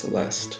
Celeste.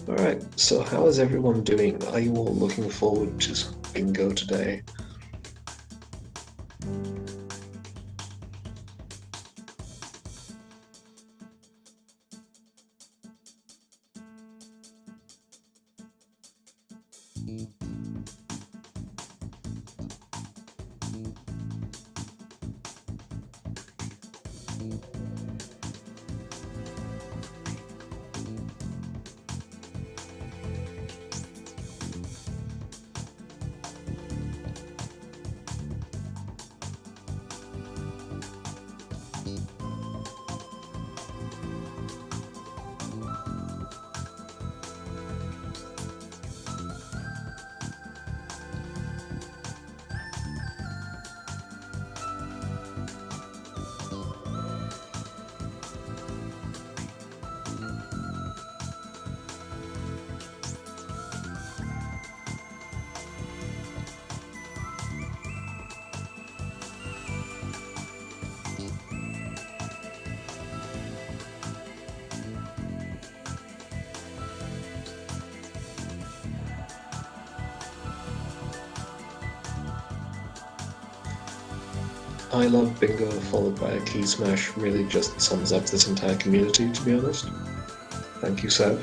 Alright, so how is everyone doing? Are you all looking forward to some bingo today? I love bingo followed by a key smash really just sums up this entire community, to be honest. Thank you, Sev.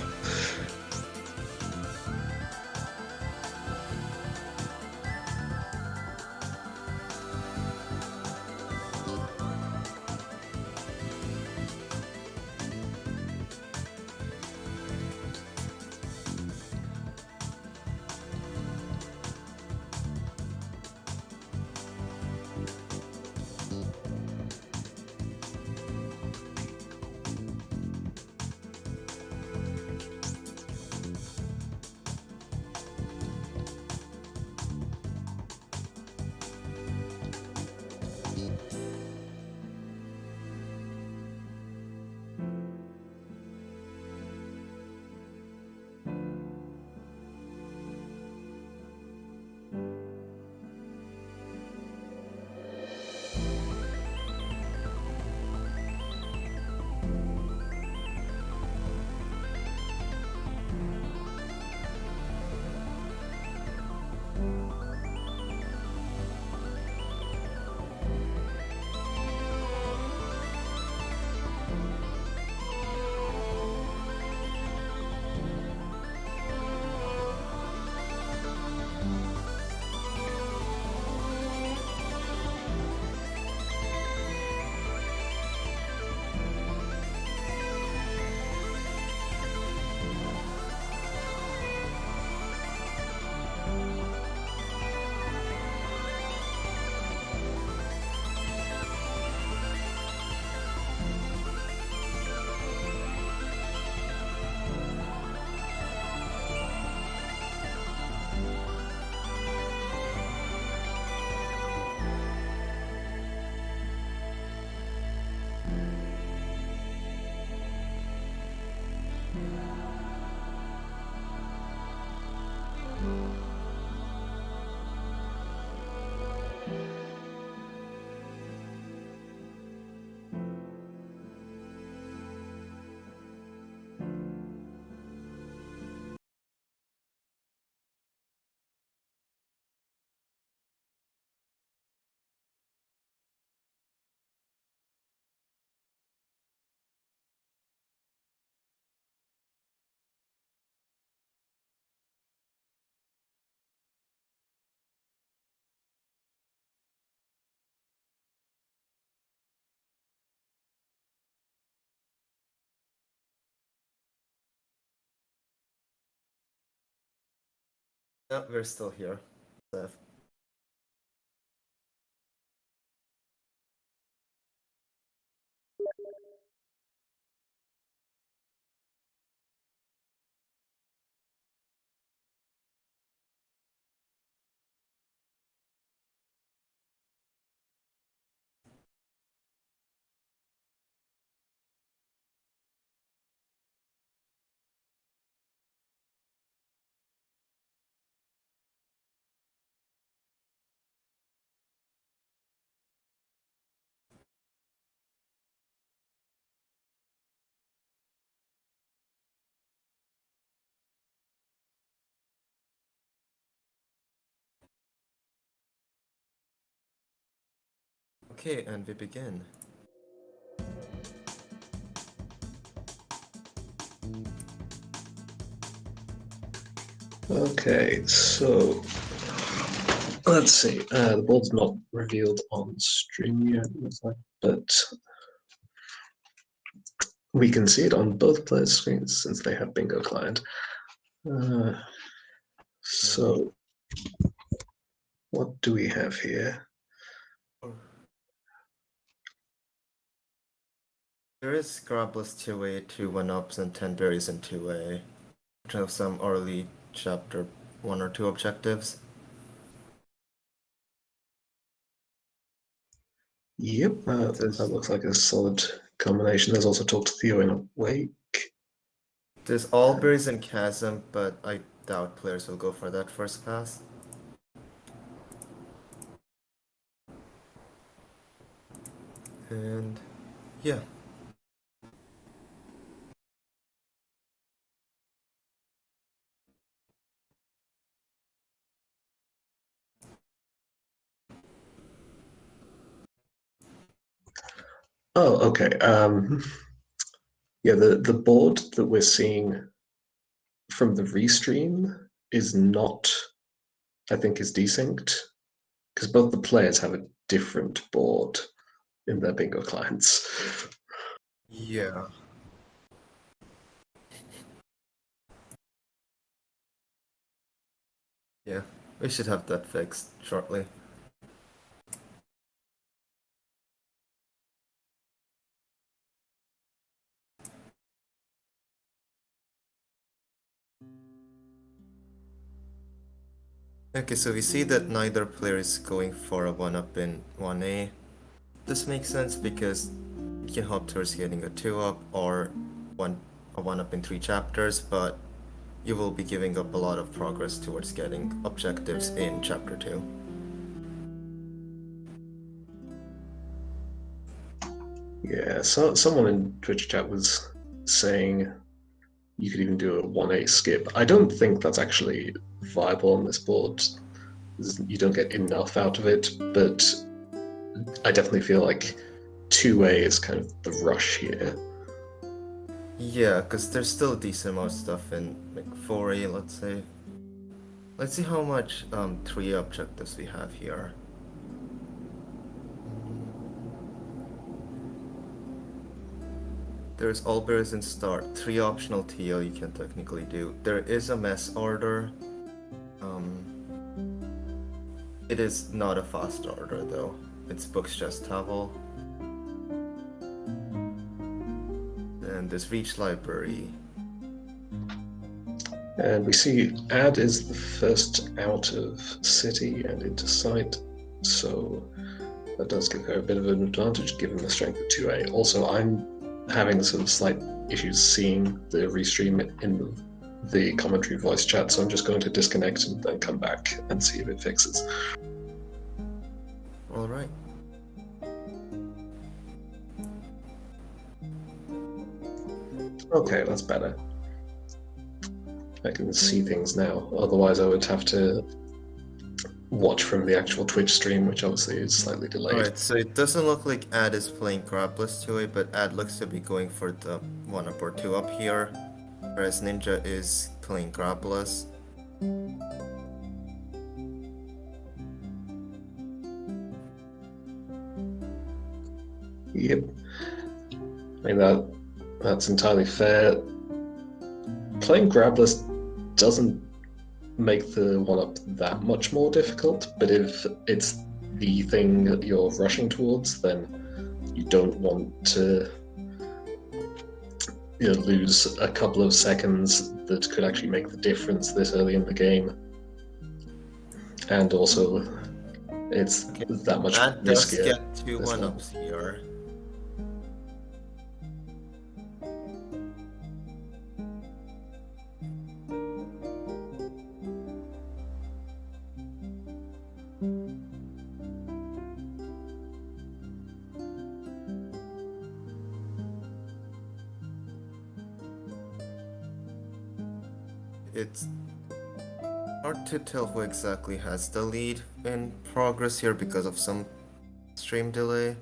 No, we're still here. Seth. Okay, and we begin. Okay, so let's see. The board's not revealed on stream yet, looks like, but we can see it on both players' screens since they have Bingo client. So what do we have here? There is Scrabless 2A, 2 1-ups, and 10 berries in 2A. Which have some early chapter 1 or 2 objectives. Yep, that looks like a solid combination. There's also Talk to Theo in Awake. There's all berries in Chasm, but I doubt players will go for that first pass. And yeah. Oh, okay. Yeah, the board that we're seeing from the restream is not, I think, is desynced because both the players have a different board in their bingo clients. Yeah. Yeah, we should have that fixed shortly. Okay, so we see that neither player is going for a 1-up in 1A. This makes sense because you can hope towards getting a 2-up or a 1-up in 3 chapters, but you will be giving up a lot of progress towards getting objectives in chapter 2. Yeah, so someone in Twitch chat was saying you could even do a 1A skip. I don't think that's actually viable on this board. You don't get enough out of it, but I definitely feel like 2A is kind of the rush here. Yeah, because there's still a decent amount of stuff in like 4A, let's say. Let's see how much 3 objectives we have here. There's all berries in start, 3 optional TO you can technically do. There is a mess order. It is not a fast order though. It's books just travel. And this reach library. And we see Ad is the first out of city and into sight, so that does give her a bit of an advantage given the strength of 2A. Also, I'm having sort of slight issues seeing the restream in the commentary voice chat, so I'm just going to disconnect and then come back and see if it fixes. All right. Okay, that's better. I can see things now. Otherwise, I would have to watch from the actual Twitch stream, which obviously is slightly delayed. Alright, so it doesn't look like Ad is playing Grabless 2A, but Ad looks to be going for the 1-up or 2-up here, whereas Ninja is playing Grabless. Yep. I mean, that's entirely fair. Playing Grabless doesn't make the one-up that much more difficult, but if it's the thing that you're rushing towards, then you don't want to lose a couple of seconds that could actually make the difference this early in the game. And also, it's that much That does riskier. get two this level. one-ups here. It's hard to tell who exactly has the lead in progress here because of some stream delay.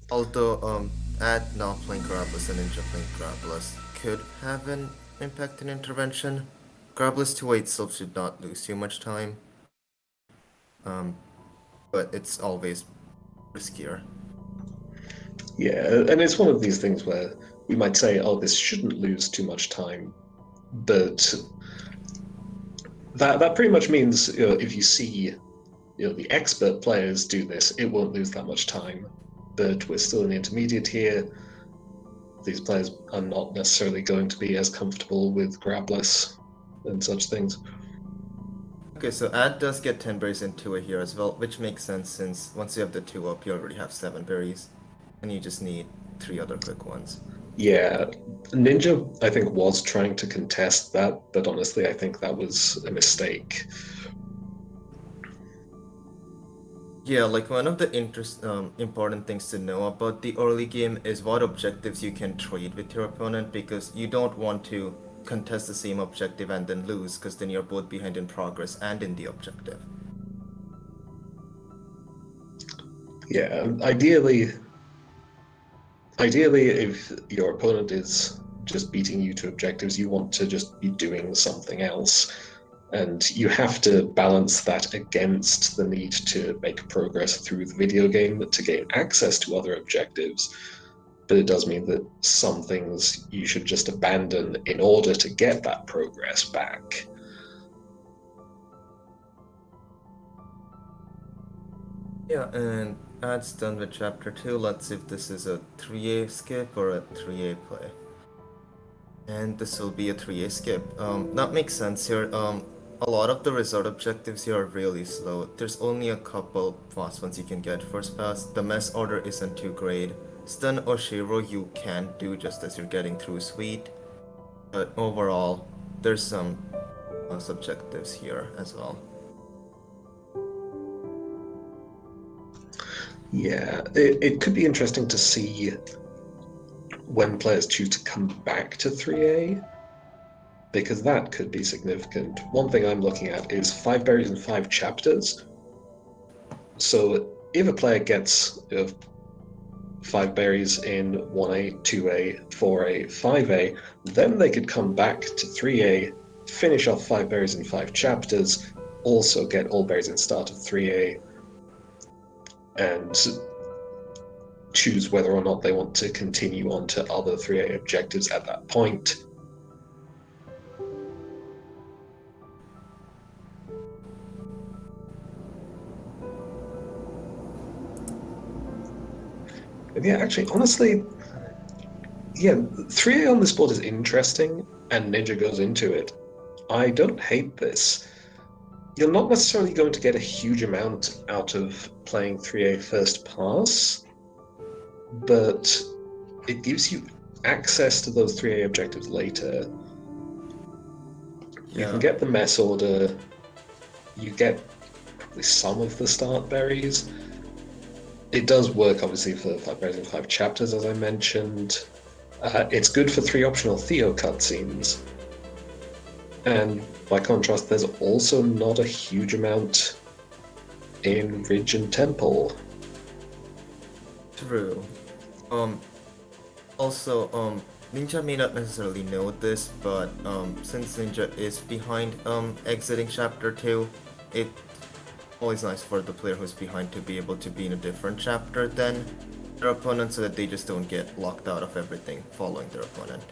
Although Ad now playing Grabless and Ninja playing Grabless could have an impact in intervention. Grabless 2 itself should not lose too much time. But it's always riskier. Yeah, and it's one of these things where we might say, oh, this shouldn't lose too much time, but that pretty much means if you see the expert players do this, it won't lose that much time. But we're still in the intermediate here. These players are not necessarily going to be as comfortable with grabless and such things. Okay, so Ad does get 10 berries into it here as well, which makes sense since once you have the 2 up, you already have 7 berries. And you just need 3 other quick ones. Yeah, Ninja, I think, was trying to contest that, but honestly, I think that was a mistake. Yeah, like one of the important things to know about the early game is what objectives you can trade with your opponent, because you don't want to contest the same objective and then lose, because then you're both behind in progress and in the objective. Yeah, ideally, if your opponent is just beating you to objectives, you want to just be doing something else. And you have to balance that against the need to make progress through the video game to gain access to other objectives. But it does mean that some things you should just abandon in order to get that progress back. Yeah, and that's done with chapter 2. Let's see if this is a 3A skip or a 3A play. And this will be a 3A skip. That makes sense here. A lot of the resort objectives here are really slow. There's only a couple fast ones you can get first pass. The mess order isn't too great. Stun Oshiro you can do just as you're getting through Sweet. But overall, there's some objectives here as well. Yeah, it could be interesting to see when players choose to come back to 3A, because that could be significant. One thing I'm looking at is 5 berries and 5 chapters. So if a player gets 5 berries in 1A, 2A, 4A, 5A, then they could come back to 3A, finish off 5 berries in 5 chapters, also get all berries in start of 3A, and choose whether or not they want to continue on to other 3A objectives at that point. And yeah, actually, honestly, yeah, 3A on this board is interesting, and Ninja goes into it. I don't hate this. You're not necessarily going to get a huge amount out of playing 3A first pass, but it gives you access to those 3A objectives later. You can get the mess order, you get probably some of the start berries. It does work, obviously, for 5 berries and 5 chapters, as I mentioned. It's good for 3 optional Theo cutscenes. And by contrast, there's also not a huge amount in Ridge and Temple. True. Also, Ninja may not necessarily know this, but since Ninja is behind exiting chapter 2, it's always nice for the player who's behind to be able to be in a different chapter than their opponent, so that they just don't get locked out of everything following their opponent.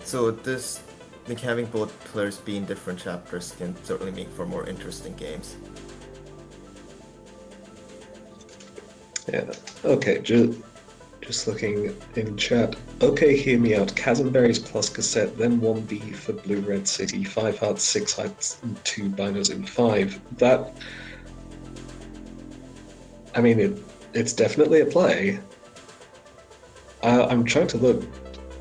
So this, like having both players be in different chapters can certainly make for more interesting games. Yeah. Okay, just looking in chat. Okay, hear me out. Chasm Berries plus cassette, then 1B for Blue Red City, 5 hearts, 6 hearts, and 2 binos in 5. That. I mean, it's definitely a play. I'm trying to look.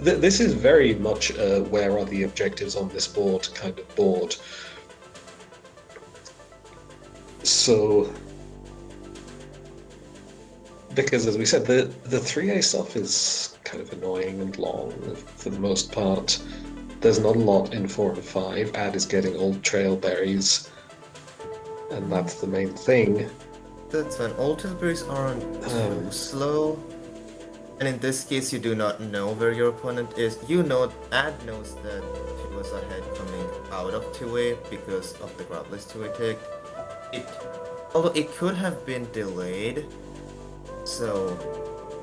This is very much where are the objectives on this board kind of board. So, because as we said, the 3A stuff is kind of annoying and long for the most part. There's not a lot in 4 and 5. Ad is getting old trail berries, and that's the main thing. That's fine. Altar berries aren't too slow. And in this case, you do not know where your opponent is. You know, Ad knows that he was ahead coming out of 2A because of the grabless 2A tick. Although it could have been delayed, so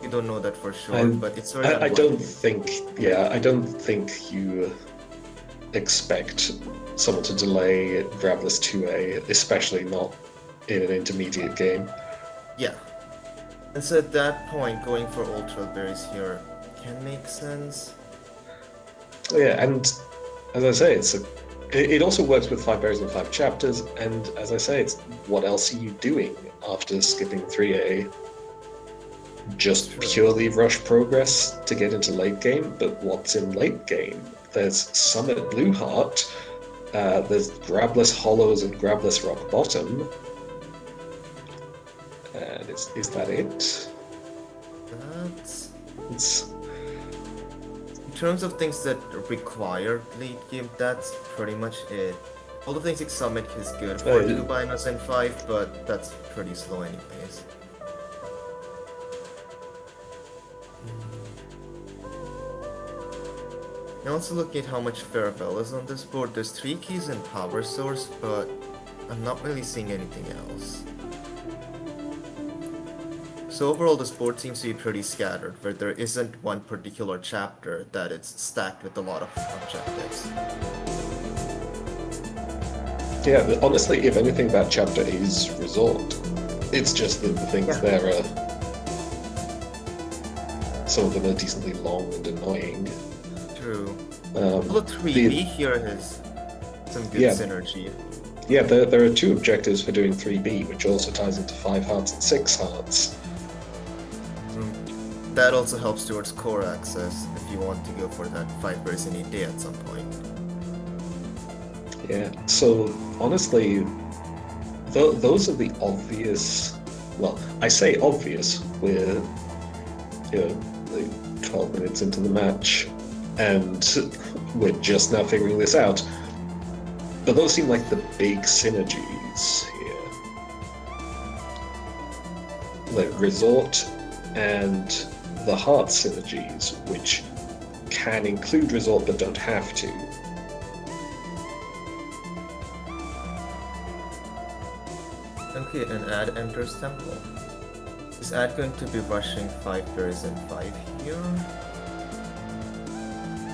you don't know that for sure. But it's very I unlikely. I don't think you expect someone to delay grabless 2A, especially not in an intermediate game. Yeah. And so at that point, going for ultra berries here can make sense. Yeah, and as I say, it also works with 5 berries and 5 chapters, and as I say, it's what else are you doing after skipping 3A? Just purely rush progress to get into late game, but what's in late game? There's Summit Blue Heart, there's Grabless Hollows and Grabless Rock Bottom, and is that it? It's... In terms of things that require late game, that's pretty much it. All the things like Summit is good for 2 binos and 5, but that's pretty slow anyways. Now also looking at how much Farewell is on this board, there's 3 keys and Power Source, but I'm not really seeing anything else. So overall, this board seems to be pretty scattered, where there isn't one particular chapter that it's stacked with a lot of objectives. Yeah, honestly, if anything, that chapter is Resort. It's just that the things there are... Some of them are decently long and annoying. True. Although 3B here has some good synergy. Yeah, there are 2 objectives for doing 3B, which also ties into 5 hearts and 6 hearts. That also helps towards core access if you want to go for that 5 berries in a day at some point. Yeah, so honestly, those are the obvious... Well, I say obvious, we're 12 minutes into the match, and we're just now figuring this out. But those seem like the big synergies here. Like Resort and the Heart synergies, which can include Resort but don't have to. Okay, and Ad enters Temple. Is Ad going to be rushing 5 berries and 5 here?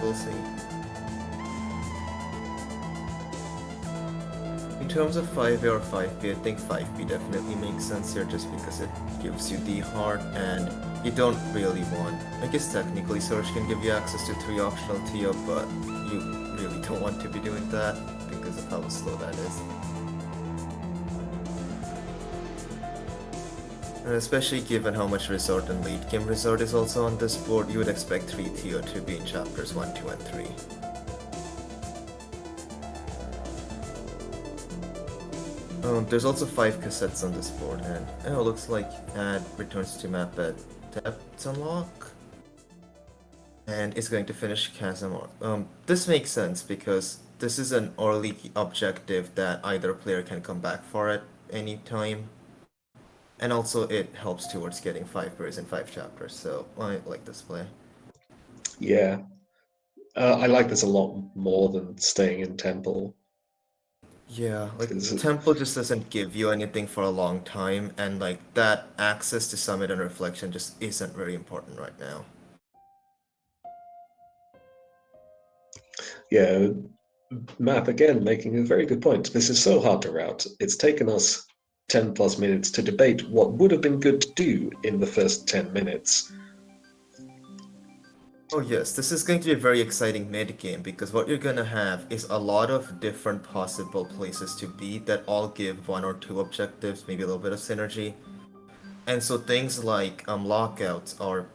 We'll see. In terms of 5A or 5B, I think 5B definitely makes sense here just because it gives you the heart and you don't really want... I guess technically Surge can give you access to 3 optional TO, but you really don't want to be doing that because of how slow that is. And especially given how much Resort and late game Resort is also on this board, you would expect 3 TO to be in chapters 1, 2, and 3. There's also 5 cassettes on this board, and it looks like Ad returns to map at Depth Unlock. And is going to finish Chasm. This makes sense because this is an early objective that either player can come back for at any time. And also it helps towards getting 5 berries in 5 chapters, so I like this play. Yeah. I like this a lot more than staying in Temple. Yeah, like Temple just doesn't give you anything for a long time, and like that access to Summit and Reflection just isn't very important right now. Yeah, Map again making a very good point. This is so hard to route. It's taken us 10 plus minutes to debate what would have been good to do in the first 10 minutes. Oh yes, this is going to be a very exciting mid game because what you're gonna have is a lot of different possible places to be that all give one or two objectives, maybe a little bit of synergy. And so things like lockouts or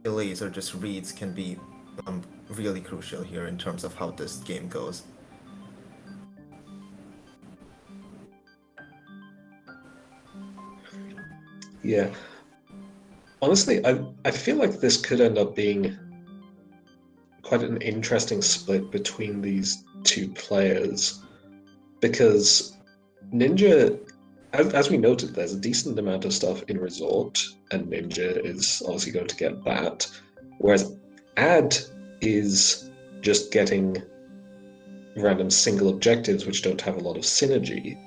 delays or just reads can be really crucial here in terms of how this game goes. Yeah. Honestly, I feel like this could end up being quite an interesting split between these two players because Ninja, as we noted, there's a decent amount of stuff in Resort, and Ninja is obviously going to get that, whereas Ad is just getting random single objectives which don't have a lot of synergy.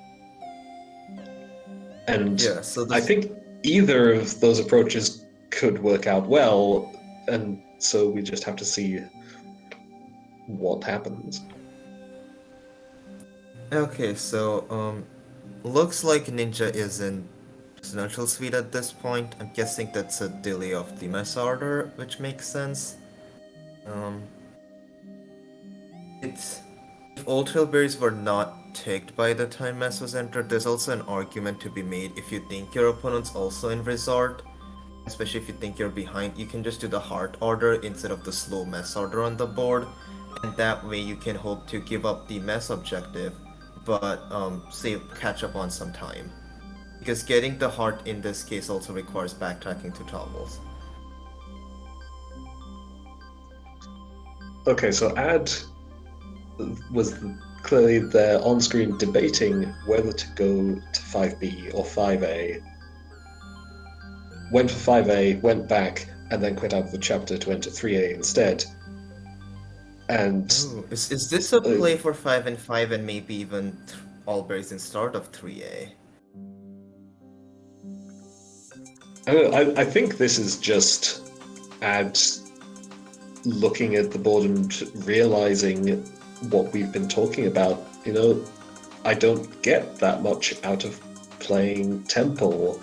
And Yeah, so I this think either of those approaches could work out well, and so we just have to see what happens. Okay, so looks like Ninja is in neutral speed at this point. I'm guessing that's a delay of the mess order, which makes sense. Um, it's if all trailberries were not ticked by the time mess was entered, there's also an argument to be made if you think your opponent's also in resort, especially if you think you're behind, you can just do the heart order instead of the slow mess order on the board, and that way you can hope to give up the mess objective, but save catch up on some time. Because getting the heart in this case also requires backtracking to travels. Okay, so Ad was clearly there on screen debating whether to go to 5B or 5A. Went for 5A, went back, and then quit out of the chapter to enter 3A instead. And Ooh, is this a uh, play for 5 and 5 and maybe even all berries in start of 3A? I think this is just Ad looking at the board and realizing what we've been talking about. I don't get that much out of playing Temple,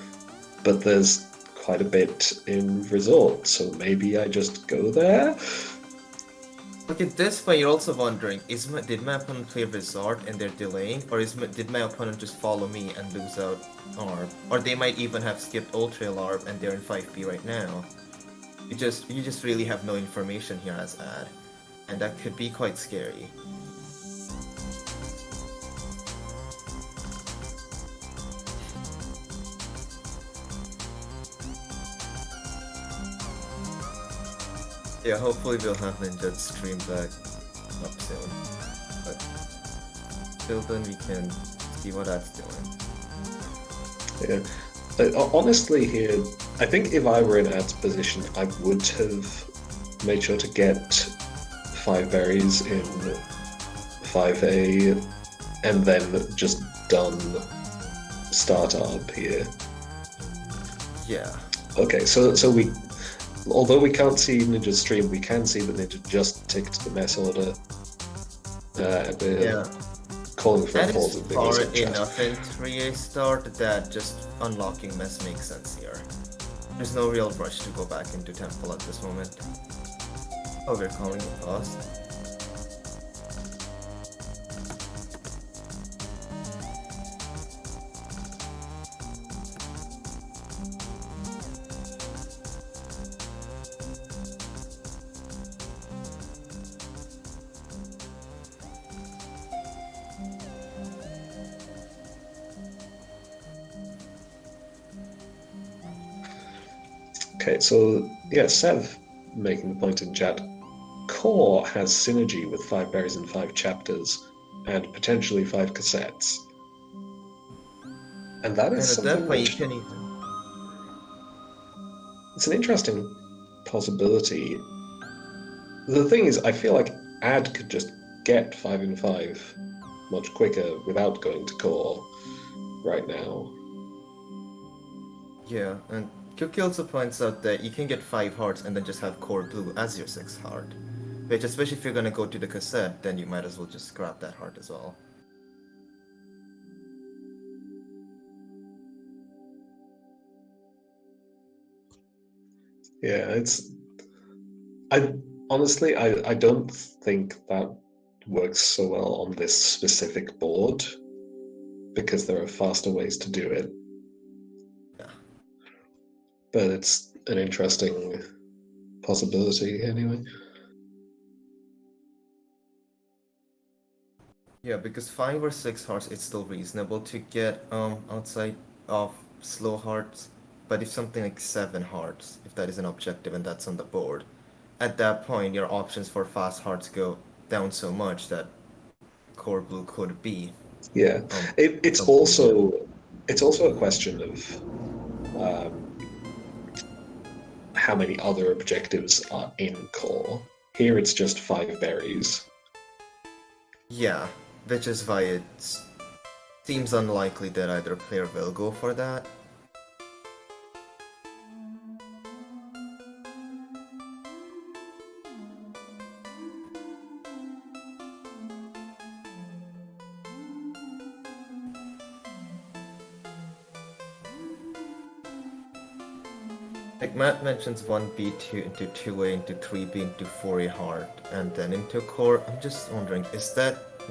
but there's quite a bit in Resort, so maybe I just go there. Look at this point, you're also wondering, did my opponent play Resort and they're delaying, or did my opponent just follow me and lose out ARB? Or they might even have skipped Ultrail ARB and they're in 5B right now. You just really have no information here as ad, and that could be quite scary. Yeah, hopefully we'll have Ninja's stream back up soon. But till then we can see what that's doing. Yeah. Honestly, here, I think if I were in Ad's position, I would have made sure to get 5 berries in 5A and then just done start up here. Yeah. Okay, so we, although we can't see Ninja's stream, we can see that Ninja just ticked the mess order. And Yeah. calling for That applause is in the far chat. enough in 3A start that just unlocking mess makes sense here. There's no real rush to go back into Temple at this moment. Oh, we're calling it pause. Okay, so yeah, Sev making the point in chat. Core has synergy with 5 berries and 5 chapters, and potentially 5 cassettes. And that is And at that something point you which can even... it's an interesting possibility. The thing is, I feel like Ad could just get 5 and 5 much quicker without going to core right now. Yeah, and Kuki also points out that you can get 5 hearts and then just have core blue as your 6th heart. Which, especially if you're gonna go to the cassette, then you might as well just grab that heart as well. Yeah, I honestly I don't think that works so well on this specific board because there are faster ways to do it. Yeah. But it's an interesting possibility anyway. Yeah, because 5 or 6 hearts, it's still reasonable to get outside of slow hearts. But if something like 7 hearts, if that is an objective and that's on the board, at that point your options for fast hearts go down so much that core blue could be Yeah, something good. it's also a question of um, how many other objectives are in core. Here it's just 5 berries. Yeah, which is why it seems unlikely that either player will go for that. Like Matt mentions 1B two into 2A into 3B into 4A hard and then into core. I'm just wondering,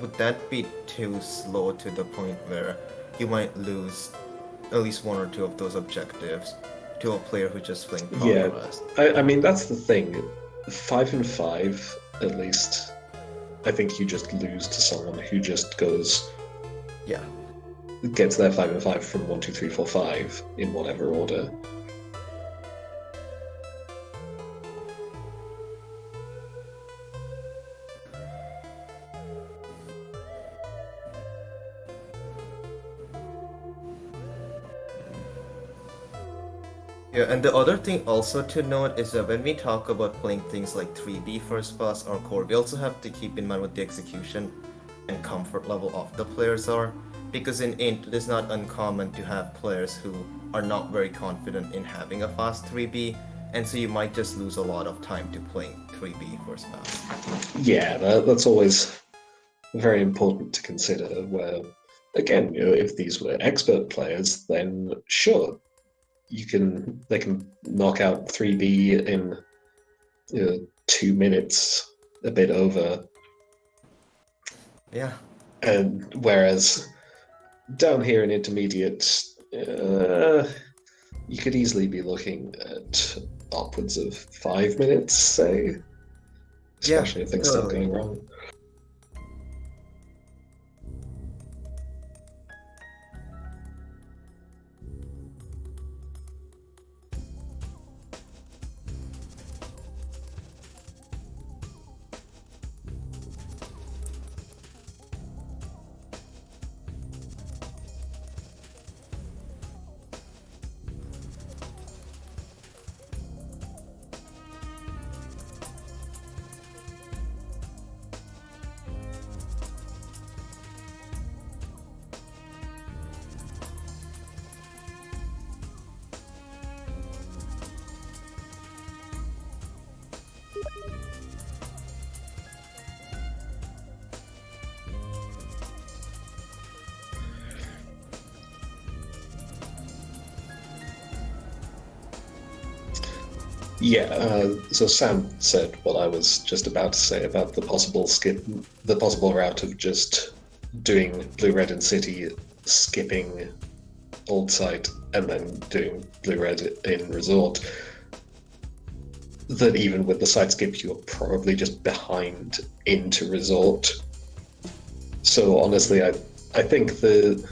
would that be too slow to the point where you might lose at least 1 or 2 of those objectives to a player who's just playing Yeah, progress? I mean that's the thing. 5 and 5, at least, I think you just lose to someone who just Yeah. gets their 5 and 5 from 1, 2, 3, 4, 5 in whatever order. Yeah, and the other thing also to note is that when we talk about playing things like 3B first pass or core, we also have to keep in mind what the execution and comfort level of the players are. Because in Int, it is not uncommon to have players who are not very confident in having a fast 3B, and so you might just lose a lot of time to playing 3B first pass. Yeah, that's always very important to consider. Where, again, if these were expert players, then sure, they can knock out 3B in 2 minutes, a bit over. Yeah. And whereas down here in intermediate, you could easily be looking at upwards of 5 minutes, say, Yeah, especially if things start totally. going wrong. Yeah, so Sam said what I was just about to say about the possible route of just doing Blue, Red, and City, skipping Old Site, and then doing Blue, Red in Resort. That even with the side skip, you're probably just behind into Resort. So honestly, I think the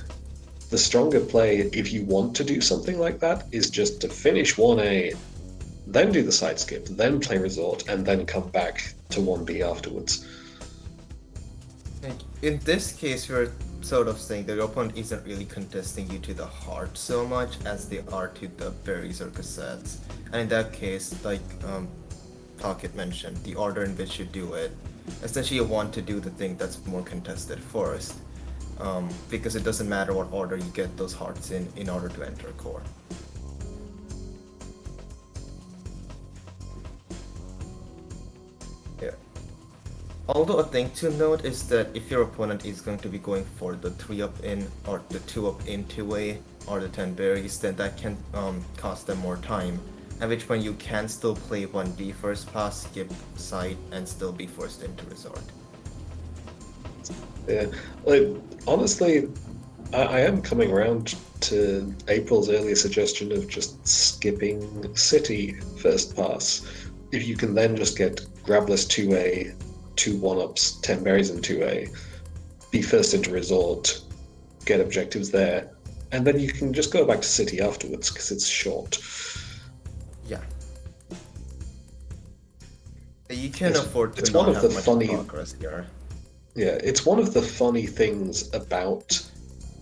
stronger play, if you want to do something like that, is just to finish 1A, then do the side skip, then play Resort, and then come back to 1B afterwards. Like, in this case, you're sort of saying that your opponent isn't really contesting you to the heart so much as they are to the berries or cassettes. And in that case, like Pocket mentioned, the order in which you do it, essentially you want to do the thing that's more contested first. Because it doesn't matter what order you get those hearts in order to enter core. Yeah. Although a thing to note is that if your opponent is going to be going for the 3-up in or the 2-up in 2-way or the 10 berries, then that can cost them more time. At which point you can still play 1D first pass, skip side, and still be forced into resort. Yeah, like honestly, I am coming around to April's earlier suggestion of just skipping City first pass. If you can then just get Grabless 2A, 2 1-ups, 10 berries in 2A, be first into resort, get objectives there, and then you can just go back to City afterwards because it's short. Yeah. You can afford to it's not one of have the much funny, progress here. Yeah, it's one of the funny things about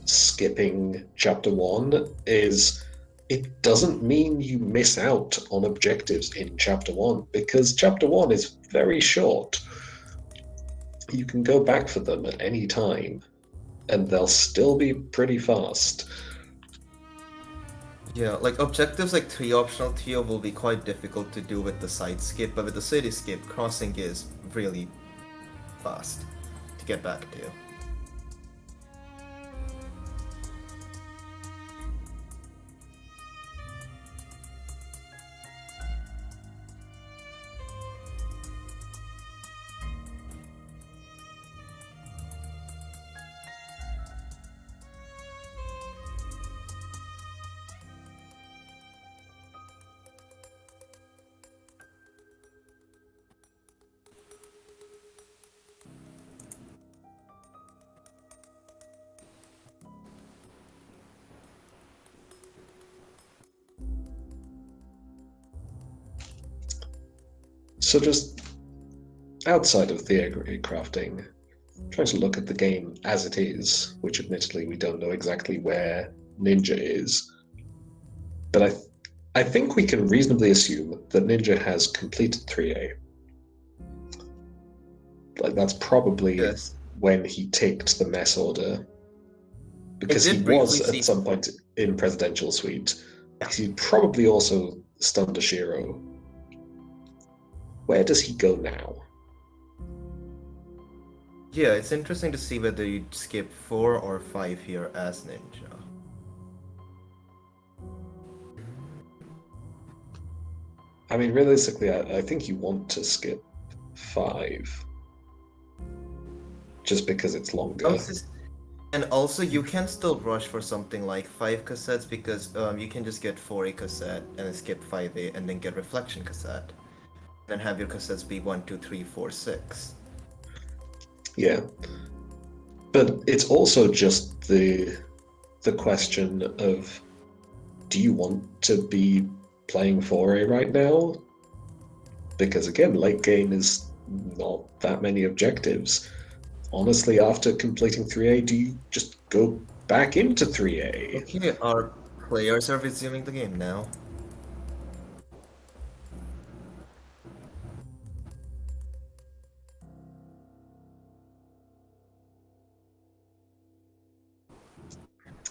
skipping chapter 1 is it doesn't mean you miss out on objectives in chapter 1 because chapter 1 is very short. You can go back for them at any time and they'll still be pretty fast. Yeah, like objectives like 3 optional tier will be quite difficult to do with the side skip, but with the city skip, crossing is really fast to get back to. So just outside of theory crafting, trying to look at the game as it is, which admittedly we don't know exactly where Ninja is, but I think we can reasonably assume that Ninja has completed 3A. Like that's probably when he ticked the mess order, because he was at some point in Presidential Suite. Because he probably also stunned a Shiro. Where does he go now? Yeah, it's interesting to see whether you'd skip 4 or 5 here as Ninja. I mean, realistically, I think you want to skip 5. Just because it's longer. And also, you can still rush for something like 5 cassettes because you can just get 4A cassette and then skip 5A and then get reflection cassette. And then have your cassettes be 1, 2, 3, 4, 6. Yeah. But it's also just the question of, do you want to be playing 4A right now? Because again, late game is not that many objectives. Honestly, after completing 3A, do you just go back into 3A? Okay, our players are resuming the game now.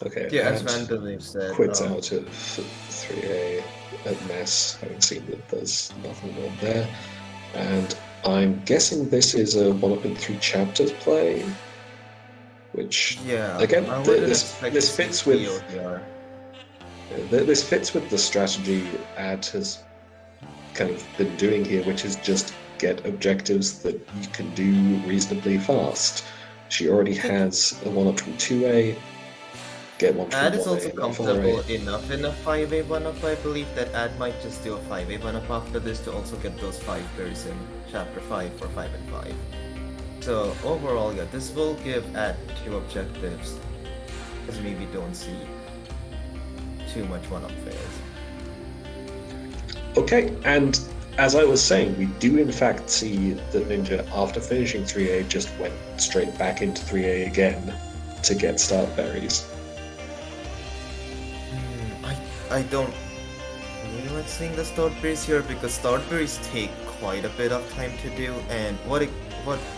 Okay, yeah, as Vandalay said, quits out of 3A at Mess, having seen that there's nothing on there. And I'm guessing this is a 1-up in 3 chapters play, which again, this fits with this fits with the strategy Ad has kind of been doing here, which is just get objectives that you can do reasonably fast. She already has a 1-up from 2A. Get one from Ad is 1A also and comfortable 4A. enough in a 5A 1-up, I believe, that Ad might just do a 5A 1-up after this to also get those 5 berries in Chapter 5 for 5 and 5. So overall, yeah, this will give Ad 2 objectives, as we don't see too much 1-up fails. Okay, and as I was saying, we do in fact see that Ninja, after finishing 3A, just went straight back into 3A again to get start berries. I don't really like seeing the start berries here because start berries take quite a bit of time to do, and what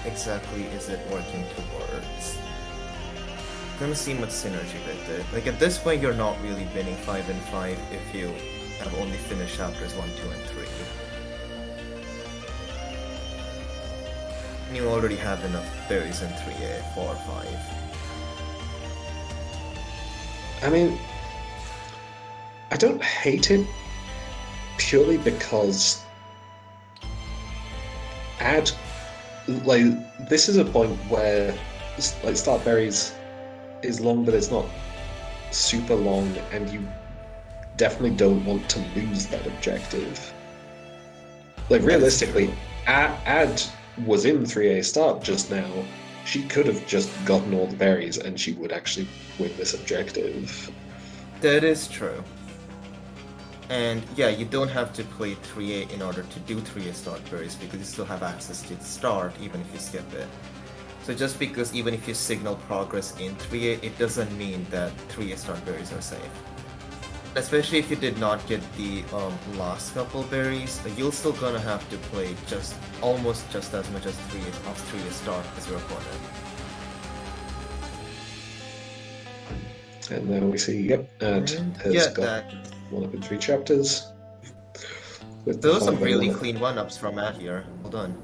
exactly is it working towards? Gonna see much synergy with it. Like at this point, you're not really winning 5 and 5 if you have only finished chapters 1, 2, and 3. You already have enough berries in 3A, 4 or 5. I mean, I don't hate it purely because add like this is a point where like start berries is long, but it's not super long, and you definitely don't want to lose that objective. Like realistically, Ad was in 3A start just now. She could have just gotten all the berries and she would actually win this objective. That is true. And yeah, you don't have to play 3A in order to do 3A start berries because you still have access to the start even if you skip it. So just because even if you signal progress in 3A, it doesn't mean that 3A start berries are safe. Especially if you did not get the last couple berries, you're still gonna have to play almost just as much as 3A start as your opponent. And then we see, yep, Ad has got one up in 3 chapters. Those are some really clean one-ups from Ad here. Well done.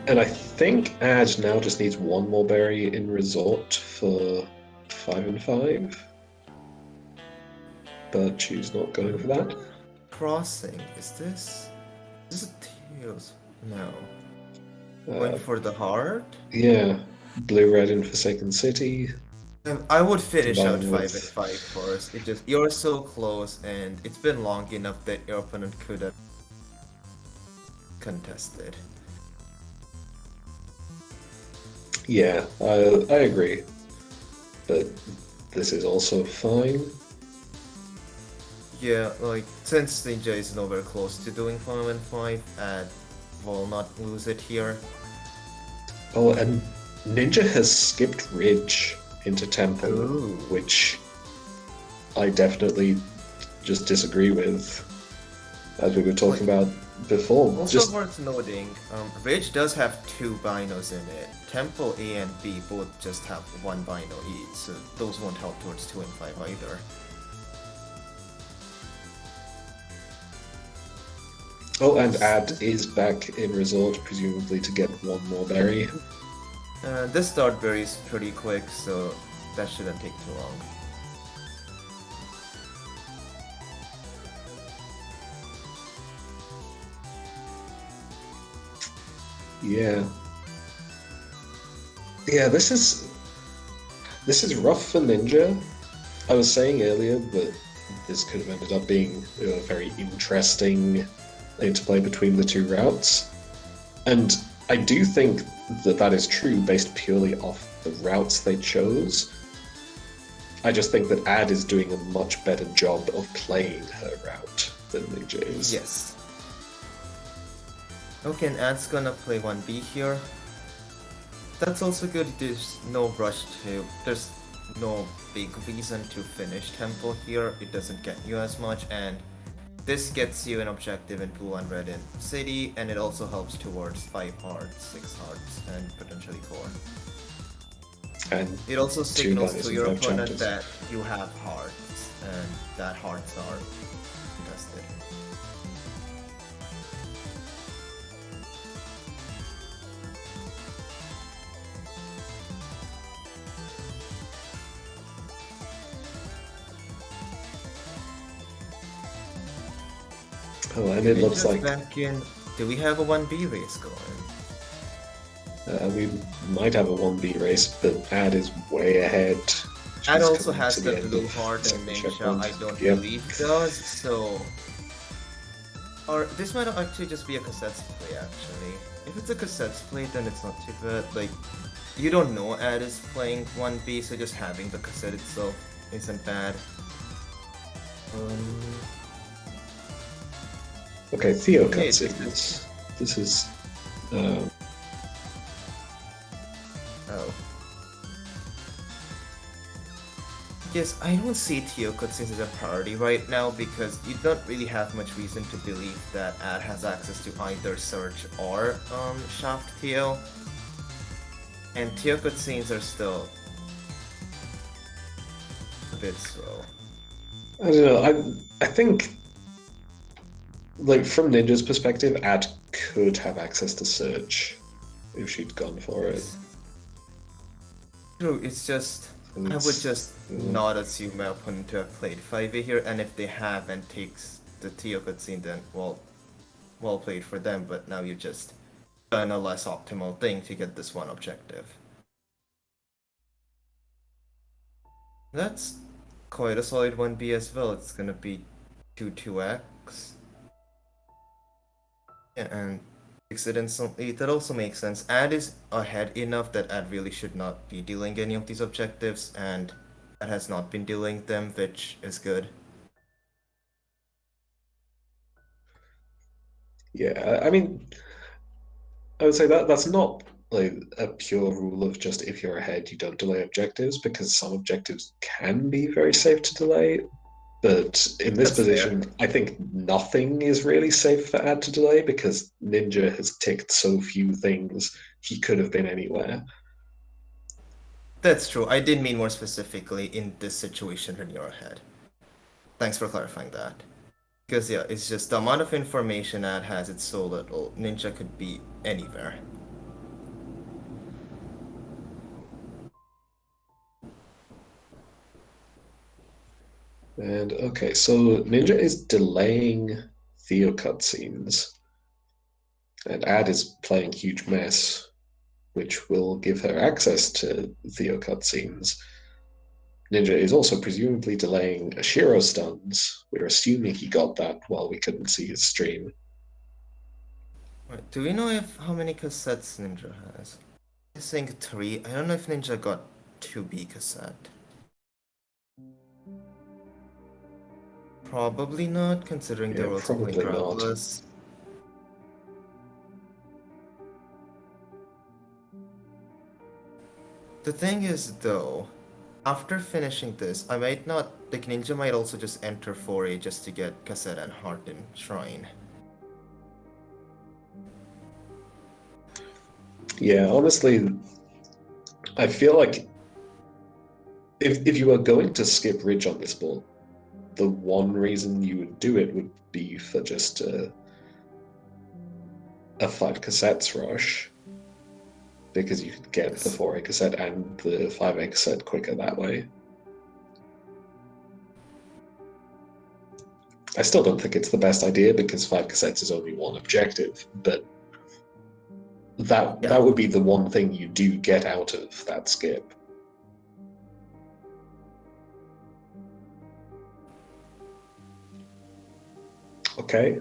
And I think Ad now just needs one more berry in Resort for 5 and 5. But she's not going for that. Crossing, is this a Teals? No. Going for the heart? Yeah. Blue-red in Forsaken City. I would finish out 5 and 5 first. You're so close, and it's been long enough that your opponent could have contested. Yeah, I agree. But this is also fine. Yeah, like, since Ninja is nowhere close to doing 5 and 5, and will not lose it here. Oh, and Ninja has skipped Ridge into Temple, Ooh. which I definitely just disagree with, as we were talking about before. Also worth noting, Ridge does have 2 binos in it. Temple A and B both just have 1 bino each, so those won't help towards 2 and 5 either. Oh, and Ad is back in Resort, presumably to get one more berry. This start berry is pretty quick, so that shouldn't take too long. Yeah. Yeah, this is rough for Ninja. I was saying earlier that this could have ended up being a very interesting interplay between the 2 routes. And I do think that is true based purely off the routes they chose. I just think that Ad is doing a much better job of playing her route than Ninja is. Yes. Okay, and Ad's gonna play 1B here. That's also good. There's no big reason to finish Temple here. It doesn't get you as much, and this gets you an objective in blue and red in City, and it also helps towards 5 hearts, 6 hearts, and potentially 4. And it also signals to your opponent chapters. that you have hearts, and that hearts are contested. Oh, and it looks like back in. Do we have a 1B race going? we might have a 1B race, but Ad is way ahead. Ad also has the blue heart and Ninja, I don't believe does, so... Or this might actually just be a cassettes play, actually. If it's a cassettes play, then it's not too bad. Like, you don't know Ad is playing 1B, so just having the cassette itself isn't bad. Okay, Theo cut signals. This is... Oh. Yes, I don't see Theo cutscenes as a priority right now because you don't really have much reason to believe that Ad has access to either Search or Shaft Theo. And Theo cutscenes are still a bit slow. I don't know, I think... Like, from Ninja's perspective, Ad could have access to Search. if she'd gone for it. True, it's just And I would it's, just not assume my opponent to have played 5e here, and if they have and takes the Tio cutscene, then well played for them, but now you just done a less optimal thing to get this one objective. That's quite a solid 1B as well. It's gonna be 2-2x. Yeah, and that also makes sense. Ad is ahead enough that Ad really should not be dealing any of these objectives, and Ad has not been dealing them, which is good. yeah, I mean, I would say that that's not like a pure rule of just if you're ahead, you don't delay objectives, because some objectives can be very safe to delay. But in this That's fair. position, I think nothing is really safe for Ad to delay because Ninja has ticked so few things, he could have been anywhere. That's true. I did mean more specifically in this situation when you're ahead. Thanks for clarifying that. Because yeah, it's just the amount of information Ad has, it's so little. Ninja could be anywhere. And okay, so Ninja is delaying Theo cutscenes, and Ad is playing huge mess, which will give her access to Theo cutscenes. Ninja is also presumably delaying Ashiro stuns. We're assuming he got that while we couldn't see his stream. Right. Do we know how many cassettes Ninja has? I think 3. I don't know if Ninja got 2B cassette. Probably not, considering Yeah, they're also playing probably not. Gravelous. The thing is, though, after finishing this, I might not. Like, Ninja might also just enter 4A just to get cassette and heart in Shrine. Yeah, honestly, I feel like if you were going to skip Ridge on this board, the one reason you would do it would be for just a 5 cassettes rush, because you could get the 4A cassette and the 5A cassette quicker that way. I still don't think it's the best idea because 5 cassettes is only one objective, but that would be the one thing you do get out of that skip. Okay.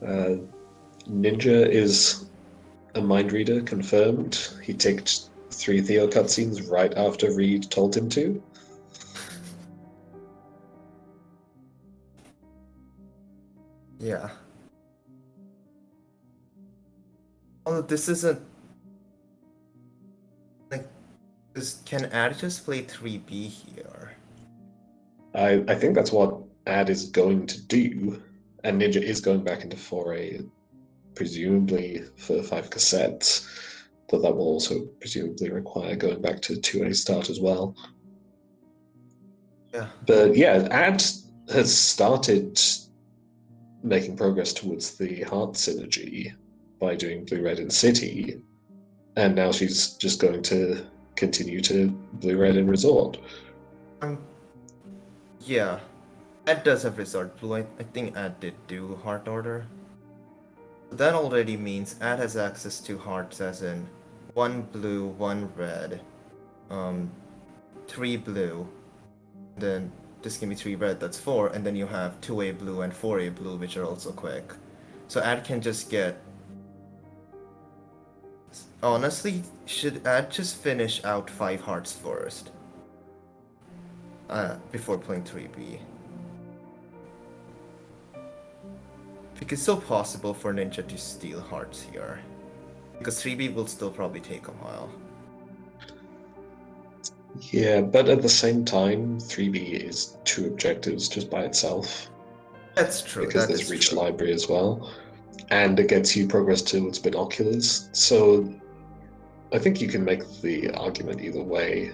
Ninja is a mind reader, confirmed. He ticked 3 Theo cutscenes right after Reed told him to. Yeah. Oh, this isn't. Like, can Ad just play 3B here? I think that's what Ad is going to do, and Ninja is going back into 4A, presumably for 5 cassettes, but that will also presumably require going back to 2A start as well. Yeah. But yeah, Ad has started making progress towards the heart synergy by doing Blue Red in City, and now she's just going to continue to Blue Red in Resort. Yeah. Ad does have Resort Blue. I think Ad did do Heart Order. That already means Ad has access to hearts as in 1 blue, 1 red, 3 blue, then just give me 3 red, that's 4, and then you have 2A blue and 4A blue, which are also quick. So Ad can just get. Honestly, should Ad just finish out 5 hearts first? Before playing 3B. Because it's still possible for Ninja to steal hearts here. Because 3B will still probably take a while. Yeah, but at the same time, 3B is 2 objectives just by itself. That's true. Because there's Reach Library as well. And it gets you progress towards binoculars. So I think you can make the argument either way.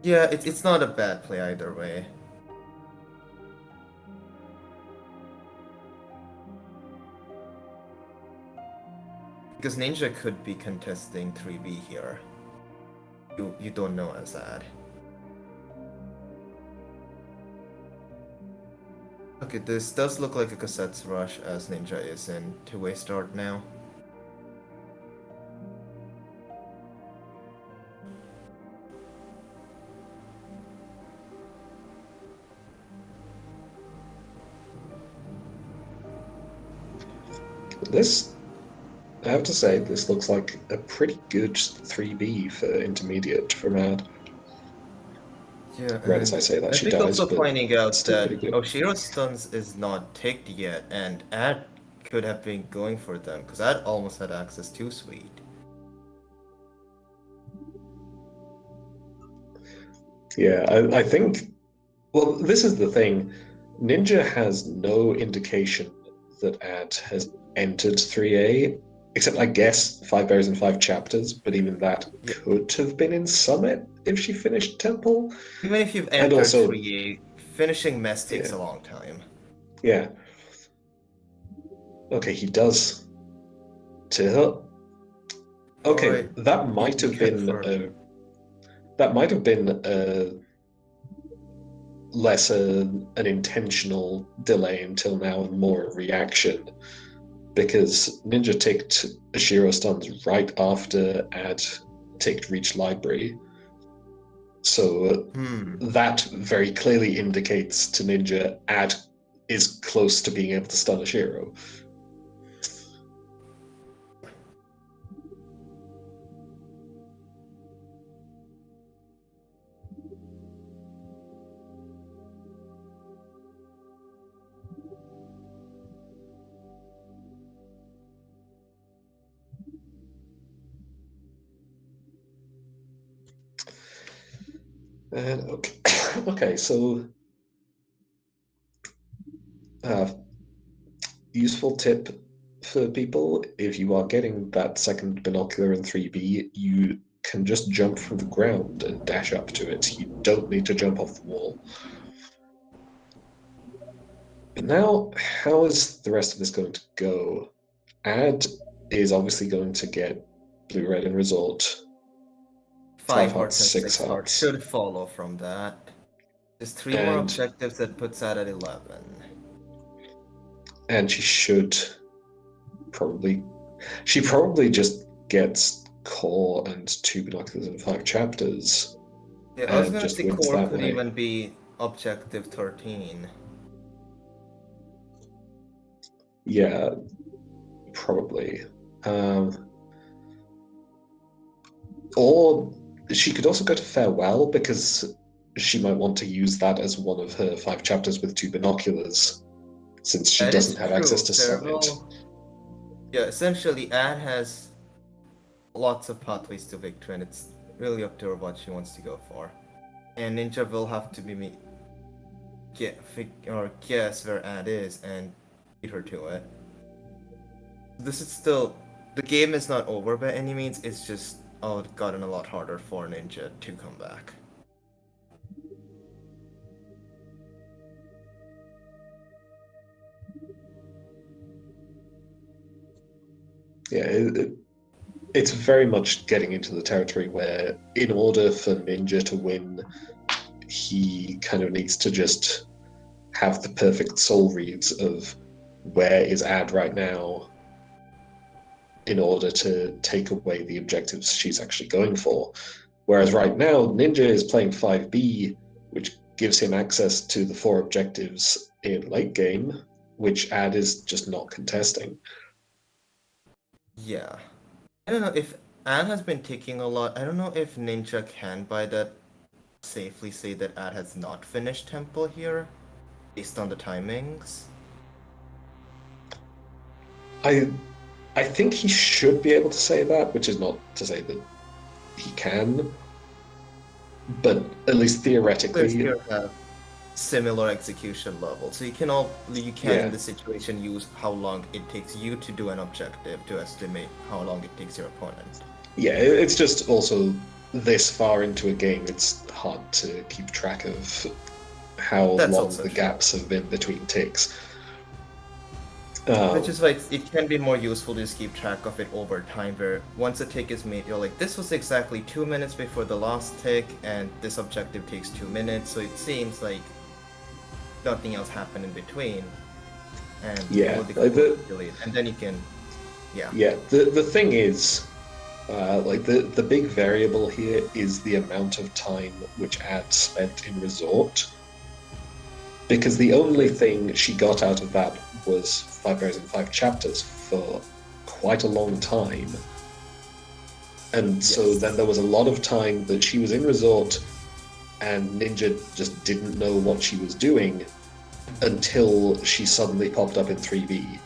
Yeah, it's not a bad play either way. Because Ninja could be contesting 3B here. You don't know as that. Okay, this does look like a cassettes rush as Ninja is in two-way start now. This, I have to say, this looks like a pretty good 3B for intermediate for Mad. Yeah, Right as I say that, I she think dies, also but pointing out still that pretty good. Oshiro's stuns is not ticked yet, and Ad could have been going for them, because Ad almost had access to Sweet. Yeah, I think. Well, this is the thing. Ninja has no indication that Ad has entered 3A, except I guess 5 Bears and 5 Chapters, but even that Yeah. could have been in Summit if she finished Temple. Even if you've And entered also, 3A, finishing Mess takes yeah, a long time. yeah. Okay, he does. To okay, Alright, that might you have been confirm. less an intentional delay until now and more a reaction, because Ninja ticked Ashiro stuns right after Ad ticked Reach Library. So that very clearly indicates to Ninja Ad is close to being able to stun Ashiro. And okay, okay, so uh, useful tip for people: if you are getting that second binocular in 3B, you can just jump from the ground and dash up to it. You don't need to jump off the wall. But now, how is the rest of this going to go? Ad is obviously going to get blue, red, and resort. 5 5 hearts, hearts and 6 6 hearts hearts. should follow from that. There's 3 more And objectives that puts Ad at 11. and she probably just gets core and 2 binoculars and 5 chapters Yeah, I was and gonna just say wins core that could way. even be objective 13. Yeah, probably. Or she could also go to farewell, because she might want to use that as one of her 5 chapters with 2 binoculars, since she That is doesn't have access true. to Summit. Farewell. Yeah, essentially, Ad has lots of pathways to victory, and it's really up to her what she wants to go for. And Ninja will have to be guess where Ad is and beat her to it. This is still the game is not over by any means. It's just gotten a lot harder for Ninja to come back. Yeah, it's very much getting into the territory where, in order for Ninja to win, he kind of needs to just have the perfect soul reads of where is Ad right now in order to take away the objectives she's actually going for. Whereas right now, Ninja is playing 5B, which gives him access to the 4 objectives in late game, which Ad is just not contesting. Yeah. I don't know if Ad has been ticking a lot. I don't know if Ninja can by that safely say that Ad has not finished Temple here, based on the timings. I think he should be able to say that, which is not to say that he can, but at least Players theoretically, here have similar execution level, so you can in yeah. this situation use how long it takes you to do an objective to estimate how long it takes your opponent. Yeah, it's just also this far into a game, it's hard to keep track of how That's long also the true. gaps have been between ticks. Which Um, is why it can be more useful to just keep track of it over time, where once a tick is made, you're like, this was exactly 2 minutes before the last tick, and this objective takes 2 minutes, so it seems like nothing else happened in between, and it yeah, will like decode delete, and then you can, yeah. the thing is, like the big variable here is the amount of time which Ad spent in resort, because the only thing she got out of that was 5 hours and 5 chapters for quite a long time. And so then Yes. there was a lot of time that she was in resort and Ninja just didn't know what she was doing until she suddenly popped up in 3B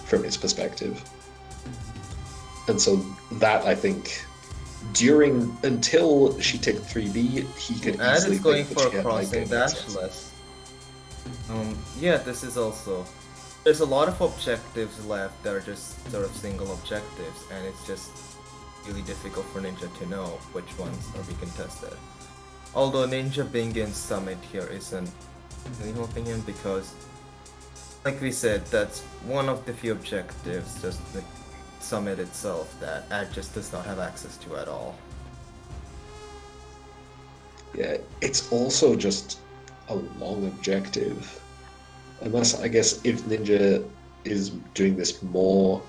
from his perspective. And so that, I think, until she ticked 3B, he could Ad easily is going think that for she a had late crossing game access. dashless. Yeah, this is also. There's a lot of objectives left that are just sort of single objectives, and it's just really difficult for Ninja to know which ones are being contested. Although Ninja Bingo and Summit here isn't really helping him because, like we said, that's one of the few objectives, just the Summit itself, that Ad just does not have access to at all. Yeah, it's also just a long objective. Unless, I guess, if Ninja is doing this more,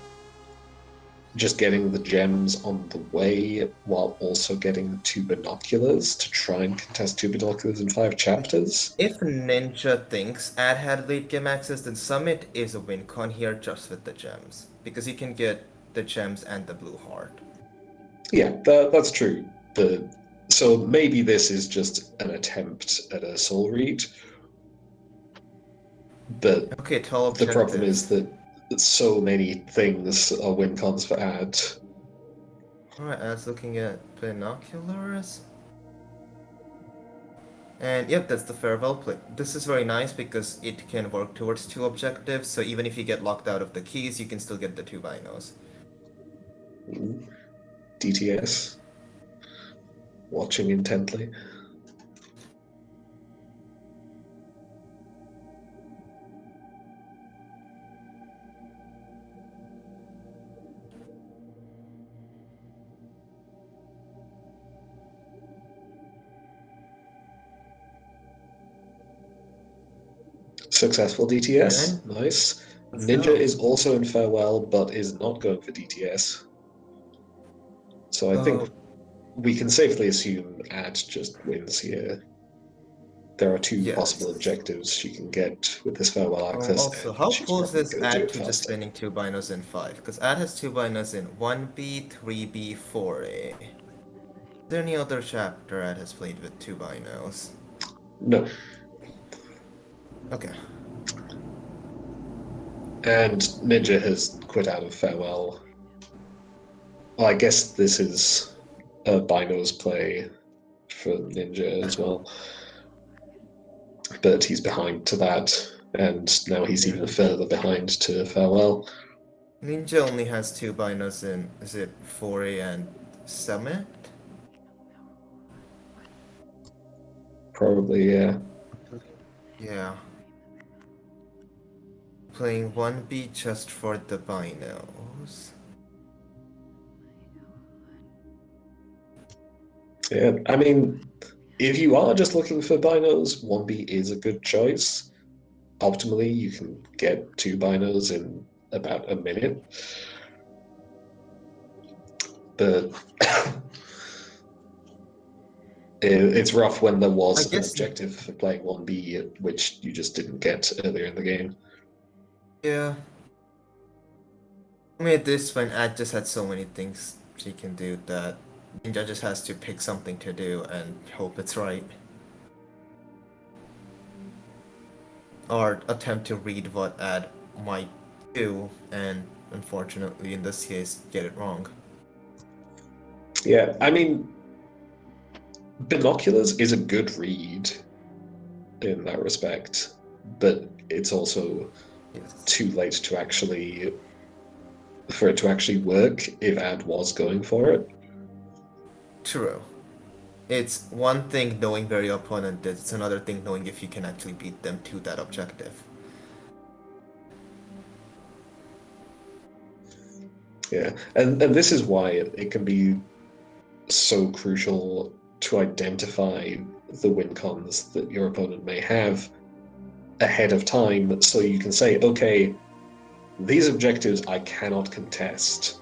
just getting the gems on the way while also getting 2 binoculars to try and contest 2 binoculars in 5 chapters. If Ninja thinks Ad had late game access, then Summit is a win con here just with the gems. Because he can get the gems and the blue heart. Yeah, that's true. So maybe this is just an attempt at a soul read, but Okay, 12 the problem is objectives. that so many things are win cons for Ad. Alright, Ad's looking at binoculars. And yep, that's the farewell play. This is very nice because it can work towards 2 objectives, so even if you get locked out of the keys, you can still get the 2 binos. DTS, watching intently. Successful DTS, And nice. let's Ninja go. is also in farewell, but is not going for DTS. So I think Oh, we can safely assume Ad just wins here. There are 2 possible yes. objectives she can get with this farewell access, Also, and how she's close probably is going to do Ad it to just faster. spinning 2 binos in 5? Because Ad has 2 binos in 1B, 3B, 4A. Is there any other chapter Ad has played with 2 binos? No, Okay. and Ninja has quit out of farewell. Well, I guess this is a binos play for Ninja as well, but he's behind to that, and now he's Yeah. even further behind to farewell. Ninja only has 2 binos in, is it 4A and Summit? Probably, yeah. Yeah. Playing 1B just for the binos. Yeah, I mean, if you are just looking for binos, 1B is a good choice. Optimally, you can get 2 binos in about a minute. But it's rough when there I was an guess, objective for playing 1B, which you just didn't get earlier in the game. yeah. I mean, at this point, Ad just had so many things she can do that Ninja just has to pick something to do and hope it's right. Or attempt to read what Ad might do, and unfortunately, in this case, get it wrong. Yeah, I mean, Binoculars is a good read in that respect, but it's also Yes. too late to actually for it to actually work if Ad was going for it. True. It's one thing knowing where your opponent is, it's another thing knowing if you can actually beat them to that objective. Yeah, and this is why it can be so crucial to identify the win cons that your opponent may have ahead of time, so you can say, okay, these objectives I cannot contest.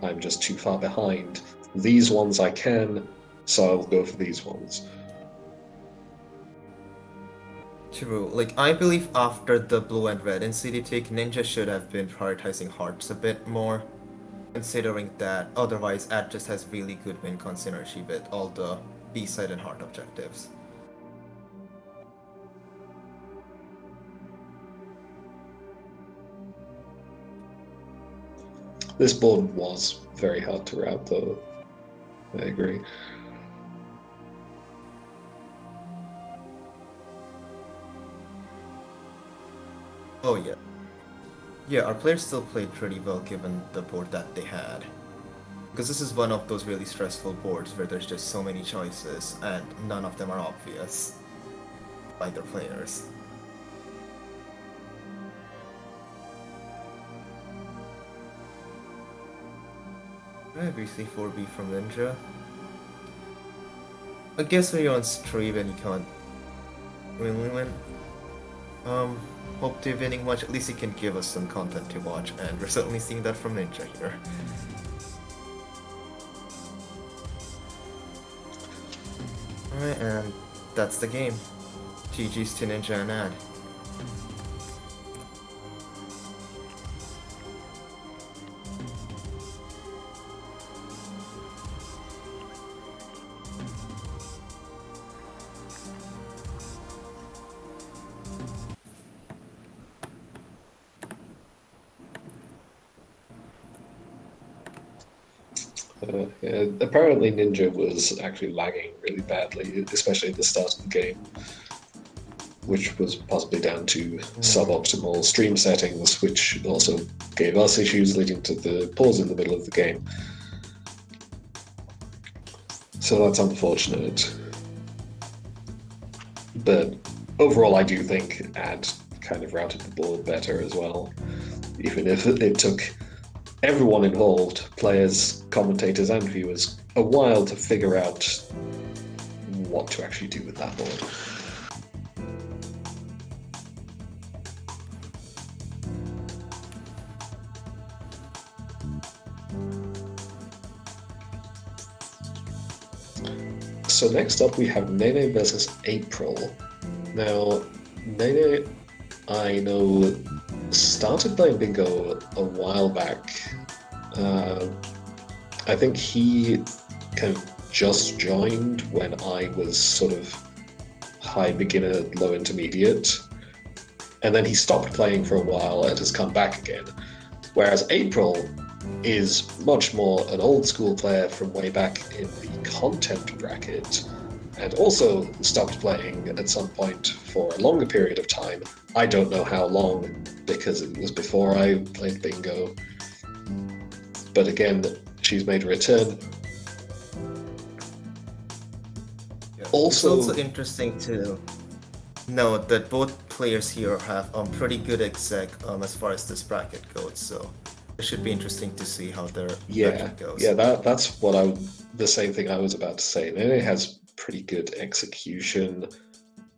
I'm just too far behind. These ones I can, so I'll go for these ones. True. Like, I believe after the blue and red in CD take, Ninja should have been prioritizing hearts a bit more, considering that otherwise Ad just has really good win con synergy with all the B-side and heart objectives. This board was very hard to route, though. I agree. Oh yeah. Yeah, our players still played pretty well given the board that they had. Because this is one of those really stressful boards where there's just so many choices and none of them are obvious by their players. BC4B from Ninja. I guess when you're on stream and you can't really win. Hope they're winning much. At least it can give us some content to watch, and we're certainly seeing that from Ninja here. Alright, and that's the game. GG's to Ninja and Ad. Apparently Ninja was actually lagging really badly, especially at the start of the game, which was possibly down to suboptimal stream settings, which also gave us issues leading to the pause in the middle of the game. So that's unfortunate. But overall, I do think Ad kind of routed the board better as well, even if it took everyone involved, players, commentators, and viewers, a while to figure out what to actually do with that board. So next up we have Nene versus April. Now, Nene, I know, started playing Bingo a while back. I think he kind of just joined when I was sort of high beginner, low intermediate. And then he stopped playing for a while and has come back again. Whereas April is much more an old school player from way back in the content bracket, and also stopped playing at some point for a longer period of time. I don't know how long, because it was before I played Bingo. But again, she's made a return. Yeah. Also, it's also interesting to note that both players here have pretty good exec as far as this bracket goes, so it should be interesting to see how their bracket goes. Yeah, that's what the same thing I was about to say. Nene has pretty good execution,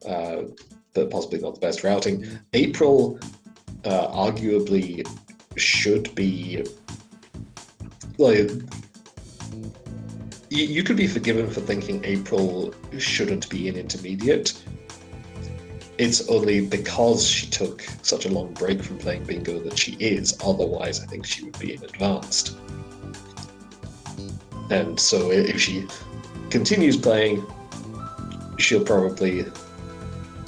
but possibly not the best routing. April arguably should be, like, you could be forgiven for thinking April shouldn't be in intermediate. It's only because she took such a long break from playing Bingo that she is. Otherwise, I think she would be in advanced. And so if she continues playing, she'll probably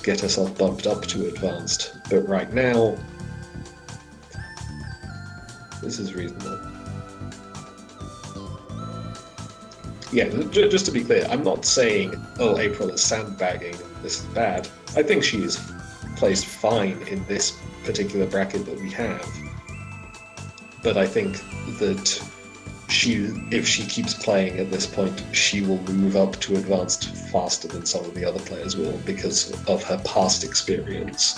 get herself bumped up to advanced. But right now, this is reasonable. Yeah, just to be clear, I'm not saying, oh, April is sandbagging, this is bad. I think she is placed fine in this particular bracket that we have. But I think that if she keeps playing at this point, she will move up to advanced faster than some of the other players will because of her past experience.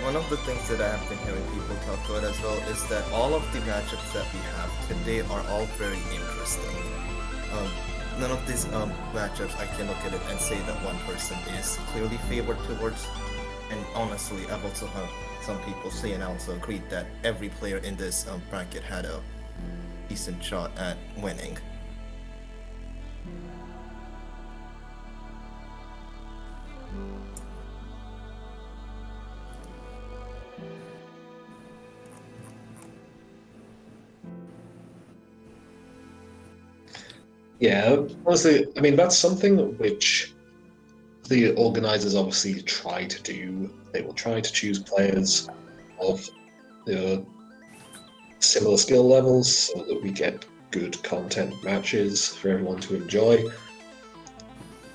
one of the things that I have been hearing people talk about as well is that all of the matchups that we have today are all very interesting. Um, None of these matchups I can look at it and say that one person is clearly favored towards. And honestly, I've also heard some people say, and I also agreed that every player in this bracket had a decent shot at winning. Yeah, honestly, I mean, that's something which the organizers obviously try to do. They will try to choose players of similar skill levels so that we get good content matches for everyone to enjoy.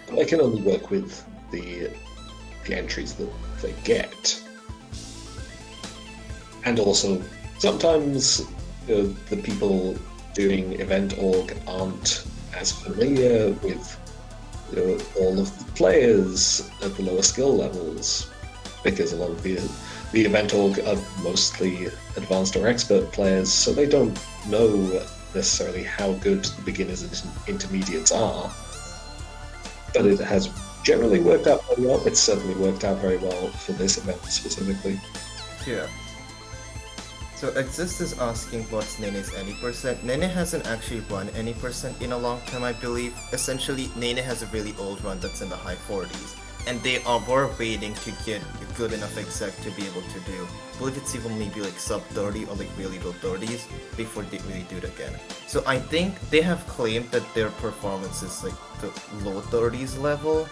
But I can only work with the entries that they get. And also, sometimes the people doing event org aren't as familiar with all of the players at the lower skill levels, because a lot of the event org are mostly advanced or expert players, so they don't know necessarily how good the beginners and intermediates are. But it has generally worked out very well. It's certainly worked out very well for this event specifically. Yeah. So Exist is asking what's Nene's any percent. Nene hasn't actually run any percent in a long time, I believe. Essentially, Nene has a really old run that's in the high 40s. And they were waiting to get a good enough exec to be able to do. I believe it's even maybe like sub 30 or like really low 30s before they really do it again. So I think they have claimed that their performance is like the low 30s level,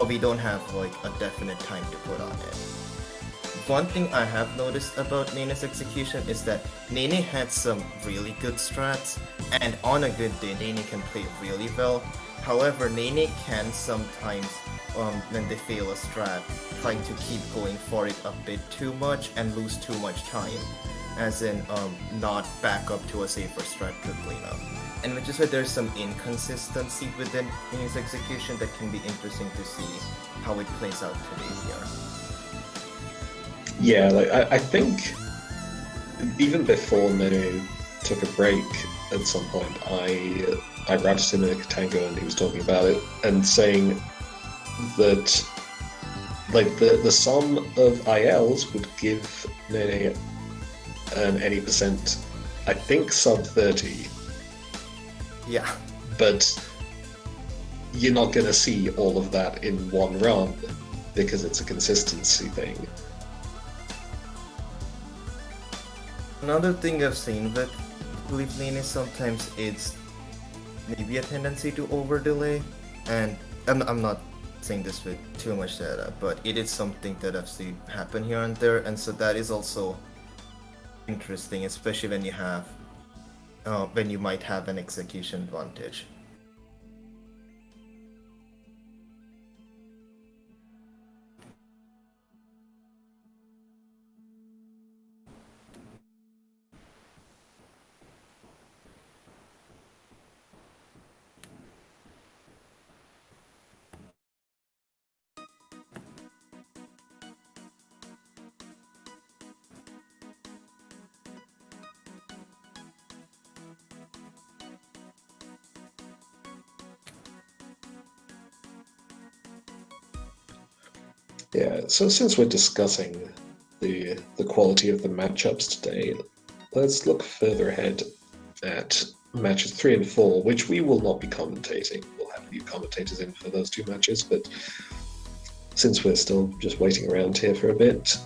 but we don't have like a definite time to put on it. One thing I have noticed about Nene's execution is that Nene had some really good strats, and on a good day, Nene can play really well. However, Nene can sometimes, when they fail a strat, try to keep going for it a bit too much and lose too much time, as in not back up to a safer strat quickly enough. And which is why there's some inconsistency within Nene's execution that can be interesting to see how it plays out today here. Yeah, like I think even before Nene took a break at some point, I routed him in a Katango and he was talking about it and saying that like the sum of ILs would give Nene an any percent, I think sub 30. Yeah. But you're not gonna see all of that in one run because it's a consistency thing. Another thing I've seen with believe Nene sometimes it's maybe a tendency to over delay, and I'm not saying this with too much data, but it is something that I've seen happen here and there, and so that is also interesting, especially when you have when you might have an execution advantage. Yeah, so since we're discussing the quality of the matchups today, let's look further ahead at matches 3 and 4, which we will not be commentating. We'll have new commentators in for those two matches, but since we're still just waiting around here for a bit,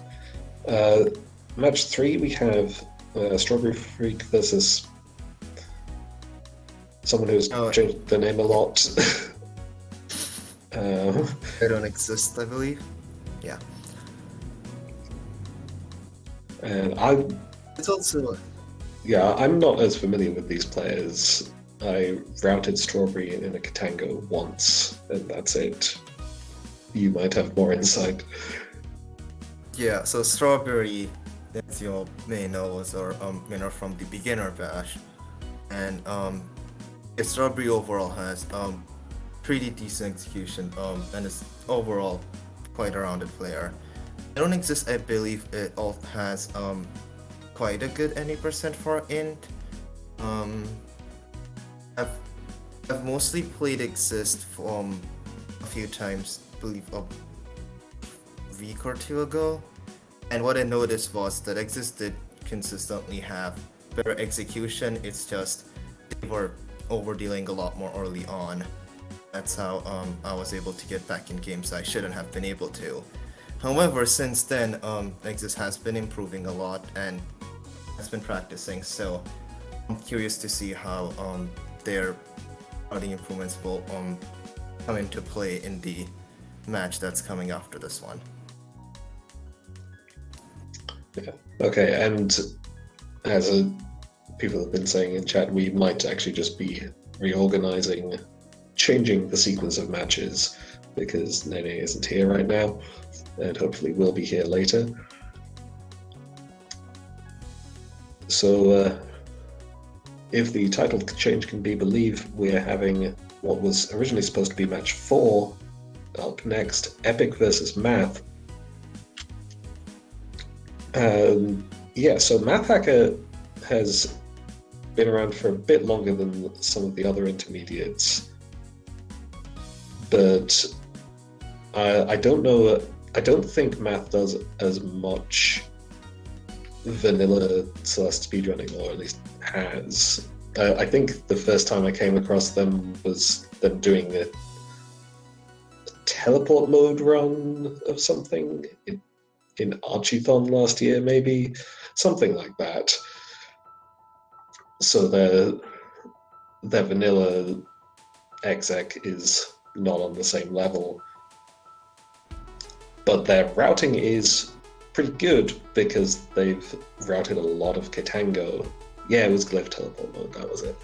match 3 we have Strawberry Freak versus someone who's changed their name a lot. They don't exist, I believe. Yeah. And It's also yeah, I'm not as familiar with these players. I routed Strawberry in a Katango once, and that's it. You might have more insight. yeah. So Strawberry, as you may know, was our winner from the beginner bash, and Strawberry overall has pretty decent execution and is overall quite a rounded player. I don't exist. I believe it all has quite a good any percent for int. Um, I've I've mostly played exist from a few times. Believe a week or two ago, and what I noticed was that exist did consistently have better execution. It's just they were overdealing a lot more early on. That's how I was able to get back in games I shouldn't have been able to. However, since then, Nexus has been improving a lot and has been practicing, so I'm curious to see how their routing improvements will come into play in the match that's coming after this one. Yeah. Okay, and as people have been saying in chat, we might actually just be reorganizing, changing the sequence of matches because Nene isn't here right now, and hopefully will be here later. So, if the title change can be believed, we're having what was originally supposed to be match 4 up next, Epic versus Math. Yeah, so Math Hacker has been around for a bit longer than some of the other intermediates, but I don't know. I don't think Math does as much vanilla Celeste speedrunning, or at least has. I think the first time I came across them was them doing a teleport mode run of something in Archithon last year, maybe something like that. So their vanilla exec is not on the same level, but their routing is pretty good because they've routed a lot of Katango. Yeah, it was Glyph teleport mode, that was it.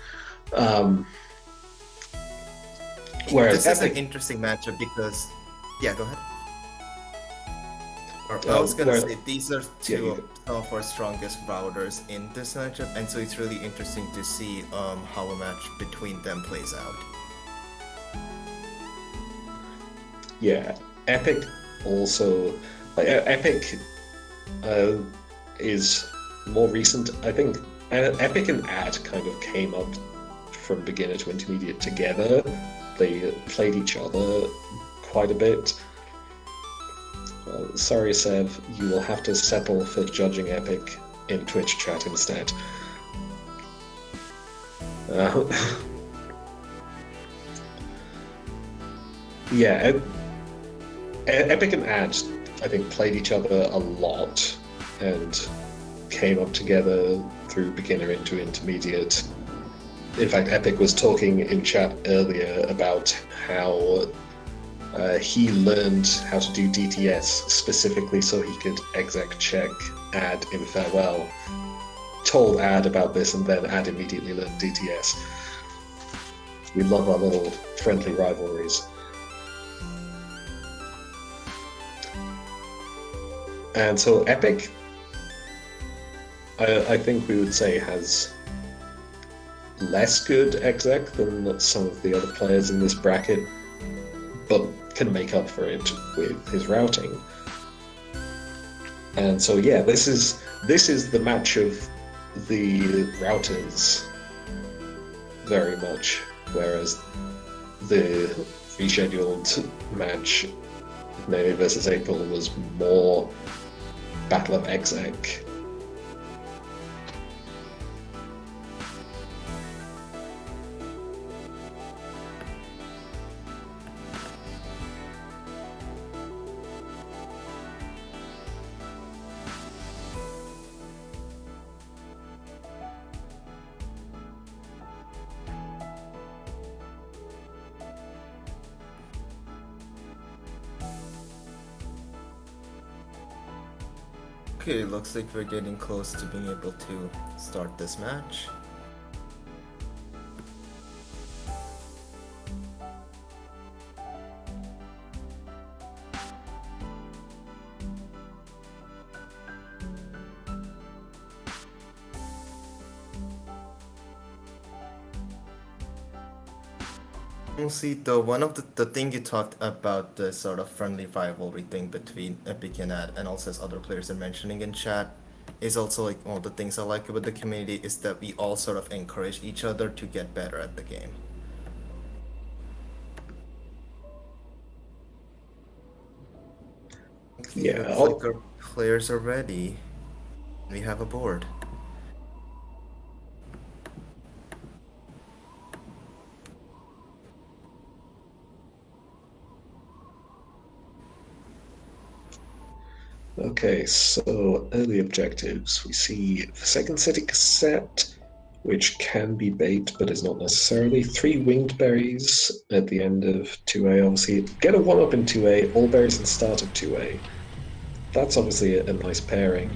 Whereas this Epic, is an interesting matchup because, yeah, go ahead. I was gonna say these are two of our strongest routers in this matchup, and so it's really interesting to see how a match between them plays out. Yeah, Epic also. Epic is more recent. I think Epic and Ad kind of came up from beginner to intermediate together. They played each other quite a bit. Sorry, Sev, you will have to settle for judging Epic in Twitch chat instead. Yeah, Epic and Ad, I think, played each other a lot and came up together through beginner into intermediate. In fact, Epic was talking in chat earlier about how he learned how to do DTS specifically so he could exec check Ad in Farewell. Told Ad about this, and then Ad immediately learned DTS. We love our little friendly rivalries. And so Epic, I think we would say, has less good exec than some of the other players in this bracket, but can make up for it with his routing. And so yeah, this is the match of the routers very much, whereas the rescheduled match, Nene versus April, was more Battle of exec. Okay, looks like we're getting close to being able to start this match. See, though, one of the thing you talked about, the sort of friendly rivalry thing between Epic and Ad, and also as other players are mentioning in chat, is also like one of the things I like about the community is that we all sort of encourage each other to get better at the game. Okay, Yeah, looks like our players are ready. We have a board. okay, so early objectives. We see the second city cassette, which can be bait, but is not necessarily. 3 winged berries at the end of 2A, obviously. Get a 1-up in 2A, all berries and start of 2A. That's obviously a nice pairing.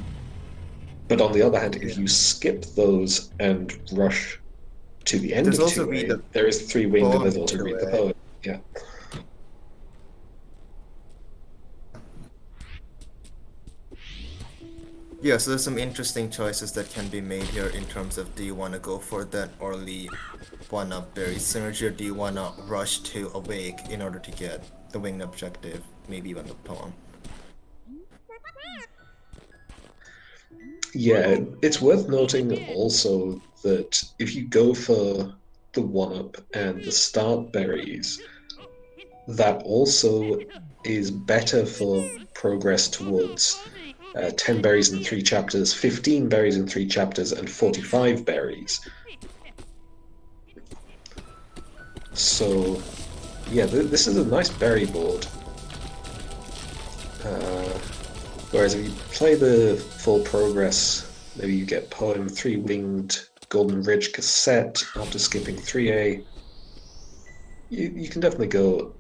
But on the other hand, if you skip those and rush to the end There's of also read 2A, the there is 3 winged and poem there's in also read the 2A. poem. Yeah. Yeah, so there's some interesting choices that can be made here in terms of do you want to go for that early one-up berry synergy or do you want to rush to Awake in order to get the winged objective, maybe even the poem? Yeah, it's worth noting also that if you go for the 1-up and the start berries, that also is better for progress towards 10 berries in 3 chapters, 15 berries in 3 chapters, and 45 berries. So, yeah, this is a nice berry board. Whereas if you play the full progress, maybe you get Poem, 3 winged Golden Ridge cassette after skipping 3A. You can definitely go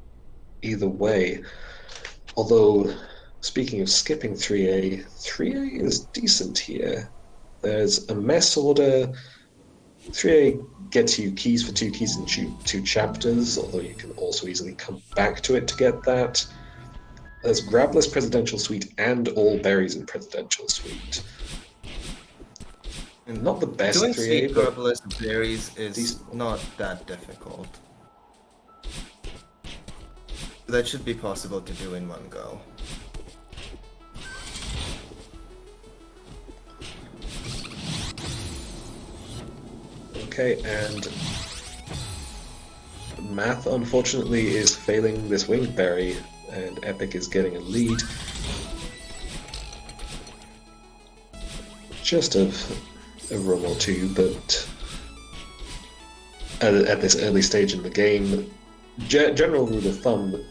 either way. Although, speaking of skipping 3A, 3A is decent here. There's a mess order. 3A gets you keys for 2 keys in 2 chapters, although you can also easily come back to it to get that. There's Grabless Presidential Suite and All Berries in Presidential Suite. And not the best doing 3A, sweet but herbalist berries is decent. not that difficult. That should be possible to do in one go. Okay, and Math unfortunately is failing this winged berry, and Epic is getting a lead. Just of a room or two, but at this early stage in the game, general rule of thumb,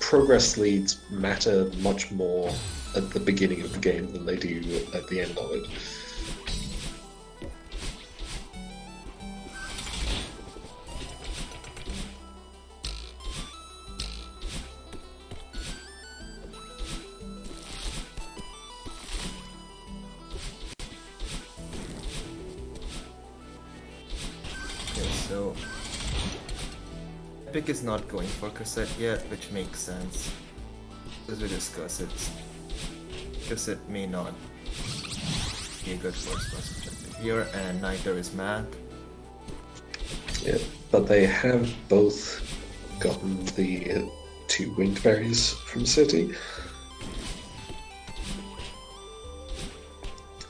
progress leads matter much more at the beginning of the game than they do at the end of it. So Epic is not going for cassette yet, which makes sense. As we discuss it, cassette may not be a good first class objective here, and neither is Math. Yeah, but they have both gotten the 2 winged berries from City.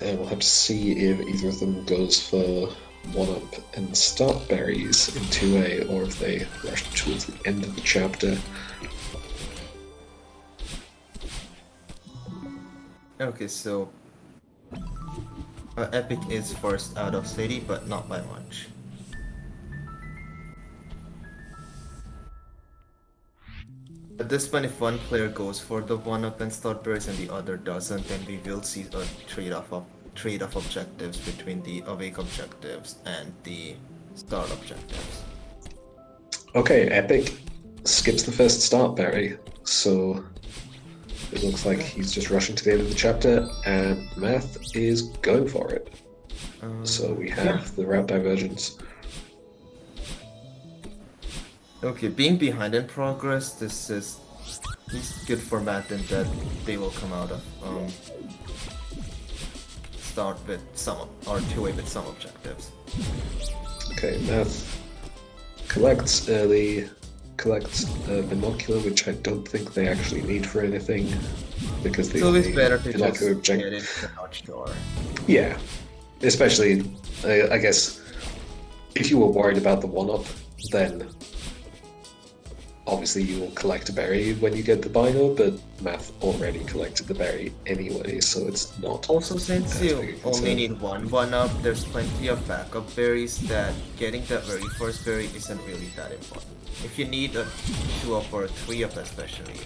And we'll have to see if either of them goes for 1-up and start berries in 2A, or if they rush towards the end of the chapter. Okay, so Epic is first out of city, but not by much. At this point, if one player goes for the 1-up and start berries and the other doesn't, then we will see a trade-off objectives between the awake objectives and the start objectives. Okay, Epic skips the first start berry, so it looks like he's just rushing to the end of the chapter, and Math is going for it. So we have the route divergence. Okay, being behind in progress, this is good for Matt in that they will come out of start with some or 2A with some objectives. Okay, Math collects early, collects binocular, which I don't think they actually need for anything, because the It's always only better to binocular just object. get it if you're not sure. Yeah, especially, I guess, if you were worried about the one-up, then obviously you will collect a berry when you get the bino, but Math already collected the berry anyway, so it's not. Also, since as you big a only concern. need one up, there's plenty of backup berries that getting that very first berry isn't really that important. If you need a 2-up or a 3-up especially,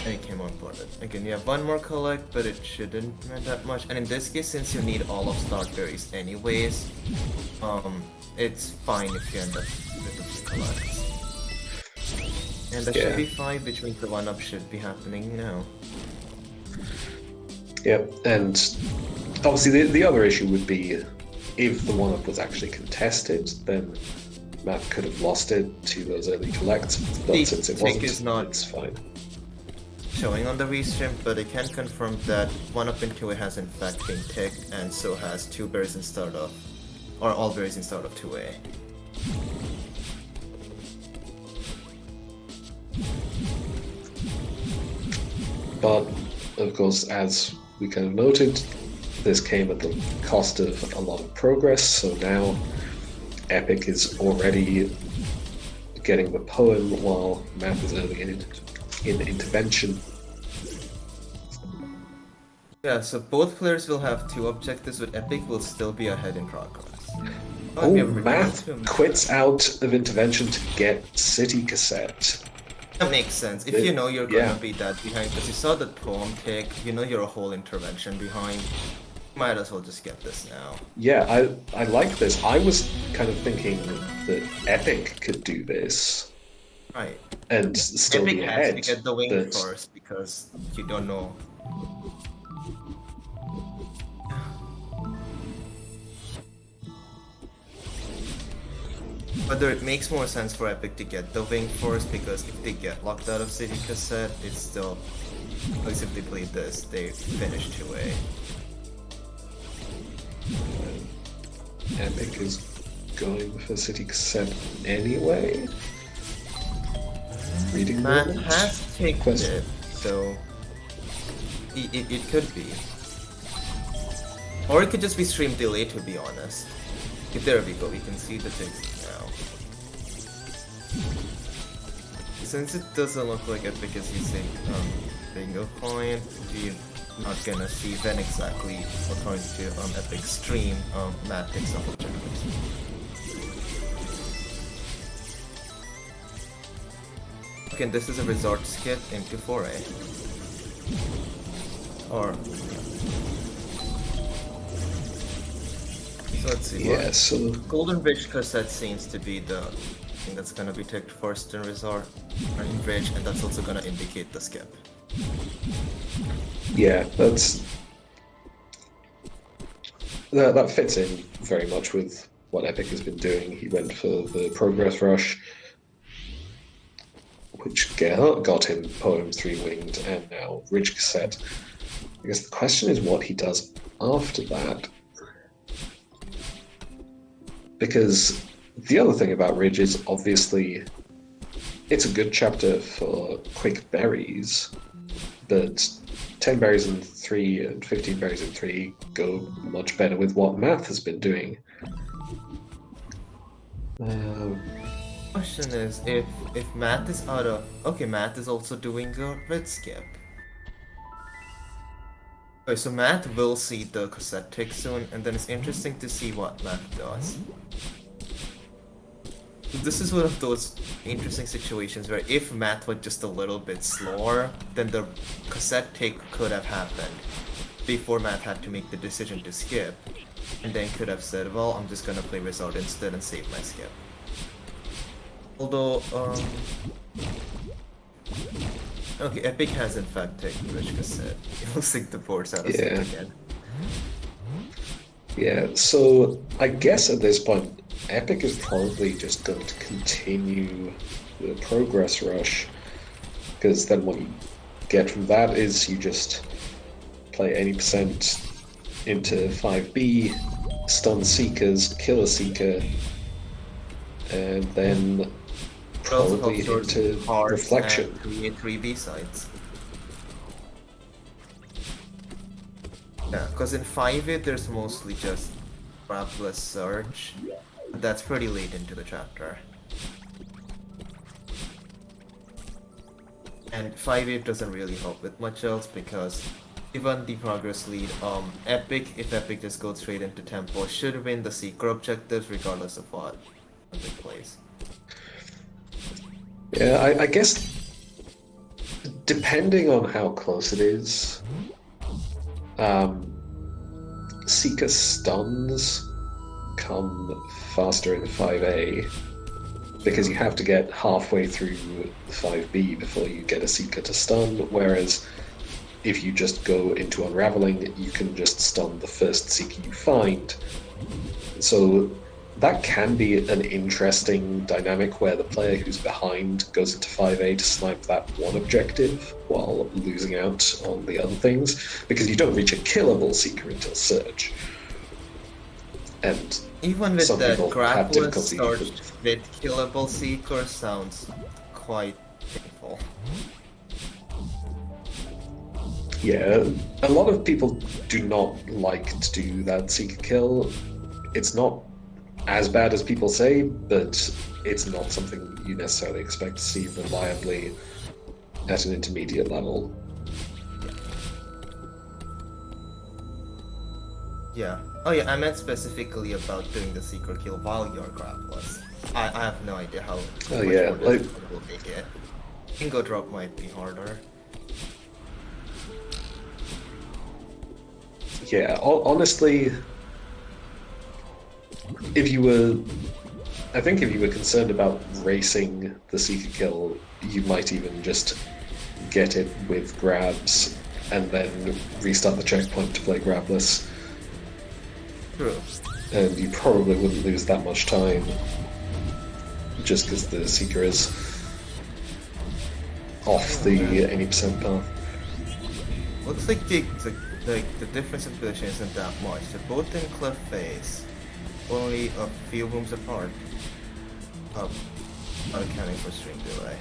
then it can be more important. Again, you have one more collect, but it shouldn't matter that much. And in this case, since you need all of start berries anyways, it's fine if you end up with a few collects. And that should be fine, which means the 1-up should be happening now. Yep, and obviously the other issue would be if the one-up was actually contested, then Matt could have lost it to those early collects, but The since it tick wasn't, is not it's fine. showing on the restream, but I can confirm that 1-up in 2A has in fact been ticked, and so has 2 berries instead of, or all berries instead of 2A. But, of course, as we kind of noted, this came at the cost of a lot of progress, so now Epic is already getting the poem while Math is early in intervention. Yeah, so both players will have 2 objectives, but Epic will still be ahead in progress. Oh, Math quits out of intervention to get City Cassette. That makes sense. If you know you're gonna be that behind, because you saw the poem tick, you know you're a whole intervention behind. Might as well just get this now. Yeah, I like this. I was kind of thinking that Epic could do this. Right. And still Epic be ahead. has to get the wing but... first, because you don't know. Whether it makes more sense for Epic to get the wing first, because if they get locked out of City Cassette, it's still, at least if they play this, they finish 2A. Epic is going for City Cassette anyway. Reading Matt moment? has taken it, so it could be. Or it could just be stream delay, to be honest. There we go, we can see the things now. Since it doesn't look like Epic is using Bingo Coin, we're not gonna see when exactly, according to Epic's stream, Matt picks up objectives. Okay, this is a resort skip into 4A. Or... So let's see. Yeah, so... Golden Bridge Cassette seems to be the thing that's gonna be ticked first in Resort, or in Bridge, and that's also gonna indicate the skip. Yeah, that fits in very much with what Epic has been doing. He went for the Progress Rush, which got him Poem 3 Winged, and now Ridge Cassette. I guess the question is what he does after that. Because the other thing about Ridge is obviously it's a good chapter for quick berries, but 10 berries in 3 and 15 berries in 3 go much better with what Math has been doing. Question is, if Matt is out of... Okay, Matt is also doing a red skip. Okay, so Matt will see the cassette tick soon, and then it's interesting to see what Matt does. This is one of those interesting situations where if Matt was just a little bit slower, then the cassette tick could have happened before Matt had to make the decision to skip, and then could have said, well, I'm just gonna play Resort instead and save my skip. Although, okay, Epic has in fact taken Rich Cassette. It looks like the board's out of sync again. Yeah, so I guess at this point, Epic is probably just going to continue the Progress Rush, because then what you get from that is you just play any percent into 5B, stun Seekers, kill a Seeker, and then It also probably helps yours into cards reflection. and create 3 B-sides. Yeah, because in 5e there's mostly just grabless search. That's pretty late into the chapter. And 5e doesn't really help with much else because even the progress lead, Epic, if Epic just goes straight into Tempo, should win the Seeker objectives regardless of what Epic plays. Yeah, I guess depending on how close it is, Seeker stuns come faster in 5A because you have to get halfway through 5B before you get a Seeker to stun, whereas if you just go into Unraveling, you can just stun the first Seeker you find. So that can be an interesting dynamic where the player who's behind goes into 5A to snipe that one objective while losing out on the other things, because you don't reach a killable Seeker until Surge. And even with some that, people have grappler difficulty starts with killable Seeker sounds quite painful. Yeah, a lot of people do not like to do that Seeker kill. It's not as bad as people say, but it's not something you necessarily expect to see reliably at an intermediate level. Yeah. Oh yeah, I meant specifically about doing the Seeker kill while you're grapless. I have no idea how much more difficult will make it. Bingo drop might be harder. Yeah, honestly, if you were concerned about racing the Seeker kill, you might even just get it with grabs and then restart the checkpoint to play grabless. True. And you probably wouldn't lose that much time just because the Seeker is off the any percent path. Looks like the difference in position isn't that much. They're both in cliff face, only a few rooms apart. Not accounting for stream delay.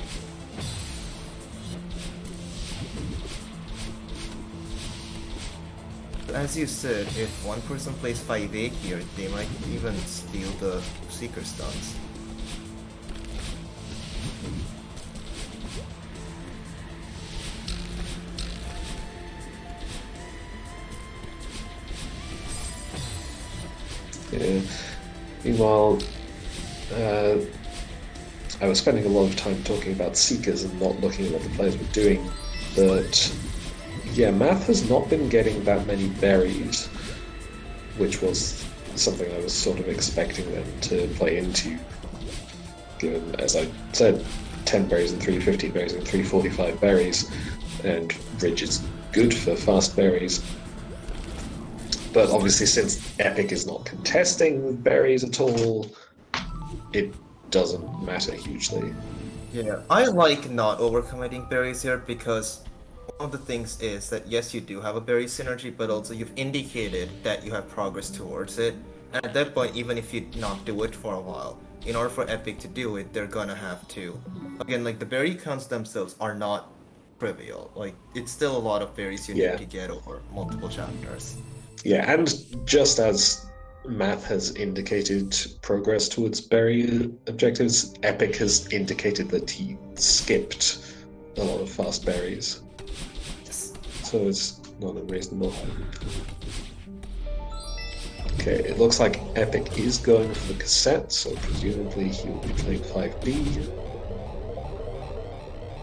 As you said, if one person plays 5A here, they might even steal the Seeker stuns. Yeah. Meanwhile, I was spending a lot of time talking about Seekers and not looking at what the players were doing, but yeah, Math has not been getting that many berries, which was something I was sort of expecting them to play into, given, as I said, 10 berries and 3, 15 berries and 3, 45 berries, and Ridge is good for fast berries. But obviously, since Epic is not contesting with berries at all, it doesn't matter hugely. Yeah, I like not overcommitting berries here because one of the things is that yes, you do have a berry synergy, but also you've indicated that you have progress towards it. And at that point, even if you not do it for a while, in order for Epic to do it, they're gonna have to. Again, like the berry counts themselves are not trivial. Like it's still a lot of berries you need to get over multiple chapters. Yeah, and just as Math has indicated progress towards berry objectives, Epic has indicated that he skipped a lot of fast berries. Yes. So it's not unreasonable. Okay, it looks like Epic is going for the cassette, so presumably he will be playing 5B.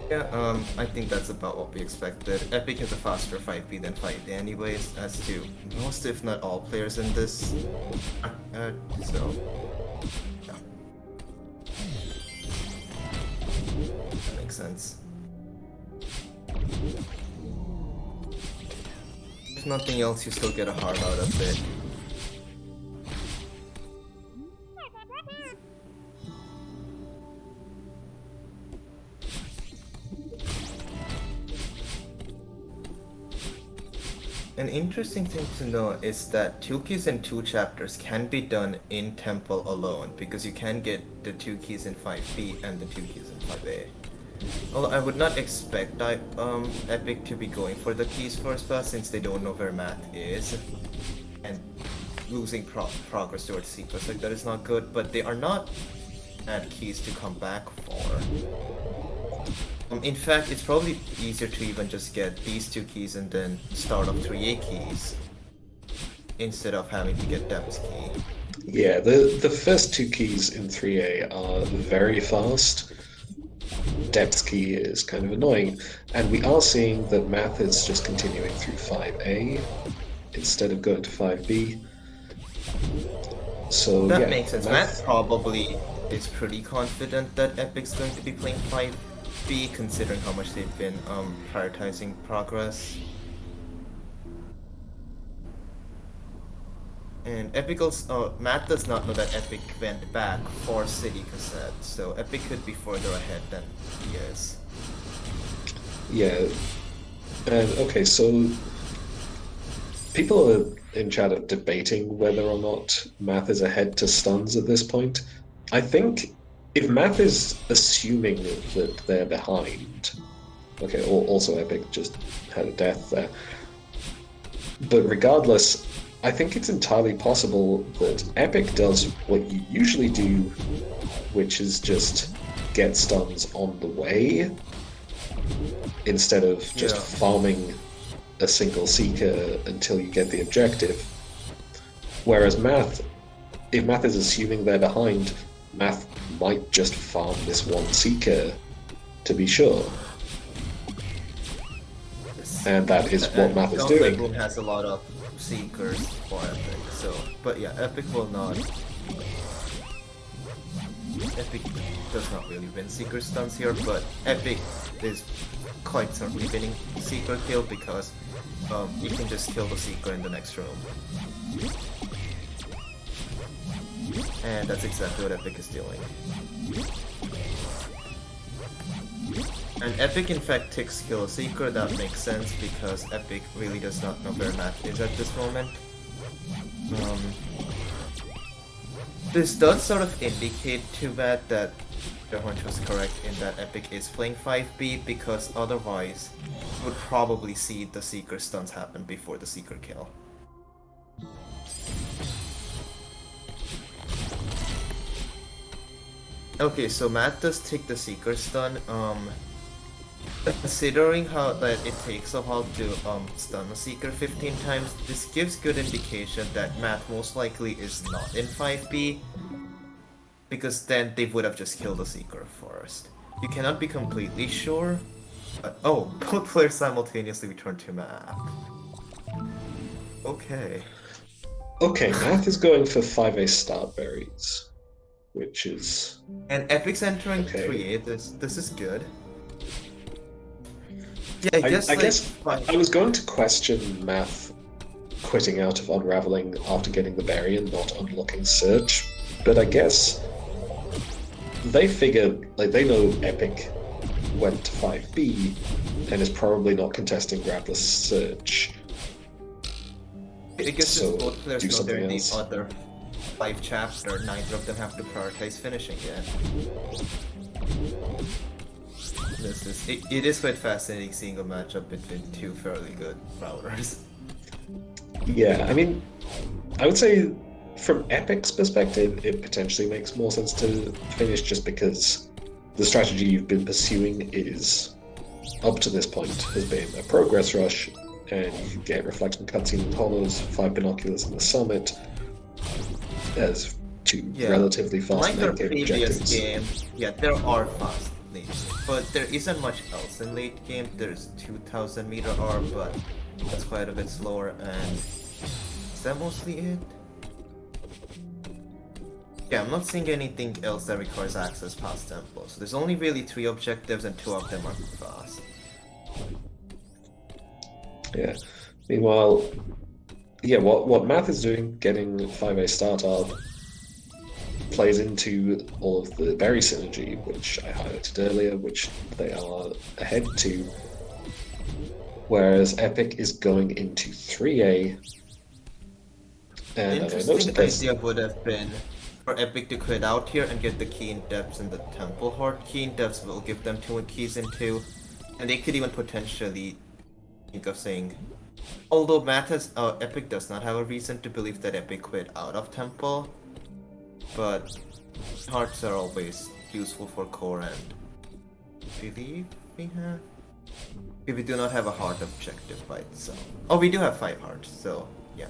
Yeah, I think that's about what we expected. Epic has a faster 5B than 5A anyways, as do most if not all players in this. So, yeah. That makes sense. If nothing else, you still get a heart out of it. An interesting thing to know is that 2 keys in 2 chapters can be done in Temple alone, because you can get the 2 keys in 5B and the 2 keys in 5A. Although I would not expect Epic to be going for the keys first pass, since they don't know where Math is, and losing progress towards sequence like that is not good, but they are not bad keys to come back for. In fact, it's probably easier to even just get these 2 keys and then start off 3A keys instead of having to get Depth's key. Yeah, the first 2 keys in 3A are very fast. Depth's key is kind of annoying, and we are seeing that Math is just continuing through 5A instead of going to 5B. So that yeah, makes sense. Math probably is pretty confident that Epic's going to be playing 5B, considering how much they've been prioritizing progress. And Matt does not know that Epic went back for City Cassette, so Epic could be further ahead than he is. Yeah, and okay, so people are in chat are debating whether or not Math is ahead to stuns at this point. I think if Math is assuming that they're behind, okay, also Epic just had a death there, but regardless, I think it's entirely possible that Epic does what you usually do, which is just get stuns on the way, instead of just farming a single Seeker until you get the objective. Whereas if Math is assuming they're behind, Math might just farm this one Seeker to be sure. And that is what Math is doing. Everyone has a lot of Seekers for Epic, so... But yeah, Epic will not... Epic does not really win Seeker stuns here, but Epic is quite certainly winning Seeker kill because you can just kill the Seeker in the next room. And that's exactly what Epic is doing. And Epic in fact ticks kill a Seeker. That makes sense because Epic really does not know where Matt is at this moment. This does sort of indicate to Matt that the hunch was correct in that Epic is playing 5B, because otherwise you would probably see the Seeker stuns happen before the Seeker kill. Okay, so Matt does take the Seeker stun. Considering how that it takes a while to stun a Seeker 15 times, this gives good indication that Matt most likely is not in 5B, because then they would have just killed the Seeker first. You cannot be completely sure, but oh, both players simultaneously return to map. Okay. Okay, Math is going for 5A start berries, which is... And Epic's entering Okay. 3A, this is good. Yeah, I guess I was going to question Math quitting out of Unraveling after getting the berry and not unlocking Search, but I guess they figured, like, they know Epic went to 5B and is probably not contesting Grabless Search. I guess So, since both players do know they're in the something else. other 5 chapter, neither of them have to prioritize finishing yet. It is quite fascinating seeing a matchup between 2 fairly good routers. Yeah, I mean, I would say from Epic's perspective, it potentially makes more sense to finish just because the strategy you've been pursuing is, up to this point, has been a progress rush, and you get Reflection Cutscene and Hollows, 5 Binoculars in the Summit, as 2 relatively fast like our late game previous objectives. game, yeah, there are fast lanes, but there isn't much else in late game. There's 2000 meter arc, but that's quite a bit slower, and is that mostly it? Yeah, I'm not seeing anything else that requires access past Temple, so there's only really 3 objectives and 2 of them are fast. Yeah. Meanwhile, yeah, what Math is doing, getting 5A startup, plays into all of the berry synergy, which I highlighted earlier, which they are ahead to. whereas Epic is going into 3A. And as I Interesting noted, there's idea would have been for Epic to quit out here and get the key in depths in the Temple Heart. Key in depths will give them 2 keys in 2, and they could even potentially think of saying, although Epic does not have a reason to believe that Epic quit out of Temple, but hearts are always useful for core and believe we have. We do not have a heart objective by itself. Oh, we do have 5 hearts, so yeah.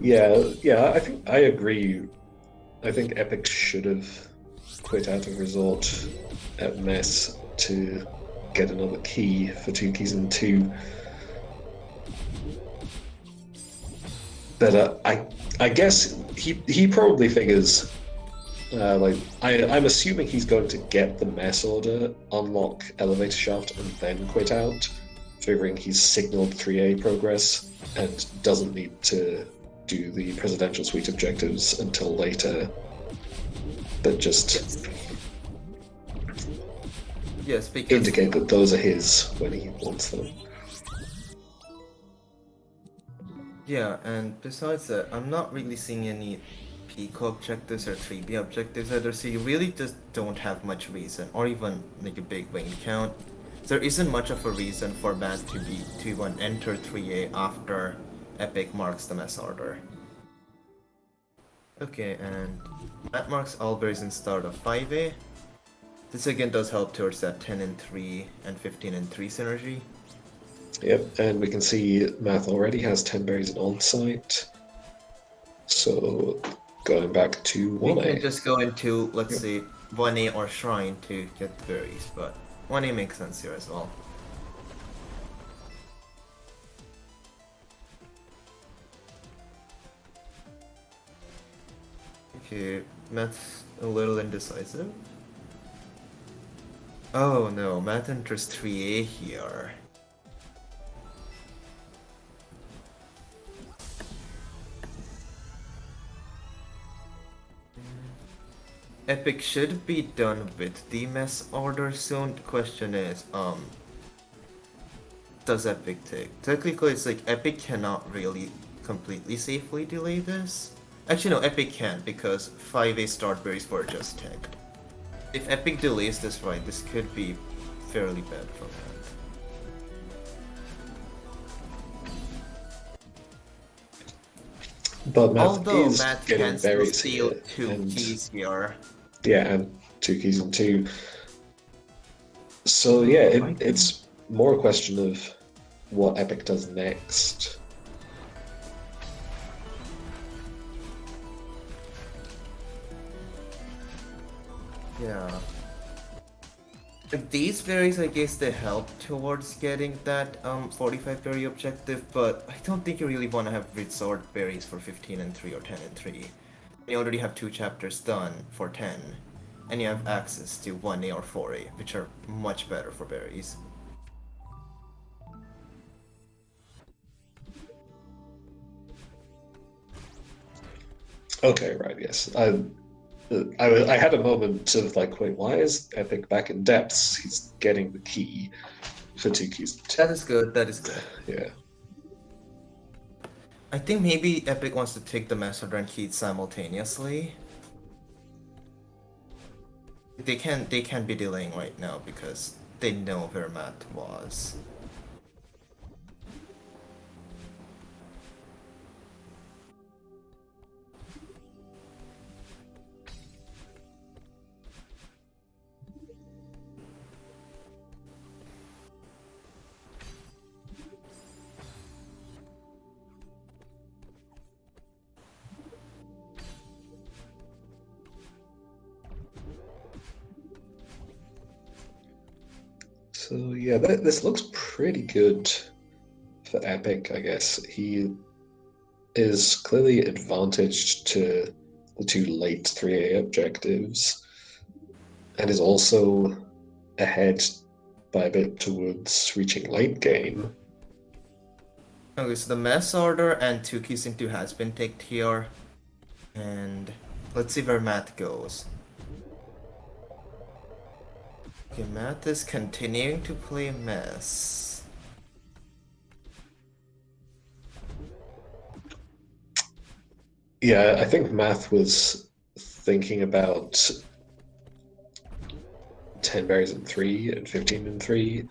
Yeah, I think I agree. I think Epic should have quit out of Resort at Mess to get another key for 2 keys in 2. But I guess he probably figures I'm assuming he's going to get the mess order, unlock elevator shaft, and then quit out, figuring he's signaled 3A progress and doesn't need to do the presidential suite objectives until later. But just yes, because indicate that those are his when he wants them. yeah, and besides that, I'm not really seeing any Pico objectives or 3B objectives either, so you really just don't have much reason, or even like a big wing count. There isn't much of a reason for Matt to even enter 3A after Epic marks the mess order. Okay, and Matt marks all berries in start of 5A. This again does help towards that 10 and 3 and 15 and 3 synergy. Yep, and we can see Math already has 10 berries in on-site. So going back to 1A. We can just go into, let's say, 1A or Shrine to get the berries, but 1A makes sense here as well. Okay, Matt's a little indecisive. Oh no, Matt enters 3A here. Epic should be done with the mess order soon. The question is, does Epic take? Technically, it's like Epic cannot really completely safely delay this. Actually, no, Epic can because 5A start berries were just tagged. If Epic delays this right, this could be fairly bad for Matt. But Math Although is Matt getting can still berries steal here, 2 and keys here. yeah, and 2 keys in 2. So yeah, it's more a question of what Epic does next. Yeah. Like these berries, I guess they help towards getting that 45 berry objective, but I don't think you really want to have resort berries for 15 and 3 or 10 and 3. You already have 2 chapters done for 10, and you have access to 1A or 4A, which are much better for berries. Okay, right, yes. I had a moment of like, wait, why is Epic back in depths? He's getting the key for 2 keys. That is good, that is good. Yeah. I think maybe Epic wants to take the Master and Keys simultaneously. They can't be delaying right now because they know where Matt was. So yeah, this looks pretty good for Epic, I guess. He is clearly advantaged to the 2 late 3A objectives and is also ahead by a bit towards reaching late game. Okay, so the mess order and 2 keys into has been taken here. And let's see where Matt goes. Okay, Matt is continuing to play mess. Yeah, I think Math was thinking about 10 berries in 3 and 15 in 3,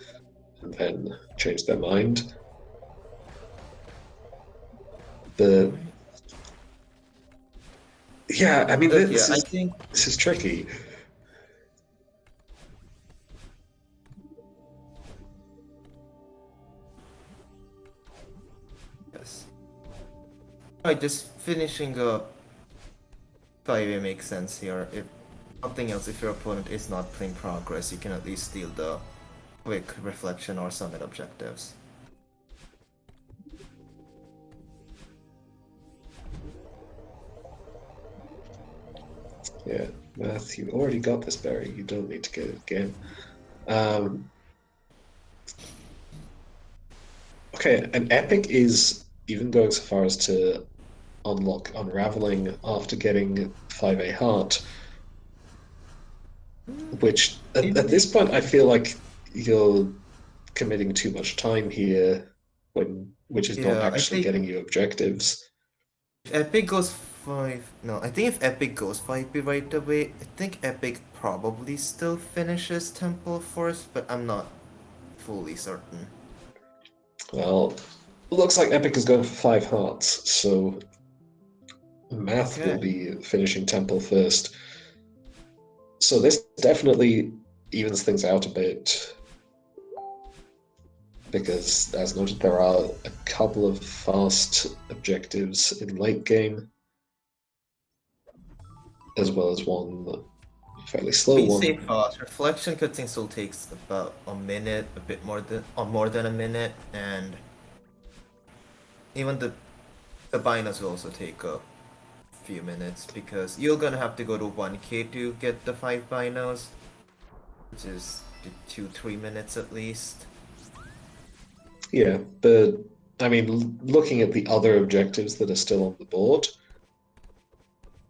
and then changed their mind. But yeah, I mean, Okay, I think this is tricky. yes. Alright, just finishing up 5A makes sense here. If nothing else, if your opponent is not playing progress, you can at least steal the quick reflection or summit objectives. Yeah, Math, you already got this berry. You don't need to get it again. Um, okay, an epic is even going so far as to unlock Unraveling after getting 5A Heart, which at this point I feel like you're committing too much time here which is not Yeah, I actually think getting you objectives. if Epic goes 5. No, I think if Epic goes 5B right away, I think Epic probably still finishes Temple first, but I'm not fully certain. Well, looks like Epic is going for 5 hearts, so Math will Okay. be finishing Temple first. So this definitely evens things out a bit because, as noted, there are a couple of fast objectives in late game, as well as one fairly slow Be one. safe fast. Reflection cutscene still takes about a minute, a bit more than a minute, and even the binos will also take a few minutes because you're gonna have to go to 1K to get the 5 binos, which is 2-3 minutes at least. Yeah, but I mean, looking at the other objectives that are still on the board,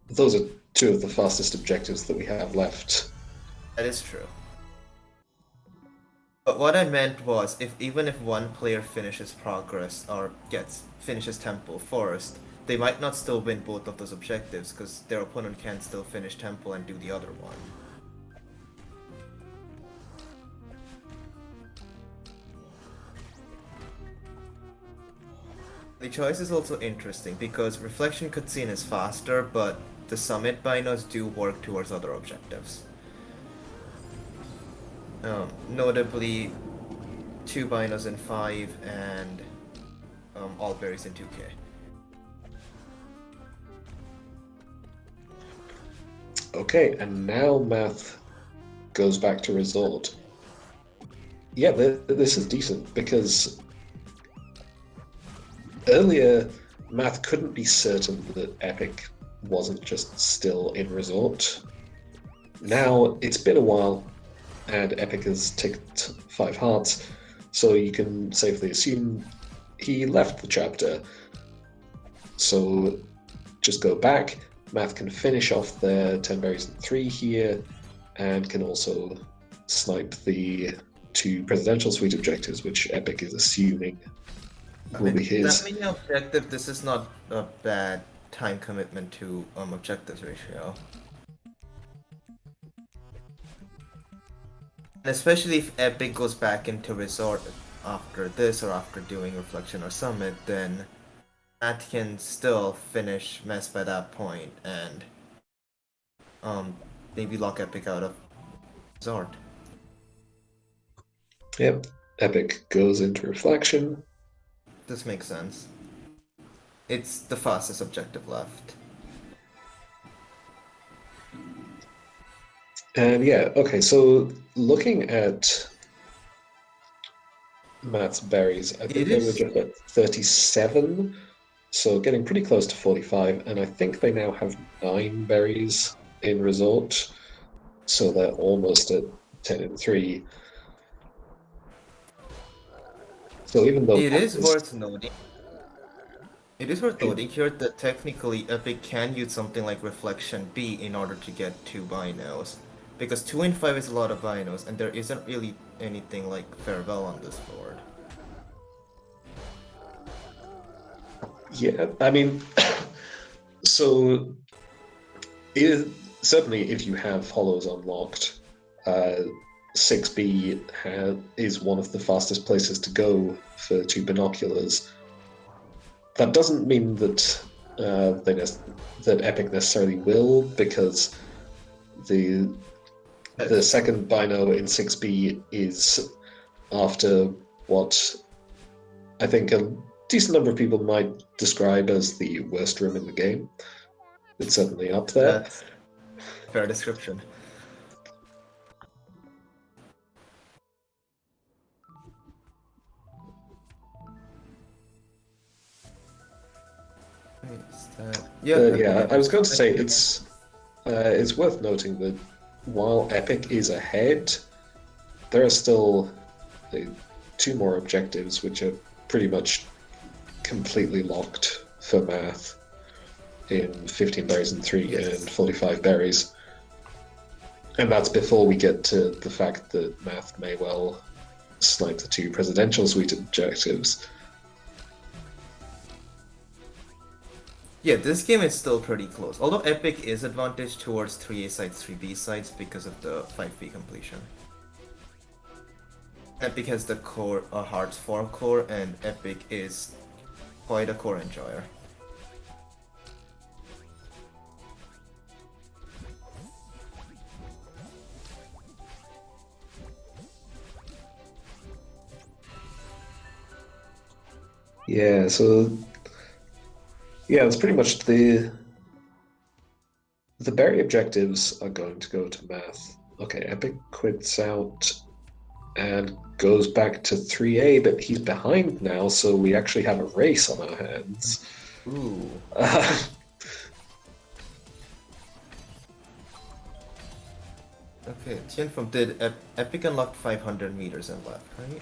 those are two of the fastest objectives that we have left. That is true. But what I meant was, if even if one player finishes progress or finishes temple first, they might not still win both of those objectives because their opponent can still finish temple and do the other one. The choice is also interesting because reflection cutscene is faster, but the summit binos do work towards other objectives. Notably, 2 binos in 5 and all berries in 2K. Okay, and now Math goes back to Resort. Yeah, this is decent because earlier Math couldn't be certain that Epic wasn't just still in Resort. Now it's been a while, and Epic has ticked 5 hearts, so you can safely assume he left the chapter. So just go back. Math can finish off their 10 berries in 3 here, and can also snipe the 2 presidential suite objectives, which Epic is assuming will be That his. many objective, this is not a bad time commitment to objectives ratio. And especially if Epic goes back into Resort after this or after doing Reflection or Summit, then Matt can still finish Mess by that point and maybe lock Epic out of Resort. Yep, Epic goes into Reflection. This makes sense. It's the fastest objective left. And yeah, okay, so looking at Matt's berries, I think It they were is. just at 37, so getting pretty close to 45, and I think they now have 9 berries in Resort, so they're almost at 10 and 3. So even though It Matt is is, worth noting. It is worth noting here that technically Epic can use something like Reflection B in order to get 2 binos. Because 2 and 5 is a lot of binos, and there isn't really anything like farewell on this board. Yeah, I mean, so certainly if you have hollows unlocked, 6B is one of the fastest places to go for 2 binoculars. That doesn't mean that that Epic necessarily will, because the second bino in 6B is after what I think a decent number of people might describe as the worst room in the game. It's certainly up there. That's a fair description. Yeah, I was going to say it's worth noting that while Epic is ahead, there are still 2 more objectives which are pretty much completely locked for math in 15 berries and 3 and 45 berries. And that's before we get to the fact that math may well snipe the 2 presidential suite objectives. Yeah, this game is still pretty close. Although Epic is advantaged towards 3A sides, 3B sides because of the 5B completion. Epic has the core, Hearts 4 core, and Epic is quite a core enjoyer. Yeah, so yeah, it's pretty much the berry objectives are going to go to math. Okay, Epic quits out and goes back to 3A, but he's behind now, so we actually have a race on our hands. Ooh. Okay, Tianfeng did Epic unlocked 500 meters and left, right?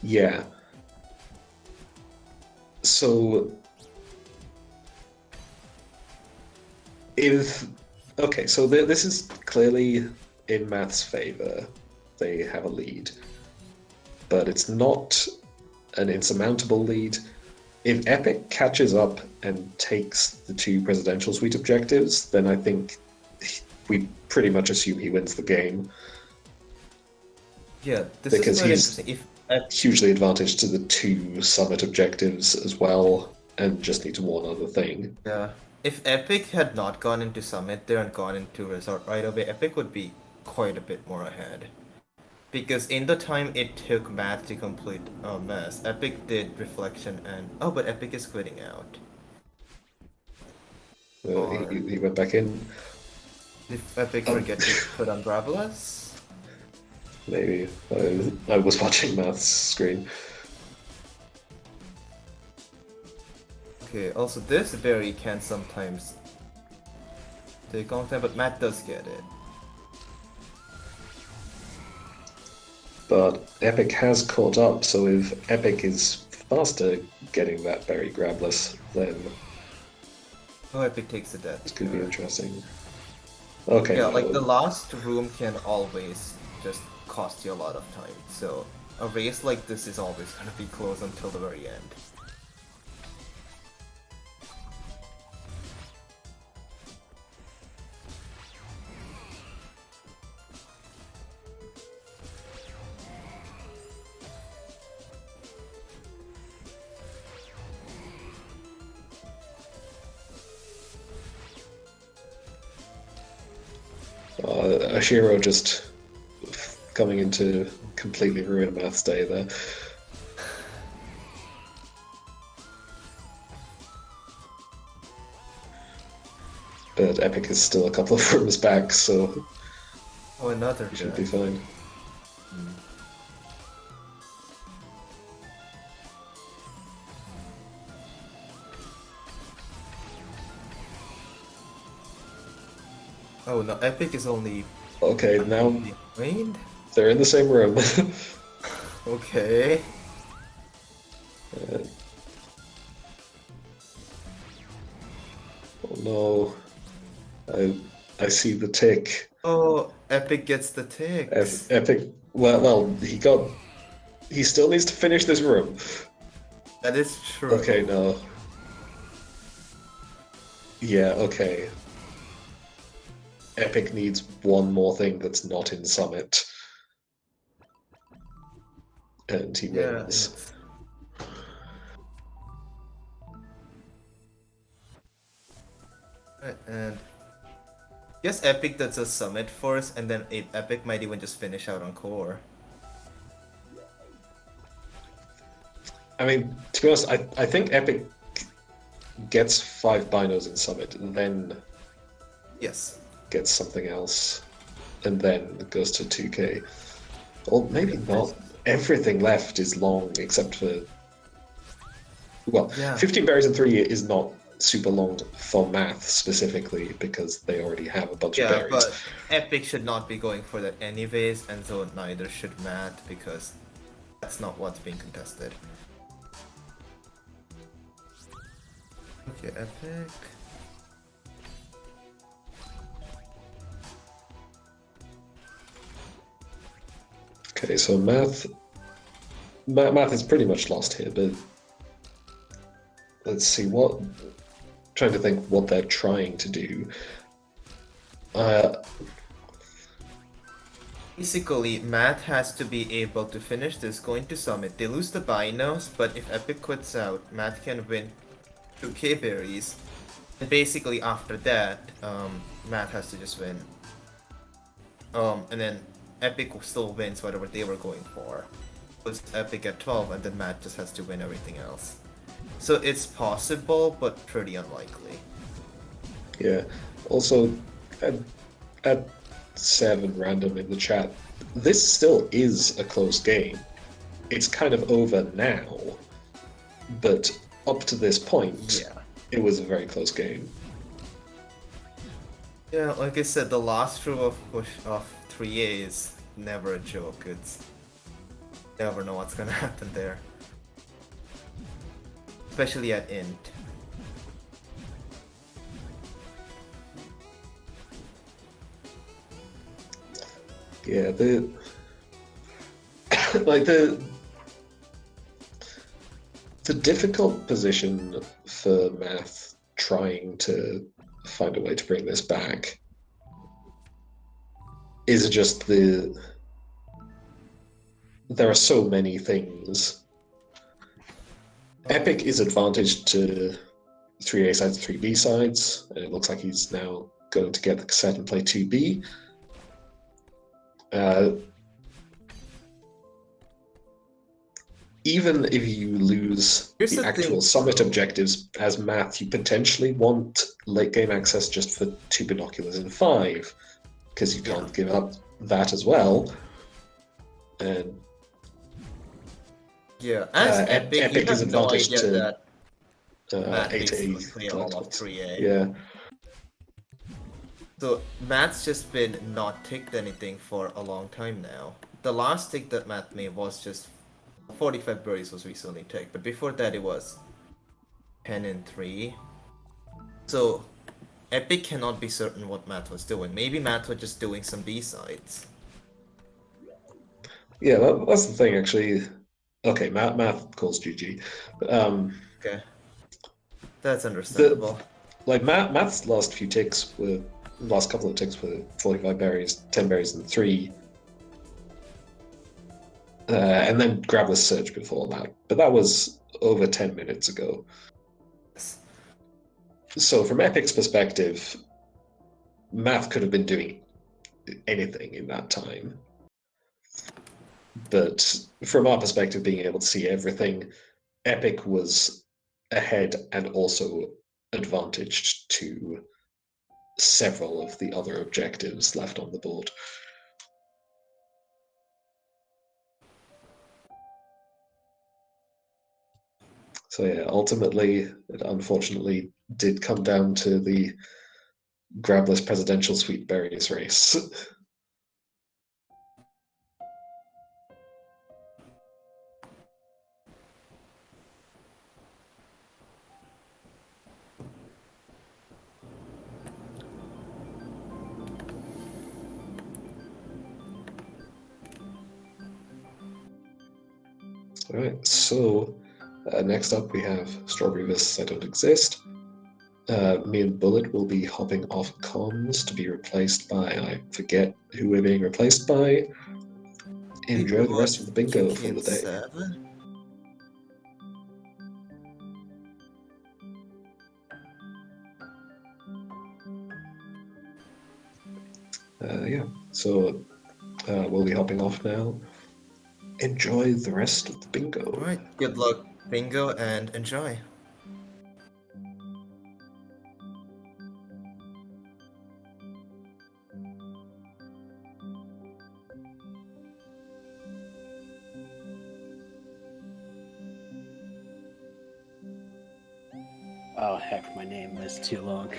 Yeah. So so this is clearly in math's favor. They have a lead, but it's not an insurmountable lead. If Epic catches up and takes the 2 presidential suite objectives, then I think we pretty much assume he wins the game. Yeah, this is quite interesting. If hugely advantaged to the 2 summit objectives as well, and just needs one other thing. Yeah. If Epic had not gone into Summit there and gone into Resort right away, Epic would be quite a bit more ahead. Because in the time it took Math to complete Mass, Epic did Reflection and... Oh, but Epic is quitting out. He went back in. Did Epic forget to put on Gravelas? Maybe. I was watching Math's screen. Okay, also this berry can sometimes take a long time, but Matt does get it. But Epic has caught up, so if Epic is faster getting that berry grabless, then... Oh, Epic takes the death. This could be interesting. Okay. Yeah, like the last room can always just cost you a lot of time, so a race like this is always gonna be close until the very end. Ashiro just coming into completely ruin Math's day there. But Epic is still a couple of rooms back, so oh, another should be fine. Oh no, Epic is only... Okay, now behind? they're in the same room. Okay. Oh no. I see the tick. Oh, Epic gets the ticks. Epic. Well, he still needs to finish this room. That is Okay, true. no. Yeah, okay. Epic needs one more thing that's not in Summit, and he Yeah, wins. it's and guess Epic does a summit first, and then Epic might even just finish out on core. I mean, to be honest, I think Epic gets 5 binos in Summit, and then Yes. gets something else, and then goes to 2K. Or maybe not. Everything left is long except for, well, Yeah. 15 berries in 3 is not super long for math specifically because they already have a bunch of Yeah, berries. but Epic should not be going for that anyways, and so neither should Matt because that's not what's being contested. Okay, Epic. Okay, so math is pretty much lost here, but let's see what. Trying to think what they're trying to do. Uh, Basically, Matt has to be able to finish this going to Summit. They lose the binos, but if Epic quits out, Matt can win 2k berries. And basically after that, Matt has to just win. And then Epic still wins whatever they were going for. Puts Epic at 12, and then Matt just has to win everything else. So it's possible, but pretty unlikely. yeah. Also, at, at 7 random in the chat, this still is a close game. It's kind of over now, but up to this point, Yeah. it was a very close game. Yeah, like I said, the last row of push of 3A is never a joke. It's never know what's gonna happen there. Especially at int. Yeah, the like the difficult position for math trying to find a way to bring this back is just there are so many things. Epic is advantaged to 3A sides, 3B sides, and it looks like he's now going to get the cassette and play 2B. Even if you lose Here's the the actual thing, summit though. objectives as math, you potentially want late game access just for 2 binoculars in 5, because you can't give up that as well. And Yeah, as Epic, you Epic is have no advantaged idea to that Matt 8A basically play all of collectibles. 3A. Yeah. So Matt's just been not ticked anything for a long time now. The last tick that Matt made was just 45 berries was recently ticked, but before that it was 10 and 3. So Epic cannot be certain what Matt was doing. Maybe Matt was just doing some B-sides. Yeah, that's the thing, actually. Okay, math calls GG. Okay. That's The understandable. like math's last couple of ticks were 45 berries, 10 berries, and 3. And then Grabless Surge before that. But that was over 10 minutes ago. So from Epic's perspective, math could have been doing anything in that time. But from our perspective, being able to see everything, Epic was ahead and also advantaged to several of the other objectives left on the board. So yeah, ultimately, it unfortunately did come down to the Grabless Presidential Sweet Berries race. All right, so next up we have Strawberry vs. I Don't Exist. Me and Bullet will be hopping off comms to be replaced by, I forget who we're being replaced by. Enjoy the rest of the bingo for the day. 7? Yeah, so we'll be hopping off now. Enjoy the rest of the bingo. Alright, good luck, bingo, and enjoy. Oh heck, my name is too long.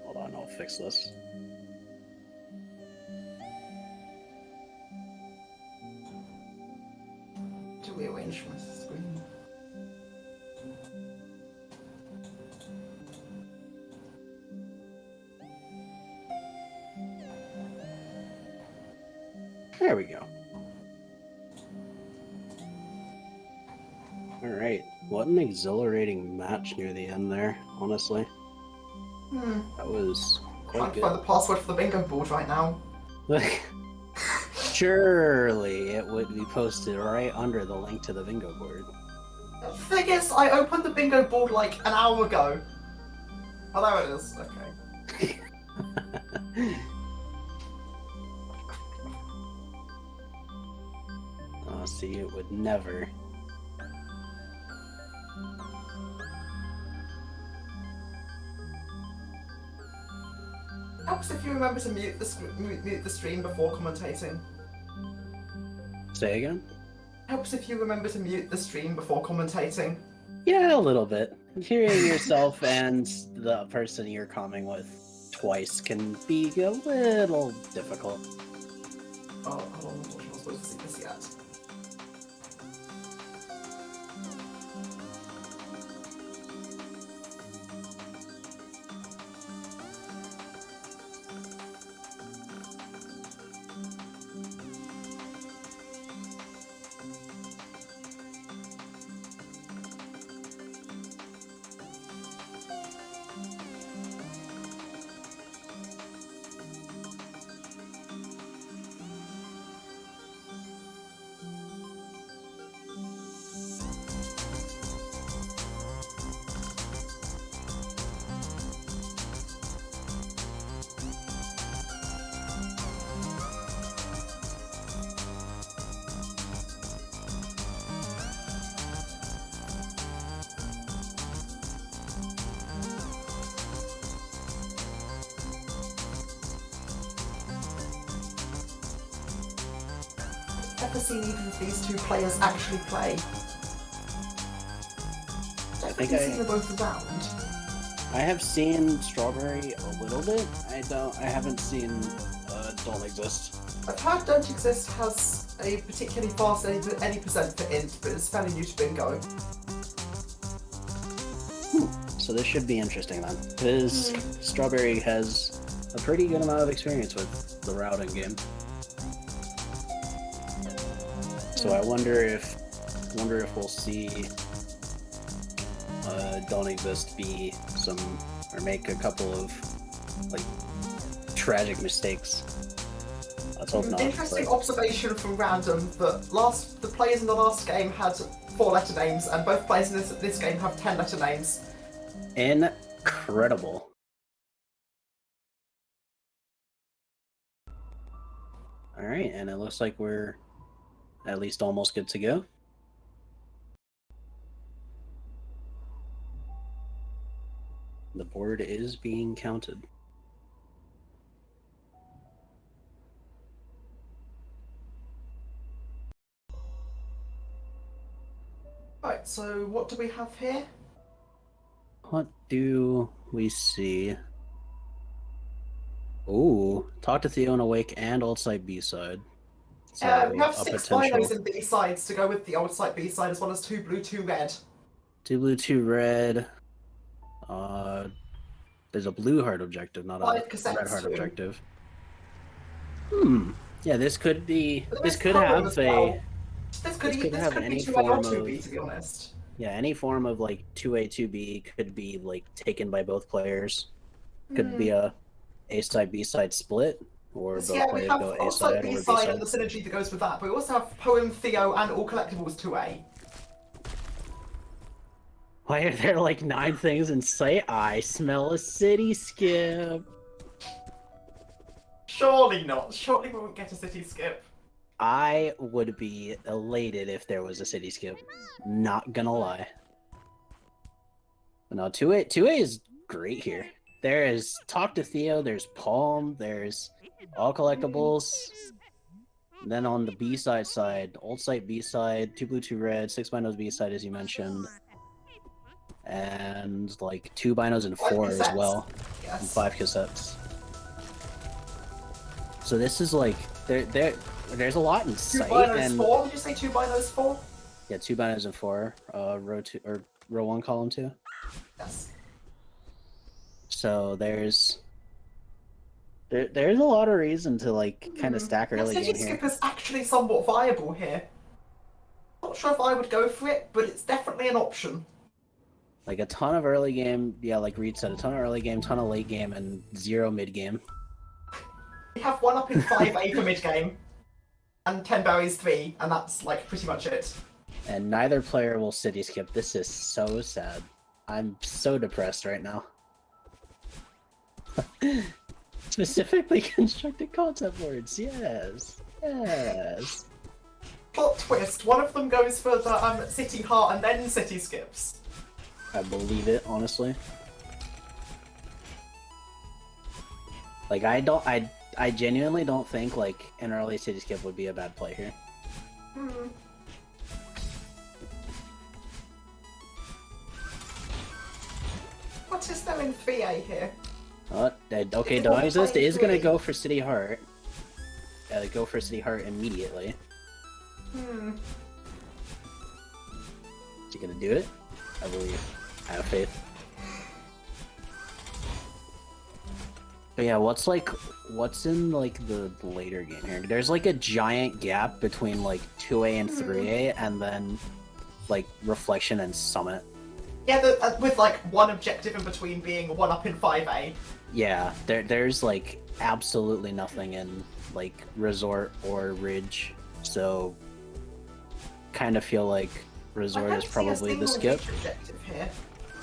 Hold on, I'll fix this. To rearrange my screen. There we go. Alright, what an exhilarating match near the end there, honestly. That was Trying quite to find the good. password for the bingo board right now. Surely it would be posted right under the link to the bingo board. The thing is, I opened the bingo board like an hour ago. Oh, there it is. Okay. Oh, see, it would never. Helps if you remember to mute the stream before commentating. Say again? Helps if you remember to mute the stream before commentating. Yeah, a little bit. Hearing yourself and the person you're coming with twice can be a little difficult. Oh, hold on, I'm not supposed to see this yet. Ever seen either of these two players actually play? I think I've seen them both around. I have seen Strawberry a little bit. I haven't seen Don't Exist. I've heard Don't Exist has a particularly fast any percent for int, but it's fairly new to bingo. So this should be interesting then, because Strawberry has a pretty good amount of experience with the routing game. So I wonder if we'll see Don't Exist be some or make a couple of like tragic mistakes. Let's hope not. Interesting observation from Random that the players in the last game had 4-letter names, and both players in this game have 10-letter names. Incredible. All right, and it looks like we're at least almost good to go. The board is being counted. Right, so what do we have here? What do we see? Ooh, Talk to Theo and Awake and Old Side B-side. So We have a 6 potential. binos and B-sides to go with the old side B-side, as well as 2 blue, 2 red. 2 blue, 2 red. There's a blue heart objective, not a 5 cassettes red heart too. objective. Yeah, this could be. But This there's could coloring have as a. well. This could have be any 2A or form 2B, of to be honest. any form of like 2A 2B could be like taken by both players. Could be a side B side split, or both Yeah, we players have go A also side or B B-side side. and the synergy that goes with that, but we also have Poem, Theo, and All Collectibles 2A. Why are there like 9 things in sight? I smell a city skip. Surely not. Surely we won't get a city skip. I would be elated if there was a city skip. Not gonna lie. But no, 2A is great here. There is Talk to Theo, there's Palm, there's All Collectibles. And then on the B-side side, Old Site B-side, 2 Blue, 2 Red, 6 Binos B-side as you mentioned. And like 2 Binos and 4 as well. Yes. And 5 cassettes. So this is like there's a lot in 2 sight. Binos And 4? Did you say 2 Binos 4? yeah, 2 Binos and 4. Row 2 or row 1, column 2. Yes. So there's a lot of reason to like kind of stack early City game here. skip is actually somewhat viable here. Not sure if I would go for it, but it's definitely an option. Like a ton of early game, yeah, like Reed said, a ton of early game, ton of late game, and 0 mid game. We have 1 up in 5A for mid game, and 10 berries 3, and that's like pretty much it. And neither player will city skip. This is so sad. I'm so depressed right now. Specifically constructed concept words, yes. Yes. Plot twist, one of them goes for the city heart and then city skips. I believe it, honestly. Like I genuinely don't think like an early city skip would be a bad play here. What is there in 3A here? Okay, It's Don't Exist is gonna 1.3. go for City Heart. Go for City Heart immediately. Is he gonna do it? I believe. I have faith. But yeah, what's in like the later game here? There's like a giant gap between like 2A and 3A, and then like Reflection and Summit. Yeah, with like one objective in between being 1 up in 5A. Yeah, there's like absolutely nothing in like Resort or Ridge, so kind of feel like Resort is probably the skip. Objective here.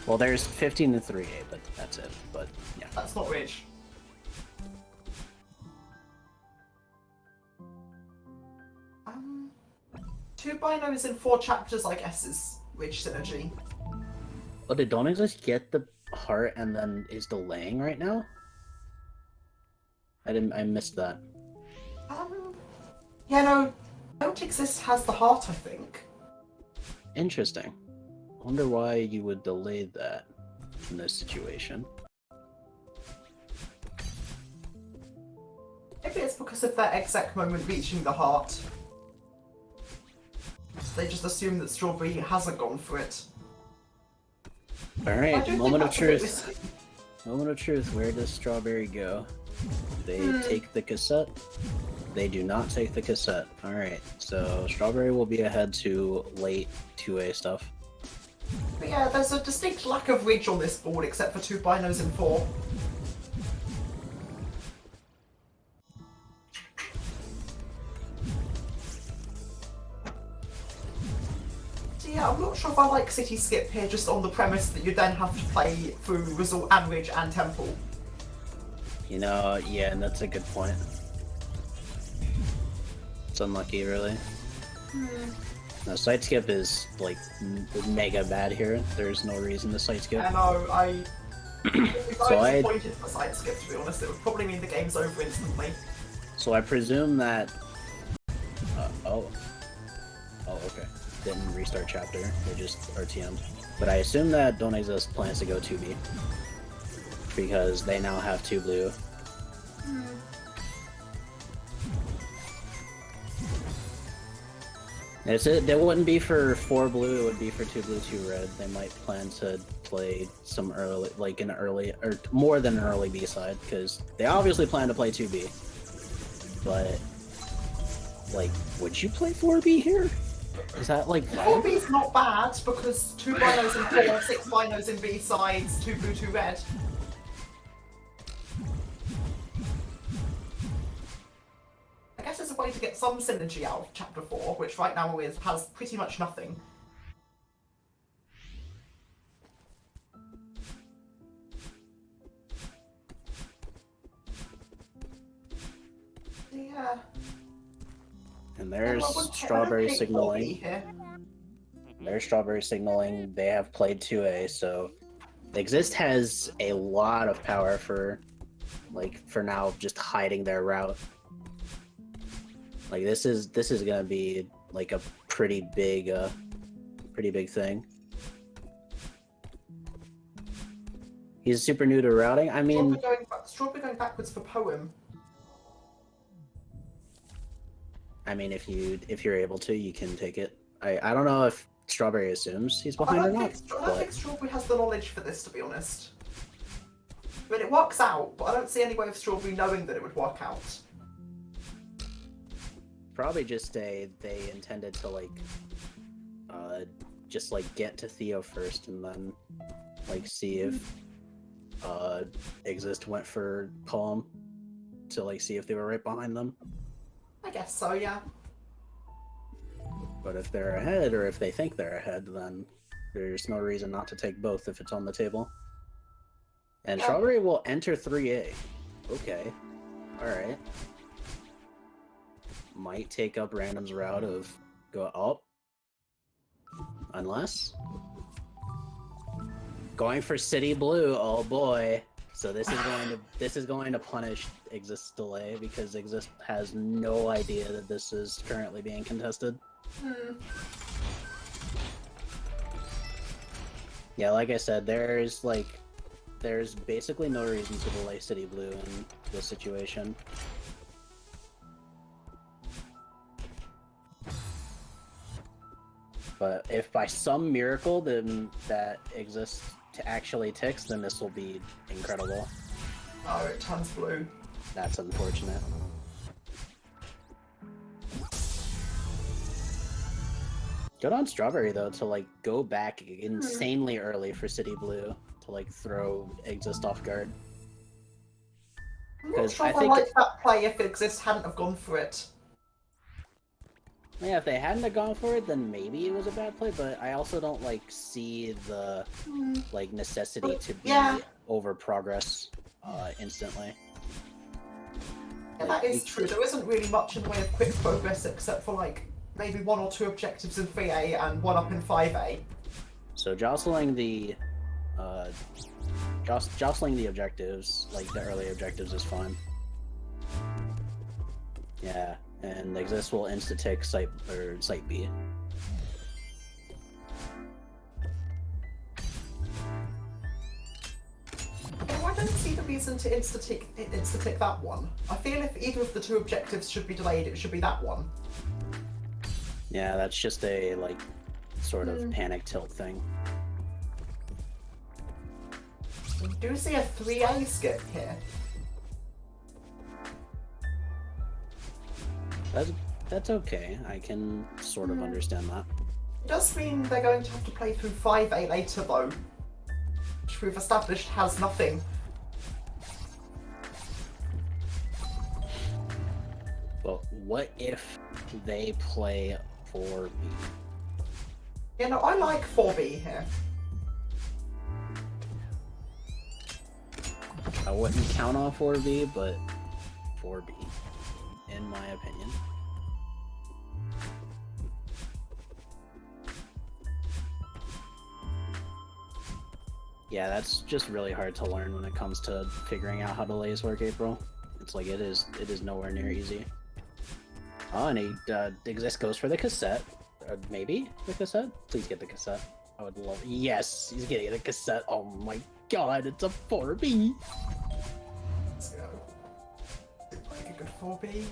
Well, there's 15 and 3A, but that's it. But yeah. That's not Ridge. Two binos in 4 chapters, I guess, is Ridge synergy. Oh, did Don't Exist get the heart and then is delaying right now? I missed that. Yeah, no, Don't Exist has the heart, I think. Interesting. Wonder why you would delay that in this situation. Maybe it's because of that exec moment reaching the heart. They just assume that Strawberry hasn't gone for it. Alright, moment of that's a bit truth. risky. Moment of truth, where does Strawberry go? They take the cassette? They do not take the cassette. Alright, so Strawberry will be ahead to late 2A stuff. But yeah, there's a distinct lack of Ridge on this board except for 2 binos in 4. So yeah, I'm not sure if I like City Skip here just on the premise that you then have to play through Resort and Ridge and Temple. You know, yeah, and that's a good point. It's unlucky, really. No, side skip is, like, mega bad here. There's no reason to side skip. I know, I... So I- disappointed for side skip, to be honest. It would probably mean the game's over instantly. So I presume that... Oh, okay. Didn't restart chapter. They just RTM'd. But I assume that Don't Exist plans to go 2B. Because they now have 2 blue. That wouldn't be for 4 blue, it would be for 2 blue, 2 red. They might plan to play some early, like an early, or more than an early B side, because they obviously plan to play 2B. But, like, would you play 4B here? Is that like Four that? B's not bad because 2 binos in 4, 6 binos in B sides, 2 blue, 2 red. I guess it's a way to get some synergy out of chapter 4, which right now has pretty much nothing. Yeah. And there's I don't strawberry hate 4B signaling. here. There's strawberry signaling. They have played 2A, so Exist has a lot of power for now just hiding their route. Like this is gonna be like a pretty big thing. He's super new to routing. I mean, Strawberry going backwards for poem. if you're able to, you can take it. I don't know if Strawberry assumes he's behind or not. I don't think Strawberry has the knowledge for this, to be honest. I mean, it works out, but I don't see any way of Strawberry knowing that it would work out. Probably just they intended to just get to Theo first and then see if Exist went for Poem to see if they were right behind them. I guess so, yeah. But if they're ahead, or if they think they're ahead, then there's no reason not to take both if it's on the table. And Strawberry will enter 3A. Okay. Alright. Might take up Random's route of go up. Unless. Going for City Blue, oh boy. So this is going to punish Exist's delay because Exist has no idea that this is currently being contested. Yeah, like I said, there's basically no reason to delay City Blue in this situation. But if by some miracle then that Exist to actually ticks, then this will be incredible. Oh, it turns blue. That's unfortunate. Good on Strawberry though to go back insanely early for City Blue to throw Exist off guard. I'm not sure if I liked that play if Exist hadn't have gone for it. Yeah, if they hadn't have gone for it, then maybe it was a bad play, but I also don't see the necessity to be over progress instantly. Yeah, that is true. There isn't really much in the way of quick progress except for maybe 1 or 2 objectives in 3A and 1 up in 5A. So jostling the objectives, the early objectives, is fine. Yeah, and Exist will insta-tick site B. I don't see the reason to insta-tick that one. I feel if either of the 2 objectives should be delayed, it should be that one. Yeah, that's just a sort of panic tilt thing. We do see a 3A skip here. That's okay. I can sort of understand that. It does mean they're going to have to play through 5A later though, which we've established has nothing. But what if they play 4B? You know, I like 4B here. I wouldn't count on 4B, but 4B, in my opinion. Yeah, that's just really hard to learn when it comes to figuring out how delays work, April. It's it is nowhere near easy. Oh, and he Exist goes for the cassette. Maybe the cassette? Please get the cassette. I would love. Yes, he's getting the cassette. Oh my god, it's a 4B. Let's go. Like a good 4B.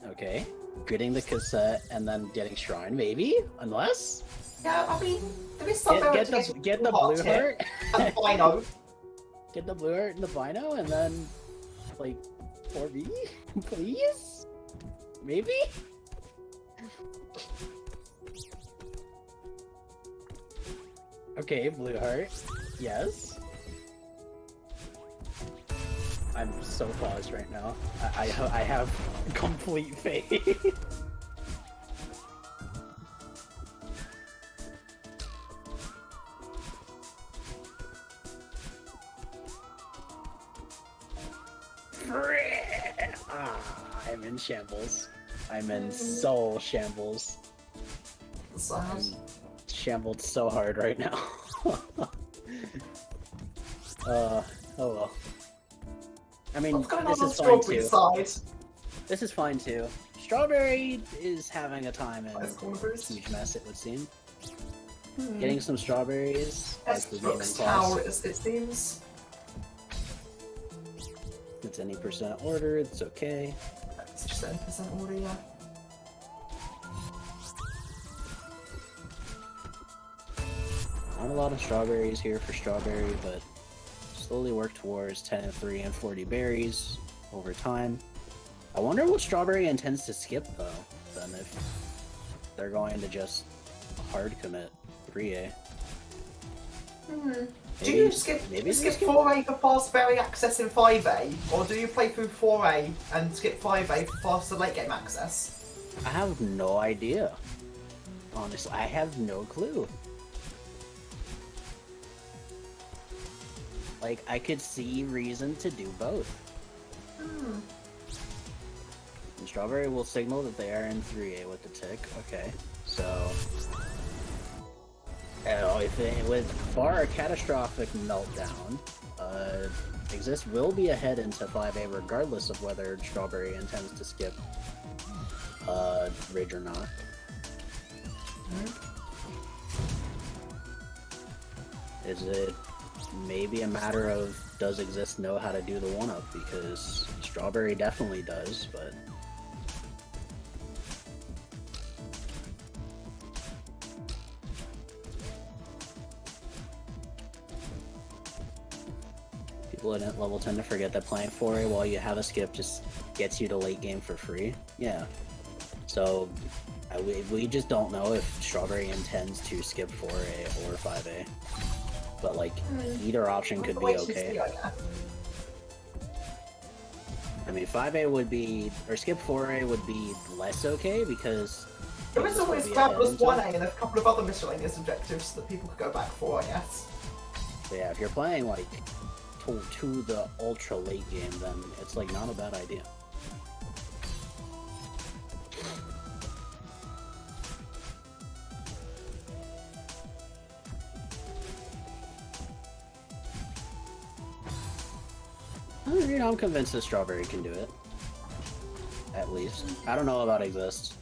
Okay. getting the cassette and then getting shrine, maybe? Unless? Yeah, I mean, there is some Get the blue heart. and Bino. Get the blue heart and the Bino, and then, like, 4B? Please? Maybe? Okay, blue heart. Yes. I'm so paused right now. I have complete faith. I'm in shambles. I'm in soul shambles. Sad. I'm shambled so hard right now. Oh well. I mean, What's going on this is fine Strawberry too. side? This is fine too. Strawberry is having a time in Ice cream boost. huge mess, it would seem. Getting some strawberries, like Yes, the demon Brooks class. Tower, it seems. It's any percent order, it's okay. It's just 10% order, yeah. Not a lot of strawberries here for strawberry, but slowly work towards 10 and 3 and 40 berries over time. I wonder what strawberry intends to skip though, then if they're going to just hard commit 3A. Do you skip 4A for fast berry access in 5A, or do you play through 4A and skip 5A for faster late game access? I have no idea. Honestly, I have no clue. Like, I could see reason to do both. And Strawberry will signal that they are in 3A with the tick. Okay, so... if it would bar a catastrophic meltdown, Exist will be ahead into 5A regardless of whether Strawberry intends to skip Ridge or not. Is it maybe a matter of does Exist know how to do the 1-up? Because Strawberry definitely does, but... People at level 10 to forget that playing 4A while you have a skip just gets you to late game for free. Yeah. So, we just don't know if Strawberry intends to skip 4A or 5A. But, like, either option could be okay. I mean, 5A would be, or skip 4A would be less okay because... There is always Fabulous 1A and a couple of other miscellaneous objectives that people could go back for, I guess. So yeah, if you're playing, like, to the ultra late game, then it's, like, not a bad idea. You know, I'm convinced that Strawberry can do it. At least. I don't know about Exist,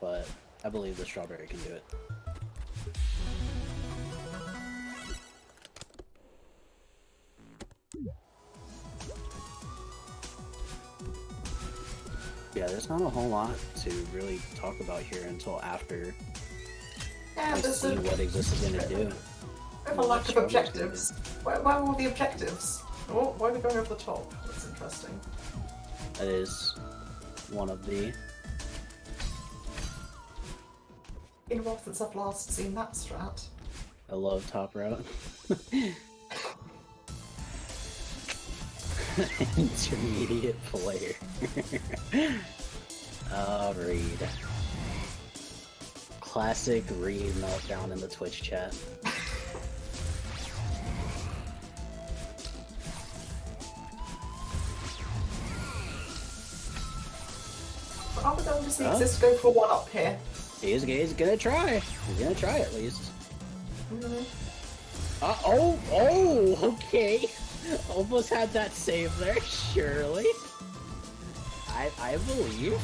but I believe that Strawberry can do it. Yeah, there's not a whole lot to really talk about here until after Yeah, we see what Exist is going to do. We have a lack of objectives. Where are all the objectives? Oh, why are we going over the top? That's interesting. That is one of the... In a while since I've last seen that strat. I love top route. Intermediate player. Reed. Classic Reed meltdown in the Twitch chat. Are we going to see Exist go for 1-up here? He's gonna try. He's gonna try at least. Okay. Almost had that save there, surely. I believe.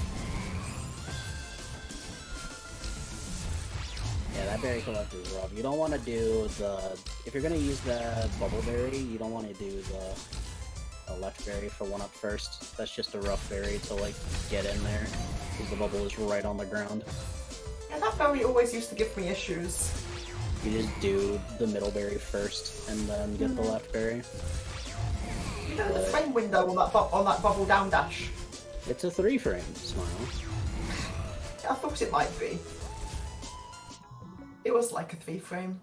Yeah, that berry collector is rough. You don't want to do the... If you're going to use the bubble berry, you don't want to do the left berry for 1-up first. That's just a rough berry to, like, get in there. because the bubble is right on the ground. Yeah, that berry always used to give me issues. You just do the middle berry first, and then get the left berry. You know the frame window on that bubble down dash? It's a 3-frame, Smile. I thought it might be. It was like a 3-frame.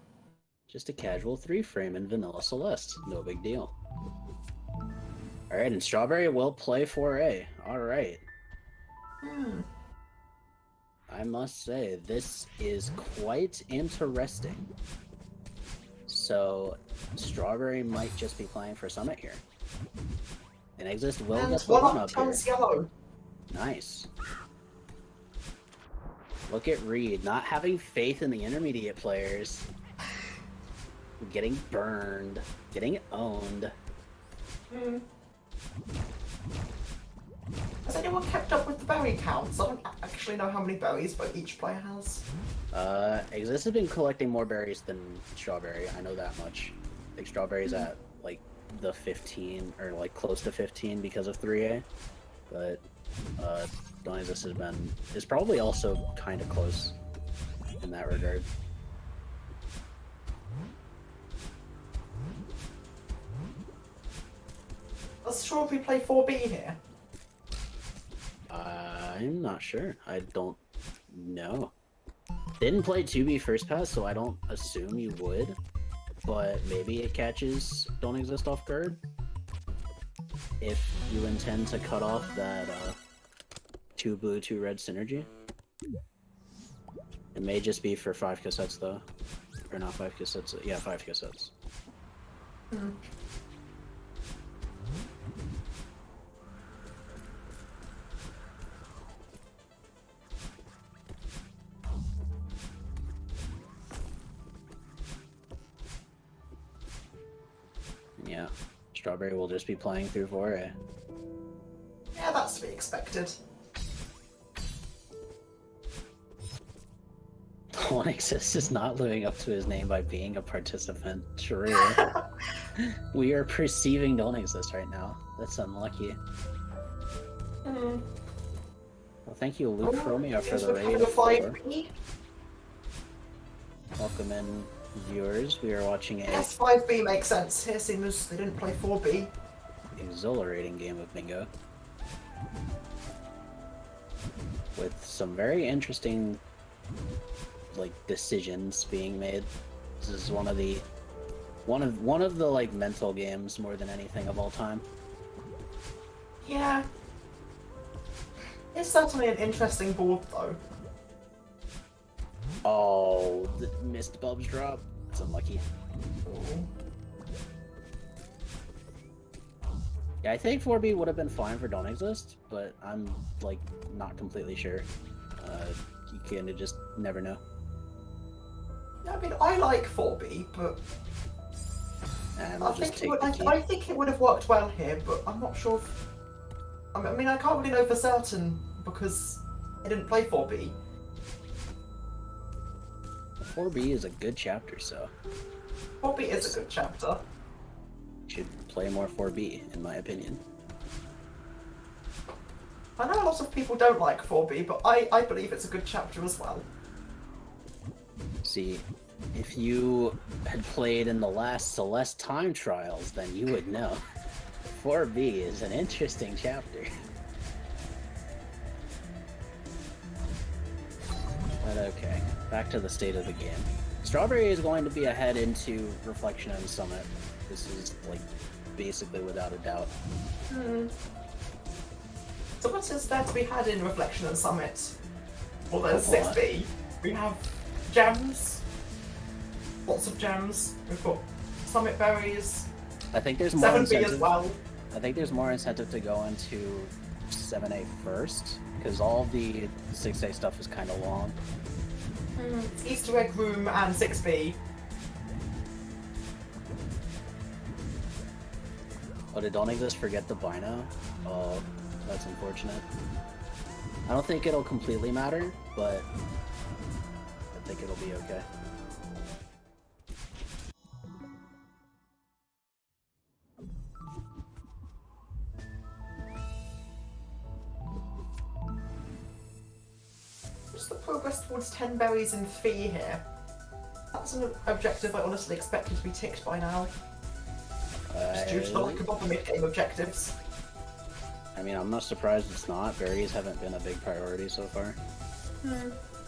Just a casual 3-frame in Vanilla Celeste. No big deal. Alright, and Strawberry will play 4A. Alright. I must say, this is quite interesting. So, Strawberry might just be playing for Summit here. And Exist will And get the one one up up here. turns yellow. Nice. Look at Reed, not having faith in the intermediate players. Getting burned. Getting owned. Has anyone kept up with the berry counts? I don't actually know how many berries, but each player has. Exist has been collecting more berries than Strawberry, I know that much. Like, Strawberry's at, like, the 15, or, like, close to 15 because of 3A. But, Don't Exist is probably also kind of close in that regard. Does Strawberry play 4B here? I'm not sure. I don't know. Didn't play 2B first pass, so I don't assume you would. But maybe it catches Don't Exist off guard. If you intend to cut off that 2 blue, 2 red synergy. It may just be for 5 cassettes though. Or not 5 cassettes, yeah, 5 cassettes. Yeah, Strawberry will just be playing through 4A. Yeah, that's to be expected. Don't Exist is not living up to his name by being a participant. True. We are perceiving Don't Exist right now. That's unlucky. Well, thank you, Luke Romeo, for the raid. Welcome in, viewers. We are watching a Yes, 5B makes sense. Here seems they didn't play 4B. exhilarating game of bingo. With some very interesting decisions being made. This is one of the like mental games more than anything of all time. Yeah. It's certainly an interesting board though. Oh, the missed Bubs drop. That's unlucky. Yeah, I think 4B would have been fine for Don't Exist, but I'm not completely sure. You kind of just never know. I mean, I like 4B, but I think it would have worked well here, but I'm not sure if... I mean, I can't really know for certain because I didn't play 4B. 4B is a good chapter, so 4B is a good chapter. should play more 4B, in my opinion. I know a lot of people don't like 4B, but I believe it's a good chapter as well. See, if you had played in the last Celeste time trials, then you would know. 4B is an interesting chapter. But okay, back to the state of the game. Strawberry is going to be ahead into Reflection and Summit. This is, basically without a doubt. So what is there to be had in Reflection and Summit? Well, there's 6B. We have gems. Lots of gems. We've got Summit berries. I think there's more 7B incentive. as well. I think there's more incentive to go into 7A first, because all the 6A stuff is kind of long. It's Easter Egg Room and 6B. Oh, did Don't Exist forget the Bino? Oh, that's unfortunate. I don't think it'll completely matter, but I think it'll be okay. progress towards 10 berries in fee here. That's an objective I honestly expected to be ticked by now. Just due to the lack of other mid-game objectives. I mean, I'm not surprised it's not. Berries haven't been a big priority so far.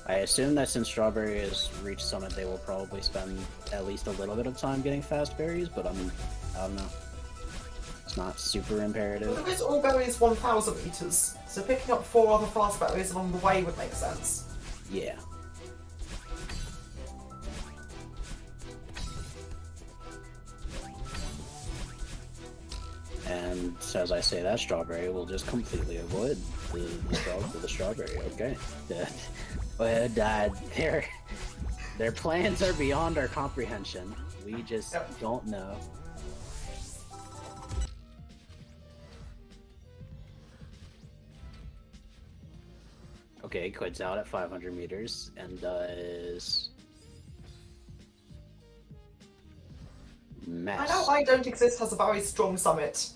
I assume that since Strawberry has reached Summit, they will probably spend at least a little bit of time getting fast berries, but I don't know. It's not super imperative. Well, there is all berries 1,000 meters, so picking up 4 other fast berries along the way would make sense. Yeah. And as I say that, Strawberry will just completely avoid the Strawberry. Okay. But their plans are beyond our comprehension. We just don't know. Okay, quits out at 500 meters and does mess. I know I Don't Exist has a very strong summit.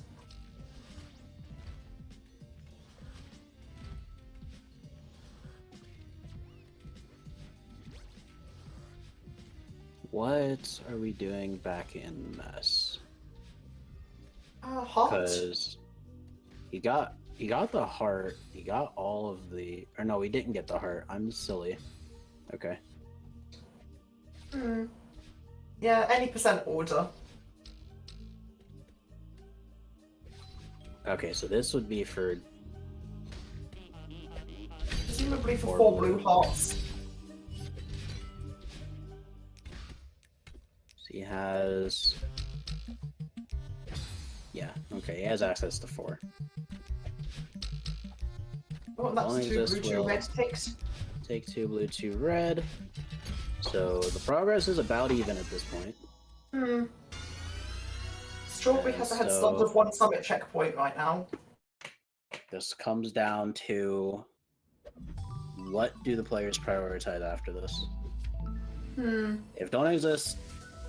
What are we doing back in mess? Heart? Because he got the heart. He got all of the. Or no, we didn't get the heart. I'm silly. Okay. Yeah, any percent order. Okay, so this would be for. Presumably for 4 blue hearts. So he has. Yeah. Okay, he has access to 4. Oh, and that's 2 blue, 2 red ticks. Take 2 blue, 2 red. So the progress is about even at this point. Strawberry has a head start of 1 summit checkpoint right now. This comes down to what do the players prioritize after this? If Don't Exist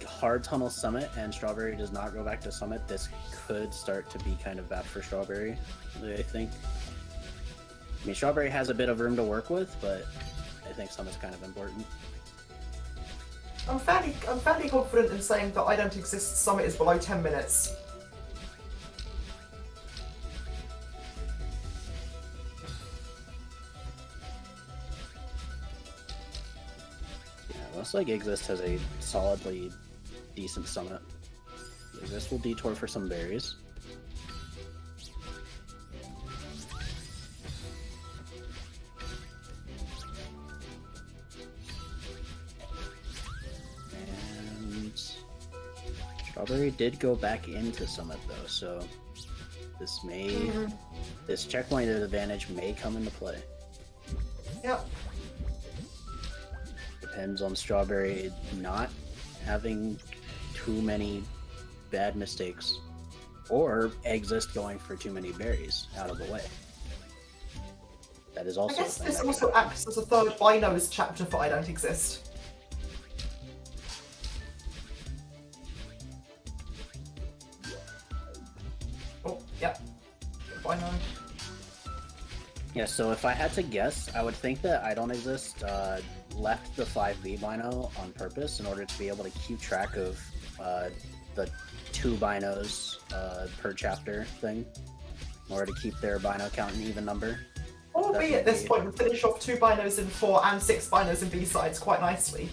hard tunnel Summit and Strawberry does not go back to Summit, this could start to be kind of bad for Strawberry, I think. I mean, Strawberry has a bit of room to work with, but I think Summit's kind of important. I'm fairly confident in saying that I Don't Exist Summit is below 10 minutes. Yeah, looks like Exist has a solidly decent Summit. Exist will detour for some berries. Strawberry did go back into Summit though, so this may this checkpoint advantage may come into play. Yep. Depends on Strawberry not having too many bad mistakes, or Exist going for too many berries out of the way. That is also. I guess this also acts as a third Binos chapter for I Don't Exist. Oh, yep. Bino. Yeah, so if I had to guess, I would think that I Don't Exist left the 5B Bino on purpose in order to be able to keep track of the 2 Binos per chapter thing, in order to keep their Bino count an even number. Or be at this point and finish off 2 Binos in 4 and 6 Binos in B-sides quite nicely.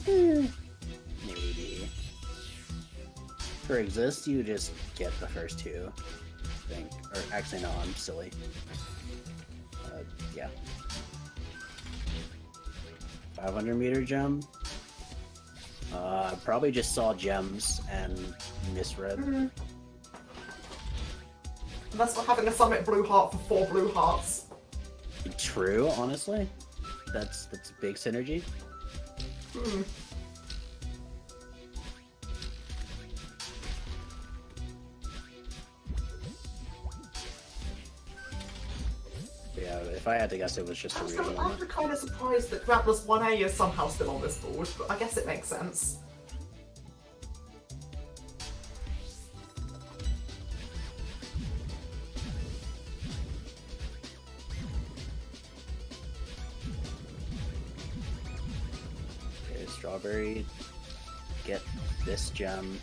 Maybe. For Exist, you just get the first 2, I think. Or actually, no, I'm silly. Yeah. 500 meter gem. Probably just saw gems and misread. Unless we're having a Summit Blue Heart for 4 blue hearts. True, honestly. That's big synergy. Yeah, if I had to guess, it was just a regional. I'm kind of surprised that Grappler's 1A is somehow still on this board, but I guess it makes sense. Strawberry get this gem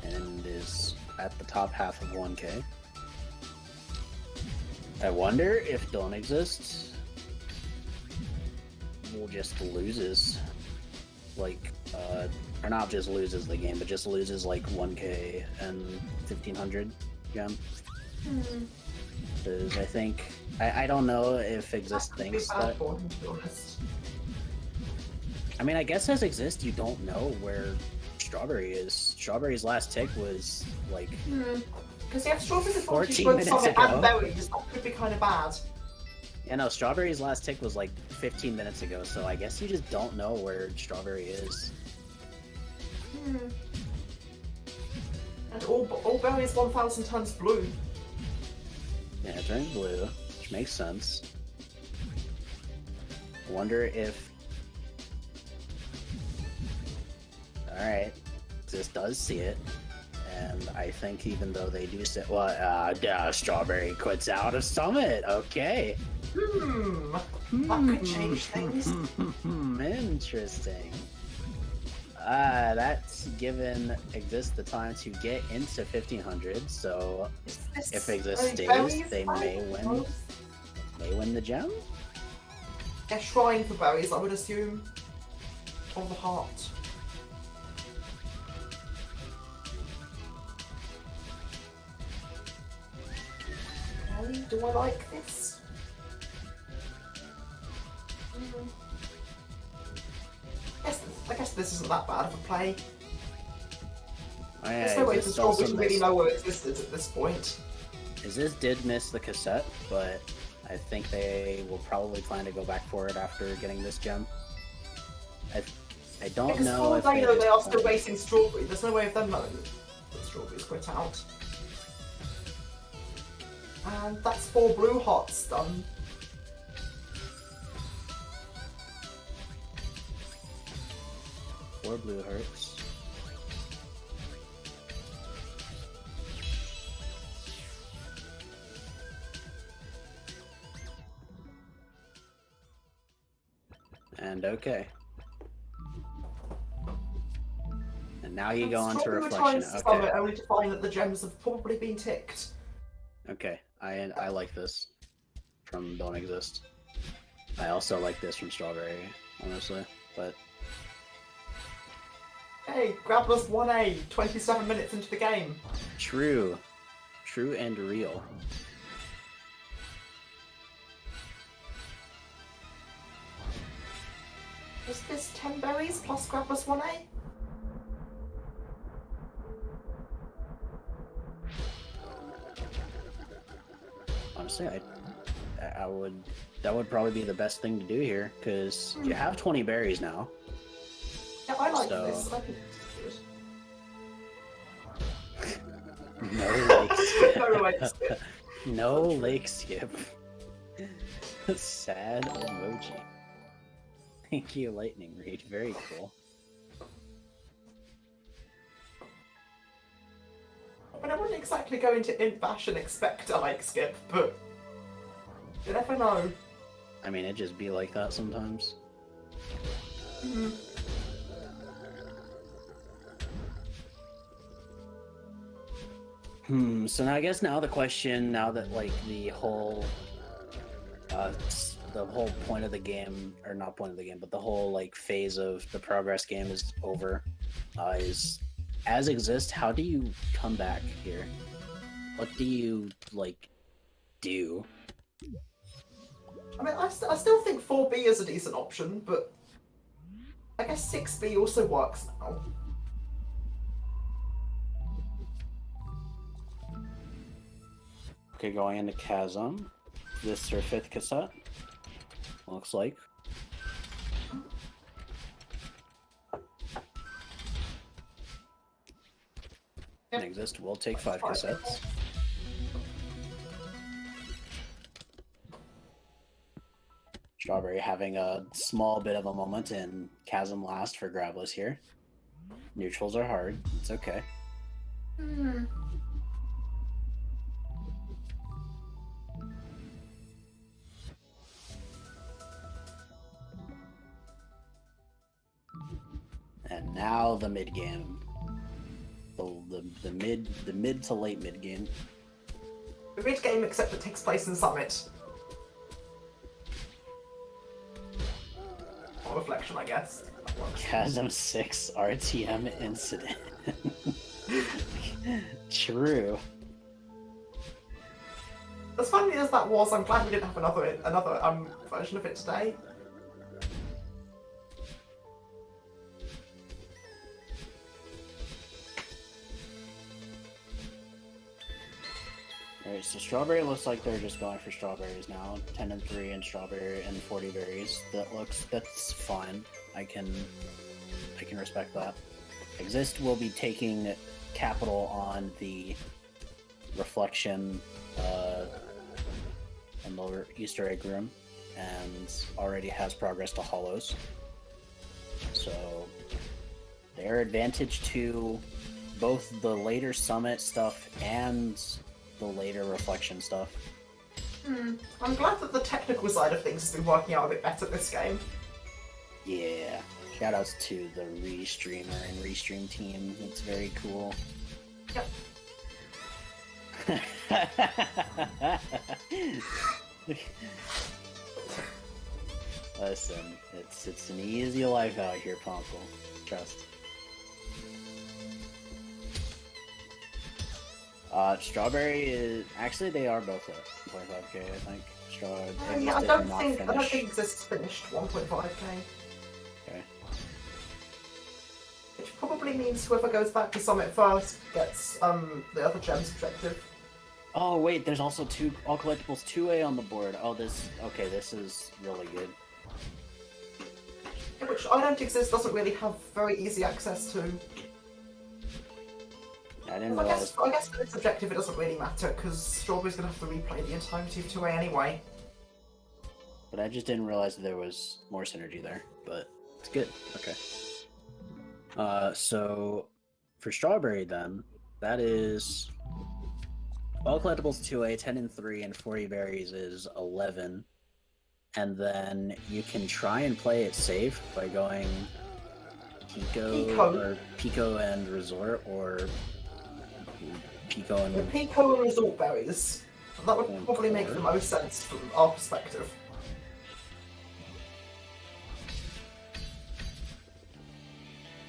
and is at the top half of 1k. I wonder if Don't Exist will just loses, like, or not just loses the game, but just loses like 1k and 1500 gem. Because I think, I don't know if Exist thinks that. For him, to be honest. I mean, I guess as Exist, you don't know where Strawberry is. Strawberry's last tick was like. Because you have Strawberry's 14 advantage minutes with Summit ago. and Berries. That could be kind of bad. Yeah, no, Strawberry's last tick was like 15 minutes ago, so I guess you just don't know where Strawberry is. And all berries 1,000 tons blue. Yeah, it turned blue, which makes sense. I wonder if. Alright, this does see it. And I think even though they do say, well, Strawberry quits out of Summit. Okay. That could change things. Interesting. That's given Exist the time to get into 1500. So if Exist stays, they may win the gem. Yeah, shrine for berries, I would assume. Or the heart. Okay, do I like this? I guess this isn't that bad of a play. Oh, yeah, There's no way the Exist also Strawberry really missed- know where it existed at this point. Exist did miss the cassette, but I think they will probably plan to go back for it after getting this gem. I don't Because know for if all they know just they are still plan- racing Strawberry, there's no way of them knowing that Strawberry's quit out. And that's 4 blue hearts done. Four blue hearts. And okay. And now you go on to Strawberry were reflection. trying to sum Okay. it only to find that the gems have probably been ticked. Okay. I like this from Don't Exist. I also like this from Strawberry, honestly. But Hey, Grappler's 1A, 27 minutes into the game. true. True and real. Is this 10 berries plus Grappler's 1A? Honestly, I would. That would probably be the best thing to do here, because you have 20 berries now. Yeah, I like So- this. I think this is No lake skip. No lake skip. No lake skip. Sad emoji. Thank you, Lightning Read. Very cool. I mean, I wouldn't exactly go into Int Bash and expect a lake skip, but you never know. I mean, it just be like that sometimes. So now I guess now the question, now that like the whole point of the game, or not point of the game, but the whole like phase of the progress game is over, is as Exist, how do you come back here? What do you like do? I mean, I still think 4B is a decent option, but I guess 6B also works now. Okay, going into Chasm. This is her 5th cassette. Looks like. Yep. Exist will take 5 cassettes. Strawberry having a small bit of a moment in Chasm last for Grabless here. Neutrals are hard. It's okay. And now the mid game. The mid to late mid game. The mid game, except it takes place in Summit. On reflection, I guess. Chasm 6 RTM incident. True. As funny as that was, I'm glad we didn't have another version of it today. Alright, so strawberry looks like they're just going for strawberries now. 10 and 3 and strawberry and 40 berries. That's fine. I can respect that. Exist will be taking capital on the reflection in the Easter egg room, and already has progress to hollows. So their advantage to both the later summit stuff and the later reflection stuff. I'm glad that the technical side of things has been working out a bit better this game. Yeah. Shoutouts to the Restreamer and Restream team. It's very cool. Yep. Listen, it's an easy life out here, Ponkle. Trust. Strawberry is actually they are both at 1.5k. I think. Yeah, I don't think Exist's finished 1.5k. Okay. Which probably means whoever goes back to Summit first gets the other gem's objective. Oh wait, there's also all collectibles 2A on the board. Oh, this is really good. Yeah, which I don't exist doesn't really have very easy access to. I didn't I realize. guess for this objective it doesn't really matter because Strawberry's gonna have to replay the entirety of 2A anyway. But I just didn't realize that there was more synergy there. But it's good. Okay. So for Strawberry then, that is all collectibles 2A, 10 and 3, and 40 berries is 11. And then you can try and play it safe by going Pico and Resort, or Pico and... The Pico and Resort berries. That would probably make the most sense from our perspective.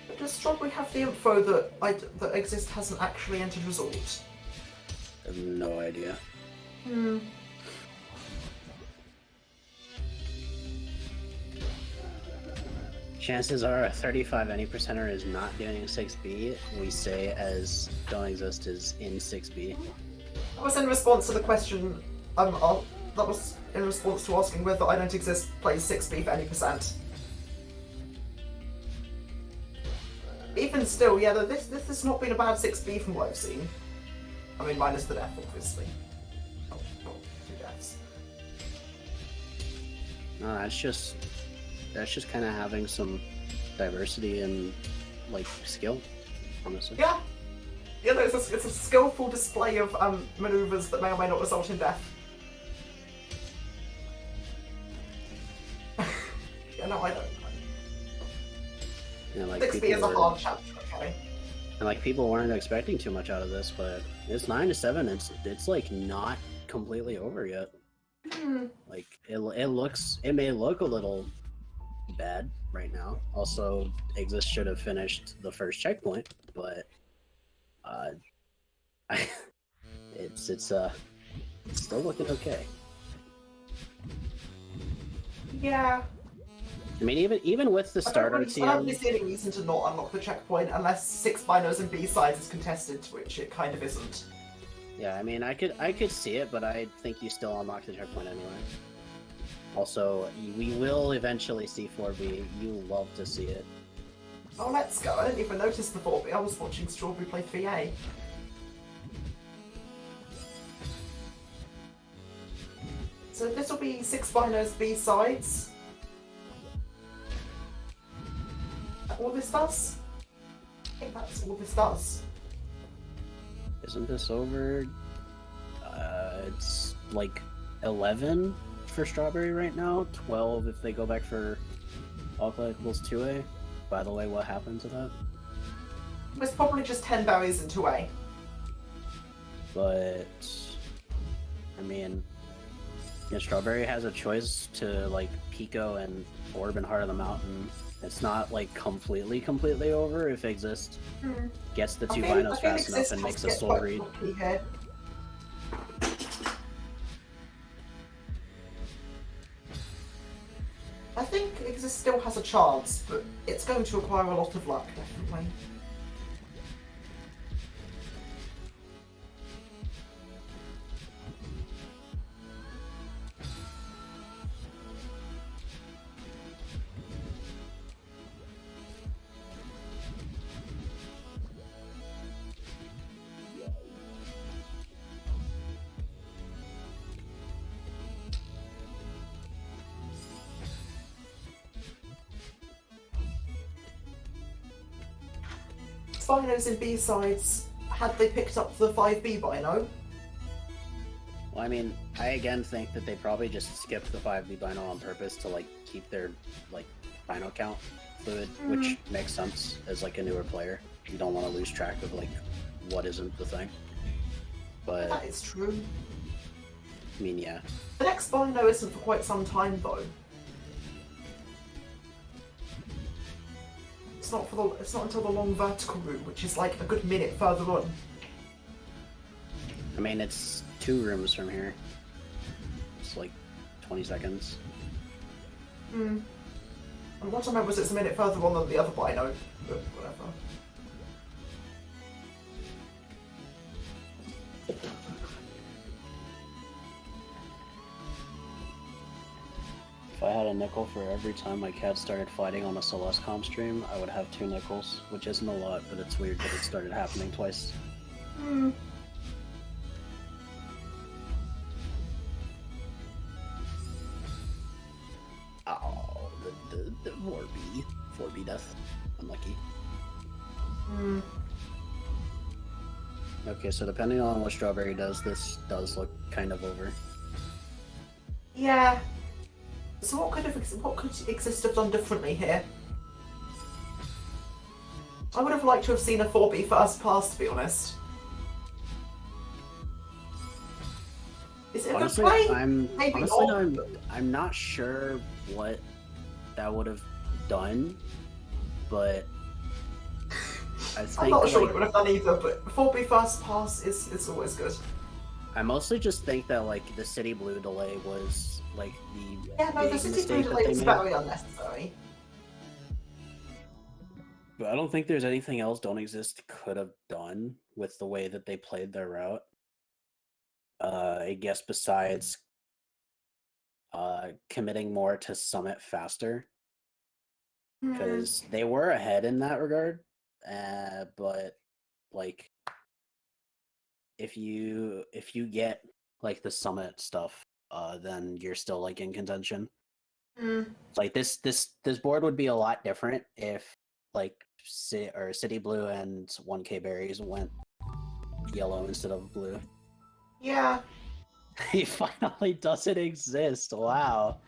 But does Strawberry have the info that Exist hasn't actually entered Resort? I have no idea. Chances are a 35 any percenter is not doing 6B. We say as Don't Exist is in 6B. That was in response to the question. That was in response to asking whether I Don't Exist plays 6B for any percent. Even still, yeah, this has not been a bad 6B from what I've seen. I mean, minus the death, obviously. Oh, 2 deaths. No, that's just kind of having some diversity and like skill, honestly. Yeah, no, it's a skillful display of maneuvers that may or may not result in death. Yeah, no, I don't. Yeah, like 6B is a hard chapter, okay? And like people weren't expecting too much out of this, but it's 9 to 7. It's like not completely over yet. Like it may look a little bad right now. Also, Exist should have finished the first checkpoint, but it's still looking okay. Yeah. I mean, even with the starter I don't really see any reason to not unlock the checkpoint unless 6 binos and B-sides is contested, which it kind of isn't. Yeah, I mean, I could see it, but I think you still unlock the checkpoint anyway. Also, we will eventually see 4B. You love to see it. Oh, let's go. I didn't even notice the 4B. I was watching Strawberry play 3A. So this will be 6 binos B-sides. All this does? I think that's all this does. Isn't this over? It's like 11 for Strawberry right now. 12 if they go back for all collectibles 2A. by the way, what happened to that? It was probably just 10 berries and 2A. But I mean, Strawberry has a choice to like Pico and Orb and Heart of the Mountain. It's not like completely over if Exist gets the 2 binos fast enough and makes a soul read. I think Exist still has a chance, but it's going to require a lot of luck, definitely. Binos in B-sides, had they picked up the 5B bino? Well, I mean, I again think that they probably just skipped the 5B bino on purpose to like keep their like bino count fluid, which makes sense as like a newer player. You don't want to lose track of like what isn't the thing. But that is true. I mean, yeah. The next bino isn't for quite some time though. It's not until the long vertical route, which is like a good minute further on. I mean, it's 2 rooms from here. It's like 20 seconds. And what I remember was it's a minute further on than the other bino, but whatever. If I had a nickel for every time my cat started fighting on a Celeste comp stream, I would have 2 nickels, which isn't a lot, but it's weird that it started happening twice. Oh, the 4B death. Unlucky. Okay, so depending on what Strawberry does, this does look kind of over. Yeah. So what could Exist have done differently here? I would have liked to have seen a 4B first pass, to be honest. Is it a good play? I'm not sure what that would have done, but I think I'm not sure what it would have done either, but 4B first pass is always good. I mostly just think that like the City Blue delay was like the City Blue delay was very unnecessary. But I don't think there's anything else Don't Exist could have done with the way that they played their route. I guess besides committing more to Summit faster, because they were ahead in that regard. But like, if you get like the Summit stuff, then you're still like in contention. Like this board would be a lot different if like City Blue and 1K Berries went yellow instead of blue. Yeah. He finally doesn't exist. Wow.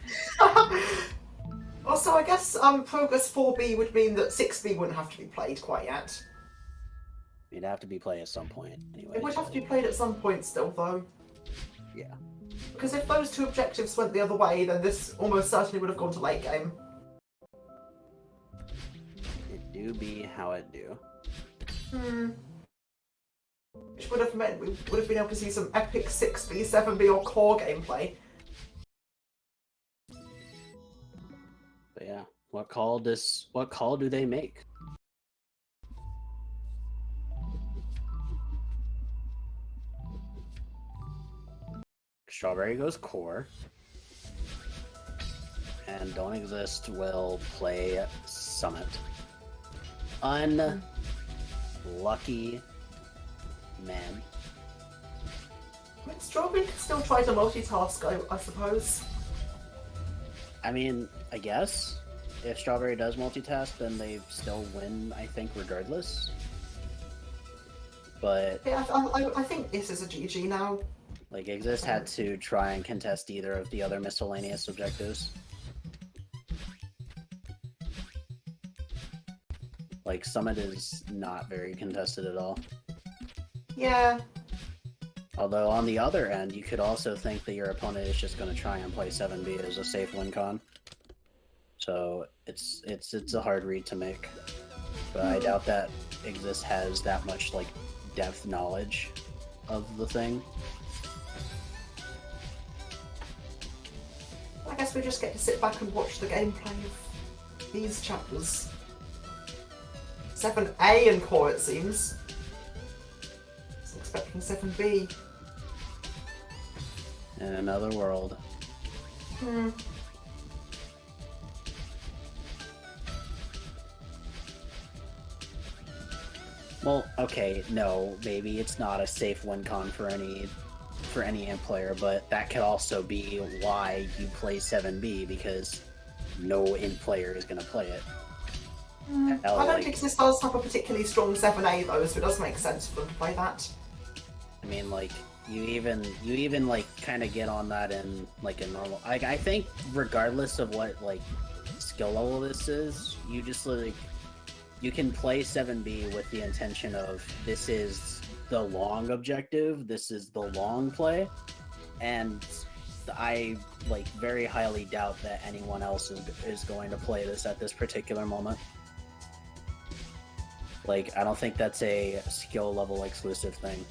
Also, I guess Progress 4B would mean that 6B wouldn't have to be played quite yet. It'd have to be played at some point, anyway. It would have to be played at some point still, though. Yeah. Because if those 2 objectives went the other way, then this almost certainly would have gone to late game. It do be how it do. Which would have meant we would have been able to see some epic 6B, 7B or core gameplay. But yeah, what call do they make? Strawberry goes core. And Don't Exist will play Summit. Unlucky man. I mean, Strawberry can still try to multitask, I suppose. I mean, I guess. If Strawberry does multitask, then they still win, I think, regardless. But yeah, I think this is a GG now. Like, Exist had to try and contest either of the other miscellaneous objectives. Like, Summit is not very contested at all. Yeah. Although, on the other end, you could also think that your opponent is just going to try and play 7B as a safe win con. So, it's a hard read to make. But I doubt that Exist has that much, like, depth knowledge of the thing. I guess we just get to sit back and watch the gameplay of these chapters. 7A and core, it seems. I was expecting 7B. In another world. Well, okay, no, maybe it's not a safe win con for any imp player, but that could also be why you play 7B, because no imp player is going to play it. I don't think this does have a particularly strong 7A though, so it does make sense for them to play that. I mean, like, you even like kind of get on that in like a normal. Like, I think regardless of what like skill level this is, you just like you can play 7B with the intention of this is the long objective, this is the long play, and I like very highly doubt that anyone else is going to play this at this particular moment. Like, I don't think that's a skill level exclusive thing.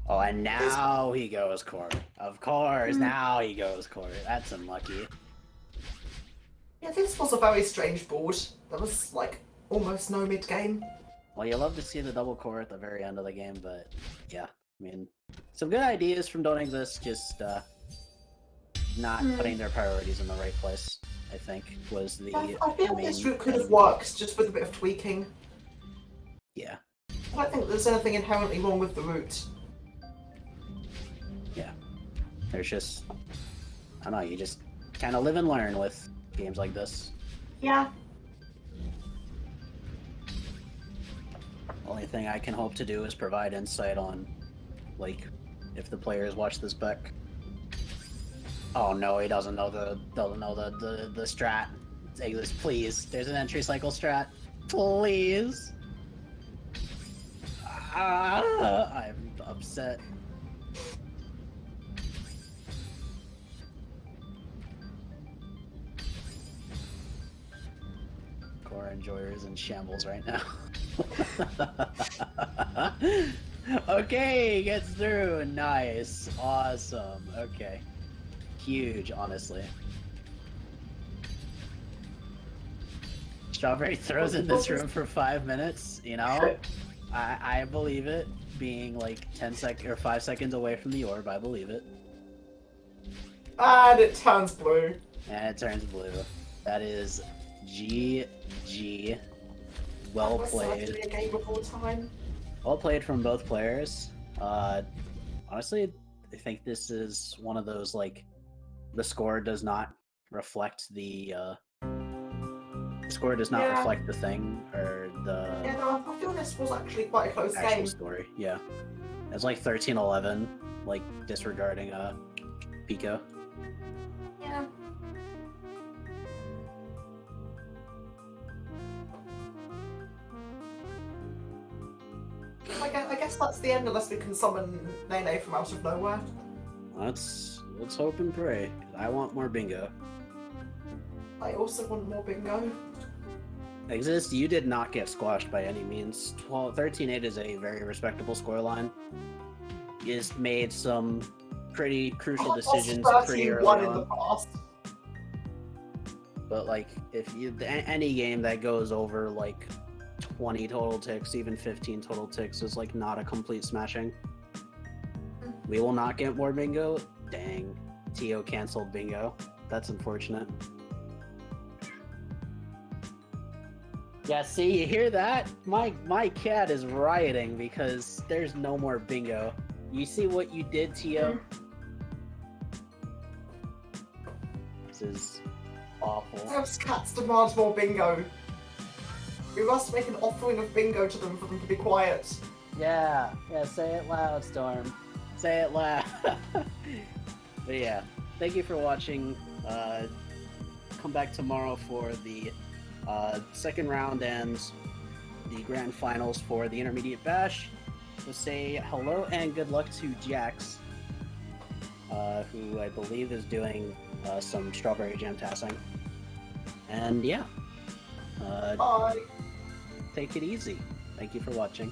Oh, and now he goes core. Of course, now he goes core. That's unlucky. Yeah, this was a very strange board. There was, like, almost no mid-game. Well, you love to see the double core at the very end of the game, but yeah, I mean, some good ideas from Don't Exist, just not putting their priorities in the right place, I think, was the I feel this route could have worked, just with a bit of tweaking. Yeah. I don't think there's anything inherently wrong with the route. Yeah. There's just, I don't know, you just kind of live and learn with games like this. Yeah. Only thing I can hope to do is provide insight on, like, if the players watch this back. Oh no, he doesn't know the strat. Exist, please. There's an entry cycle strat. Please. I'm upset. Core enjoyer is in shambles right now. Okay, gets through. Nice. Awesome. Okay. Huge, honestly. Strawberry throws in this room for 5 minutes, you know? I believe it. Being like 5 seconds away from the orb, I believe it. And it turns blue. And it turns blue. That is GG. Well played. A game of all time. Well played from both players. Honestly, I think this is one of those, like, the score does not reflect the reflect the thing or the. Yeah, no, I feel this was actually quite a close actual game. Story. Yeah, it's like 13-11, like disregarding Pico. Yeah. I guess that's the end unless we can summon Nene from out of nowhere. Let's hope and pray. I want more bingo. I also want more bingo. Exist, you did not get squashed by any means. 13-8 is a very respectable scoreline. You just made some pretty crucial decisions pretty early on. In the past. But like, if you any game that goes over like 20 total ticks, even 15 total ticks, is like not a complete smashing. We will not get more bingo. Dang, Tio canceled bingo. That's unfortunate. Yeah, see, you hear that? My cat is rioting because there's no more bingo. You see what you did, Tio? This is awful. Those cats demand more bingo. We must make an offering of bingo to them for them to be quiet. Yeah, say it loud, Storm. Say it loud. But yeah, thank you for watching. Come back tomorrow for the second round and the grand finals for the Intermediate Bash. We'll say hello and good luck to Jax, who I believe is doing some strawberry jam tassing. And yeah, Bye. take it easy. Thank you for watching.